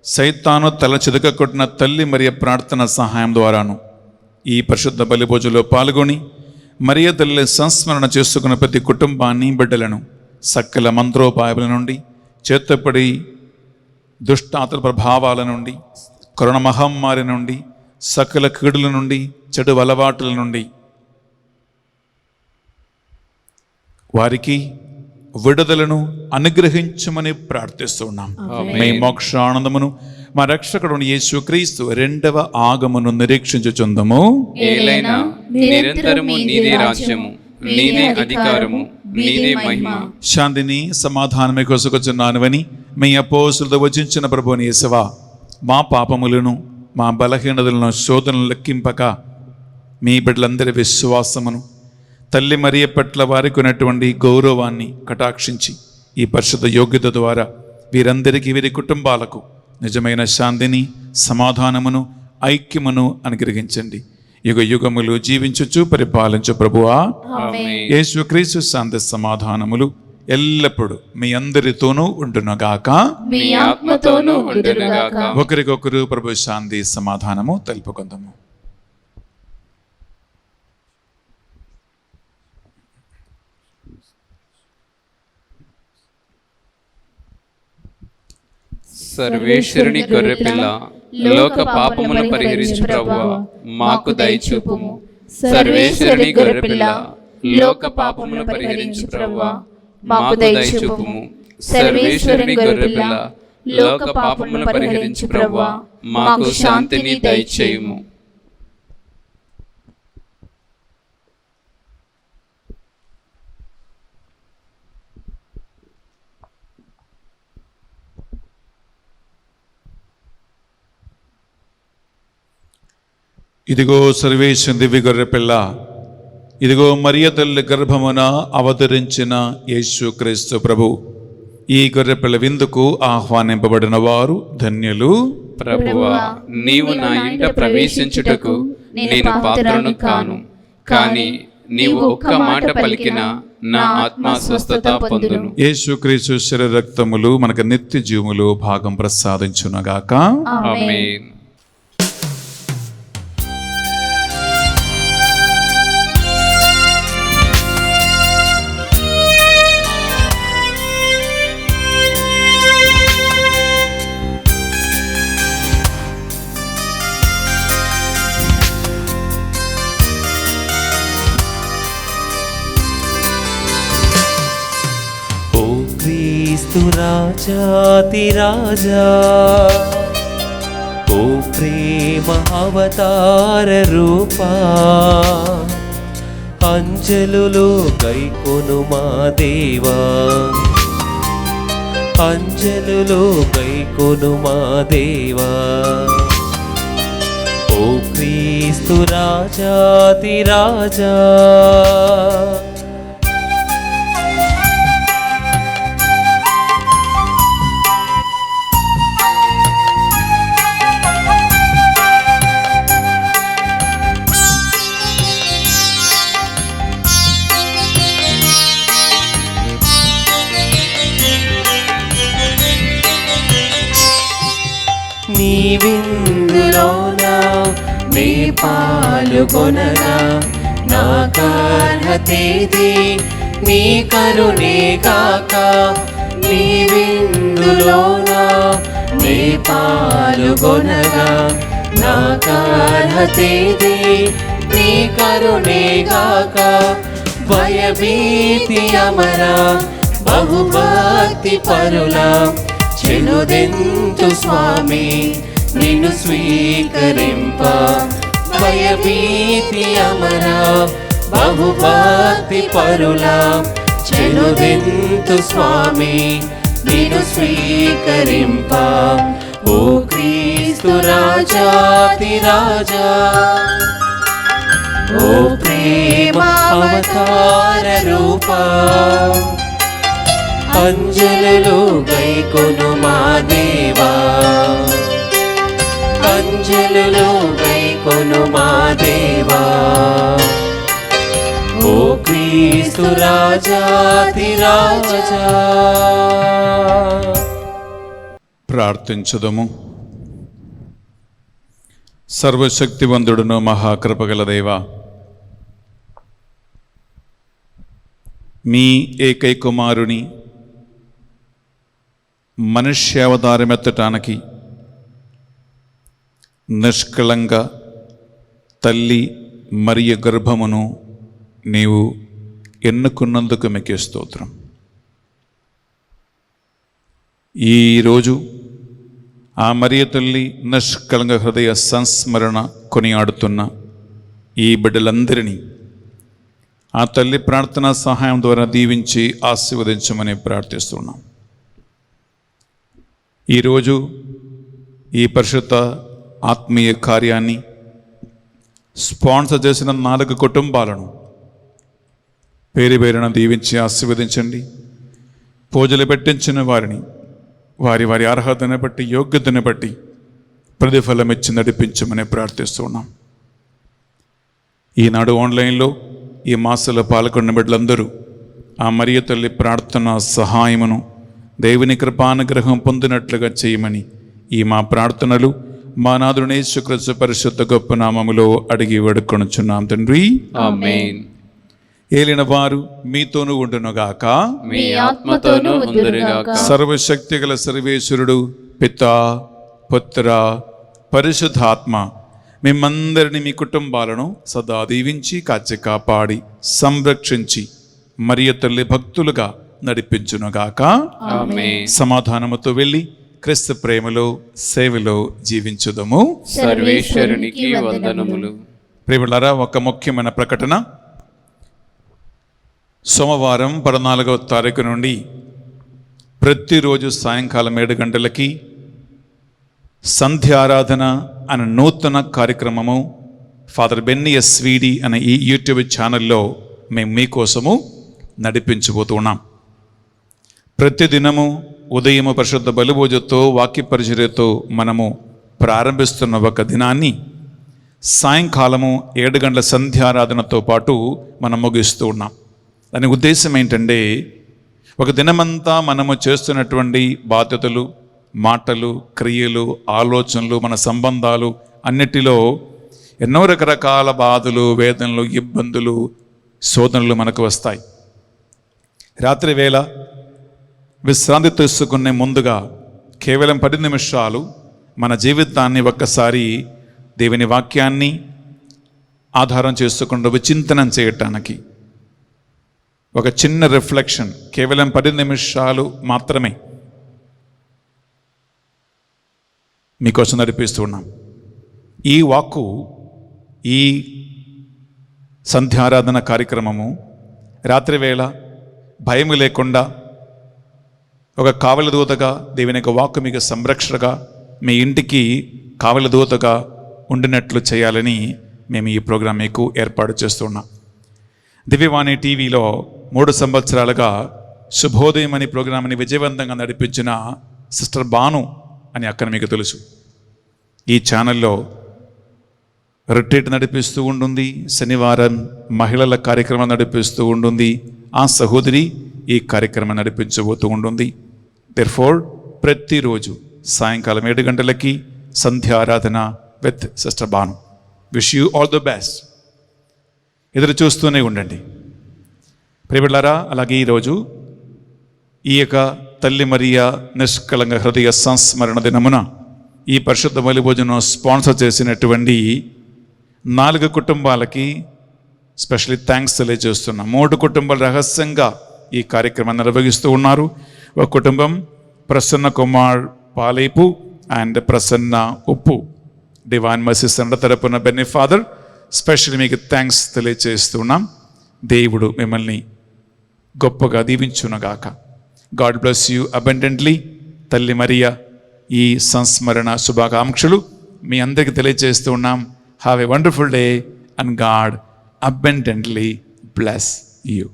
సైతాను తల చితక కొట్టిన తల్లి మరియ ప్రార్థన సహాయం ద్వారాను ఈ పరిశుద్ధ బలి పూజలో పాల్గొని మరియ తల్లి సంస్మరణ చేసుకున్న ప్రతి కుటుంబాన్ని, బిడ్డలను సకల మంత్రోపాయముల నుండి, చేతపడి దుష్టాత్మ ప్రభావాల నుండి, కరోనా మహమ్మారి నుండి, సకల కీడుల నుండి, చెడు అలవాటుల నుండి వారికి విడుదలను అనుగ్రహించమని ప్రార్థిస్తున్నాం. మీ మోక్షానందమును మా రక్షకుడు యేసుక్రీస్తు రెండవ ఆగమను నిరీక్షించుచుందము. ఏలైనా నిరంతరము నీదే రాజ్యము, నీదే అధికారము, నీదే మహిమ. శాంతిని సమాధానమే కొసుకొచ్చున్నానువని మీ అపోస్తులతో వచించిన ప్రభువుని యేసువా, మా పాపములను మా బలహీనతలను శోధనలు లెక్కింపక మీ బిడ్డలందరి విశ్వాసమును, తల్లి మరియ పట్ల వారికి ఉన్నటువంటి గౌరవాన్ని కటాక్షించి ఈ పరిశుద్ధ యోగ్యత ద్వారా వీరందరికీ, వీరి కుటుంబాలకు నిజమైన శాంతిని, సమాధానమును, ఐక్యమును అనుగ్రహించండి. యుగ యుగములు జీవించుచు పరిపాలించు ప్రభువా, యేసుక్రీస్తు శాంతి సమాధానములు ఎల్లప్పుడూ మీ అందరితోనూ ఉండునుగాక, మీ ఆత్మతోనూ ఉండునుగాక. ఒకరికొకరు ప్రభు శాంతి సమాధానము తెలుపుకుందాము. సర్వేశ్వరుని గొర్రెపిల్ల, లోక పాపమును పరిహరించు ప్రభువా, మాకు దయచూపుము. సర్వేశ్వరుని గొర్రెపిల్ల, లోక పాపమును పరిహరించు ప్రభువా, మాకు దయచూపుము. సర్వేశ్వరుని గొర్రెపిల్ల, లోక పాపమును పరిహరించు ప్రభువా, మాకు శాంతిని దయచేయుము. ఇదిగో సర్వేశ్వరుని దివ్య గొర్రెపిల్ల, ఇదిగో మరియ తల్లి గర్భమున అవతరించిన యేసుక్రీస్తు ప్రభు. ఈ గొర్రెపిల్ల విందుకు ఆహ్వానింపబడిన వారు ధన్యులు. ప్రభువా, నీవు నా ఇంట ప్రవేశించుటకు నేను పాత్రను కాను, కానీ నీవు ఒక్క మాట పలికిన నా ఆత్మ స్వస్థత పొందును. యేసుక్రీస్తు శరీర రక్తములు మనకు నిత్య జీవములు భాగం ప్రసాదించునగాక. ఆమేన్. క్రీస్తు రాజాతి రాజా, ఓ ప్రేమ అవతార రూపా, అంజలులో గైకొను మా దేవా, అంజలులో గైకొను మా దేవా, ఓ క్రీస్తు రాజాతి రాజా. నీ విందులోనా నే పాలుకొనగా, నాకర్హతేది నీ కరుణే కాక. నీ విందులోనా నే పాలుకొనగా, నాకర్హతేది నీ కరుణే కాక. భయభీతి అమరా బహుభక్తి పరుల చెలుదెంతు స్వామి, నిన్ను స్వీకరింప భయభీతి అమరా బహుభక్తి పరులా చెలుదెంతు స్వామి నిన్ను స్వీకరింప ఓ క్రీస్తు రాజాతి రాజా ఓ ప్రేమ అవతార రూపా అంజలులు గైకొను మా దేవా అంజలులు గైకొను మా దేవా ఓ క్రీస్తు రాజాతి రాజా. ప్రార్థించుదము. సర్వశక్తివంతుడును మహాకృపగల దేవా, మీ ఏకైకుమారుని మనుష్యావతారమెత్తటానికి నిష్కళంక తల్లి మరియ గర్భమును నీవు ఎన్నుకున్నందుకు మీకే స్తోత్రం. ఈరోజు ఆ మరియ తల్లి నిష్కళంక హృదయ సంస్మరణ కొనియాడుతున్న ఈ బిడ్డలందరినీ ఆ తల్లి ప్రార్థనా సహాయం ద్వారా దీవించి ఆశీర్వదించమని ప్రార్థిస్తున్నాం. ఈరోజు ఈ పరిశుద్ధ ఆత్మీయ కార్యాన్ని స్పాన్సర్ చేసిన 4 కుటుంబాలను పేరు పేరున దీవించి ఆశీర్వదించండి. పూజలు పెట్టించిన వారిని వారి వారి అర్హతను బట్టి యోగ్యతను బట్టి ప్రతిఫలం ఇచ్చి నడిపించమని ప్రార్థిస్తున్నాం. ఈనాడు ఆన్లైన్లో ఈ మాసంలో పాల్గొన్న బిడ్డలందరూ ఆ మరియ తల్లి ప్రార్థన సహాయమును దేవుని కృపానుగ్రహం పొందినట్లుగా చేయమని ఈ మా ప్రార్థనలు మా నాథుని యేసుక్రీస్తు పరిశుద్ధ గొప్ప నామములో అడిగి వేడుకొనుచున్నాం తండ్రి, ఆమేన్. ఏలిన వారు మీతోనూ ఉండునుగాక. మీ ఆత్మతోనూ ఉందురుగాక. సర్వశక్తి గల సర్వేశ్వరుడు పితా పుత్ర పరిశుద్ధాత్మ మిమ్మందరిని మీ కుటుంబాలను సదా దీవించి కాచి కాపాడి సంరక్షించి మరియ తల్లి భక్తులుగా నడిపించునుగాక. ఆమేన్. సమాధానముతో వెళ్ళి క్రీస్తు ప్రేమలో సేవలో జీవించుదము. సర్వేశ్వరునికి వందనములు. ప్రేమలారా, ఒక ముఖ్యమైన ప్రకటన. సోమవారం 14వ తారీఖు నుండి ప్రతిరోజు సాయంకాలం 7 గంటలకి సంధ్యారాధన అనే నూతన కార్యక్రమము ఫాదర్ బెన్నీ ఎస్విడి అనే ఈ యూట్యూబ్ ఛానల్లో మేము మీకోసము నడిపించబోతున్నాం. ప్రతిదినము ఉదయము పరిశుద్ధ బలిభోజతో వాక్య పరిచర్యతో మనము ప్రారంభిస్తున్న ఒక దినాన్ని సాయంకాలము 7 గంటల సంధ్యారాధనతో పాటు మనం ముగిస్తూ ఉన్నాం. దాని ఉద్దేశం ఏంటంటే, ఒక దినమంతా మనము చేస్తున్నటువంటి బాధ్యతలు, మాటలు, క్రియలు, ఆలోచనలు, మన సంబంధాలు అన్నిటిలో ఎన్నో రకరకాల బాధలు, వేదనలు, ఇబ్బందులు, శోధనలు మనకు వస్తాయి. రాత్రి వేళ విశ్రాంతి తీసుకునే ముందుగా కేవలం 10 నిమిషాలు మన జీవితాన్ని ఒక్కసారి దేవుని వాక్యాన్ని ఆధారం చేసుకుంటూ విచింతనం చేయటానికి ఒక చిన్న రిఫ్లెక్షన్, కేవలం 10 నిమిషాలు మాత్రమే మీకోసం నడిపిస్తూ ఉన్నాం. ఈ వాక్కు, ఈ సంధ్యారాధన కార్యక్రమము రాత్రి వేళ భయం లేకుండా ఒక కావలి దూతగా దేవుని యొక్క వాక్కు మీకు సంరక్షణగా మీ ఇంటికి కావలి దూతగా ఉండినట్లు చేయాలని మేము ఈ ప్రోగ్రాం మీకు ఏర్పాటు చేస్తున్నాం. దివ్యవాణి టీవీలో 3 సంవత్సరాలుగా శుభోదయం అనే ప్రోగ్రాంని విజయవంతంగా నడిపించిన సిస్టర్ బాను అని అక్కడ మీకు తెలుసు. ఈ ఛానల్లో రిట్రీట్ నడిపిస్తూ ఉంటుంది, శనివారం మహిళల కార్యక్రమం నడిపిస్తూ ఉంటుంది. ఆ సహోదరి ఈ కార్యక్రమం నడిపించబోతూ ఉంటుంది. దేర్ఫోర్ ప్రతిరోజు సాయంకాలం 7 గంటలకి సంధ్యారాధన with sister Banu. Wish you all the best. ఎదురు చూస్తూనే ఉండండి ప్రియబిడ్డలారా. అలాగే ఈరోజు ఈ యొక్క తల్లి మరియ నిష్కళంక హృదయ సంస్మరణ దినమున ఈ పరిశుద్ధ బలి భోజనం స్పాన్సర్ చేసినటువంటి 4 కుటుంబాలకి స్పెషల్లీ థ్యాంక్స్ తెలియజేస్తున్నాం. 3 కుటుంబాలు రహస్యంగా ఈ కార్యక్రమాన్ని నిర్వహిస్తూ ఉన్నారు. ఒక కుటుంబం ప్రసన్న కుమార్ పాలేపు అండ్ ప్రసన్న ఉప్పు. డివైన్ మర్సీ సెంటర్ తరపున బెన్నీ ఫాదర్ స్పెషల్లీ మీకు థ్యాంక్స్ తెలియజేస్తున్నాం. దేవుడు మిమ్మల్ని గొప్పగా దీవించునుగాక. God bless you abundantly. తల్లి మరియా ఈ సంస్మరణ శుభాకాంక్షలు మీ అందరికీ తెలియజేస్తూ ఉన్నాం. Have a wonderful day and God abundantly bless you.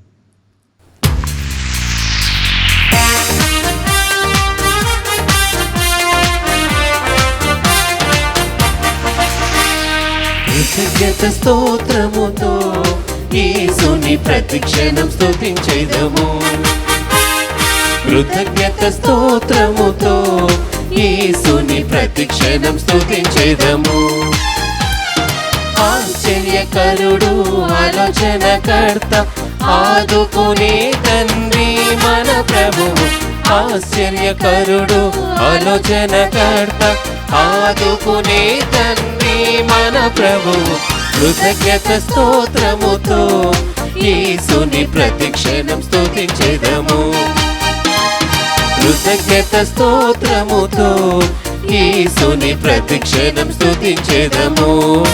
కృతజ్ఞత స్తోత్రముతో యేసుని ప్రతిక్షణం స్తుతించెదము. కృతజ్ఞత స్తోత్రముతో యేసుని ప్రతిక్షణం స్తుతించెదము. ఆశ్చర్యకరుడు ఆలోచనకర్త ఆదుకునే తండ్రి మన ప్రభువు. ఆశ్చర్యకరుడు ఆలోచనకర్త ఆదుకునే తండ్రి మన ప్రభువు. కృతజ్ఞత స్తోత్రముతో యేసుని ప్రతిక్షణం స్తుతించెదము. కృతజ్ఞత స్తోత్రముతో యేసుని ప్రతిక్షణం స్తుతించెదము.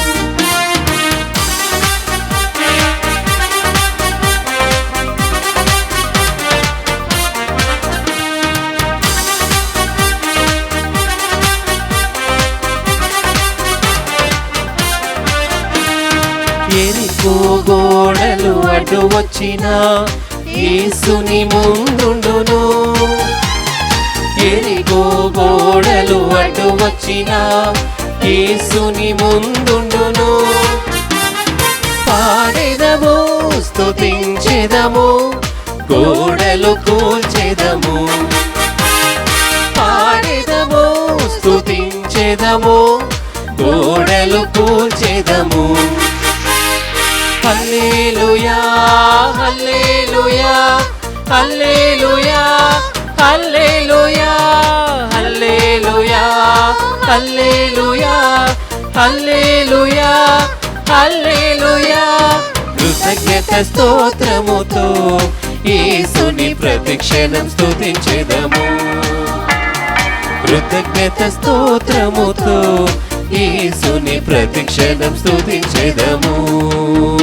ఎరికో గోడలు అడ్డు వచ్చినా యేసుని ముందుండును. ఎరికో గోడలు అడ్డు వచ్చినా యేసుని ముందుండును. పాడెదము స్తుతించెదము గోడలు కూల్చెదము. పాడెదము స్తుతించెదము గోడలు కూల్చెదము. హల్లెలూయా హల్లెలూయా హల్లెలూయా హల్లెలూయా హల్లెలూయా హల్లెలూయా హల్లెలూయా హల్లెలూయా. కృతజ్ఞత స్తోత్రముతో యేసుని ప్రతిక్షణం స్తుతించెదము. కృతజ్ఞత స్తోత్రముతో యేసుని ప్రతిక్షణం స్తుతించెదము.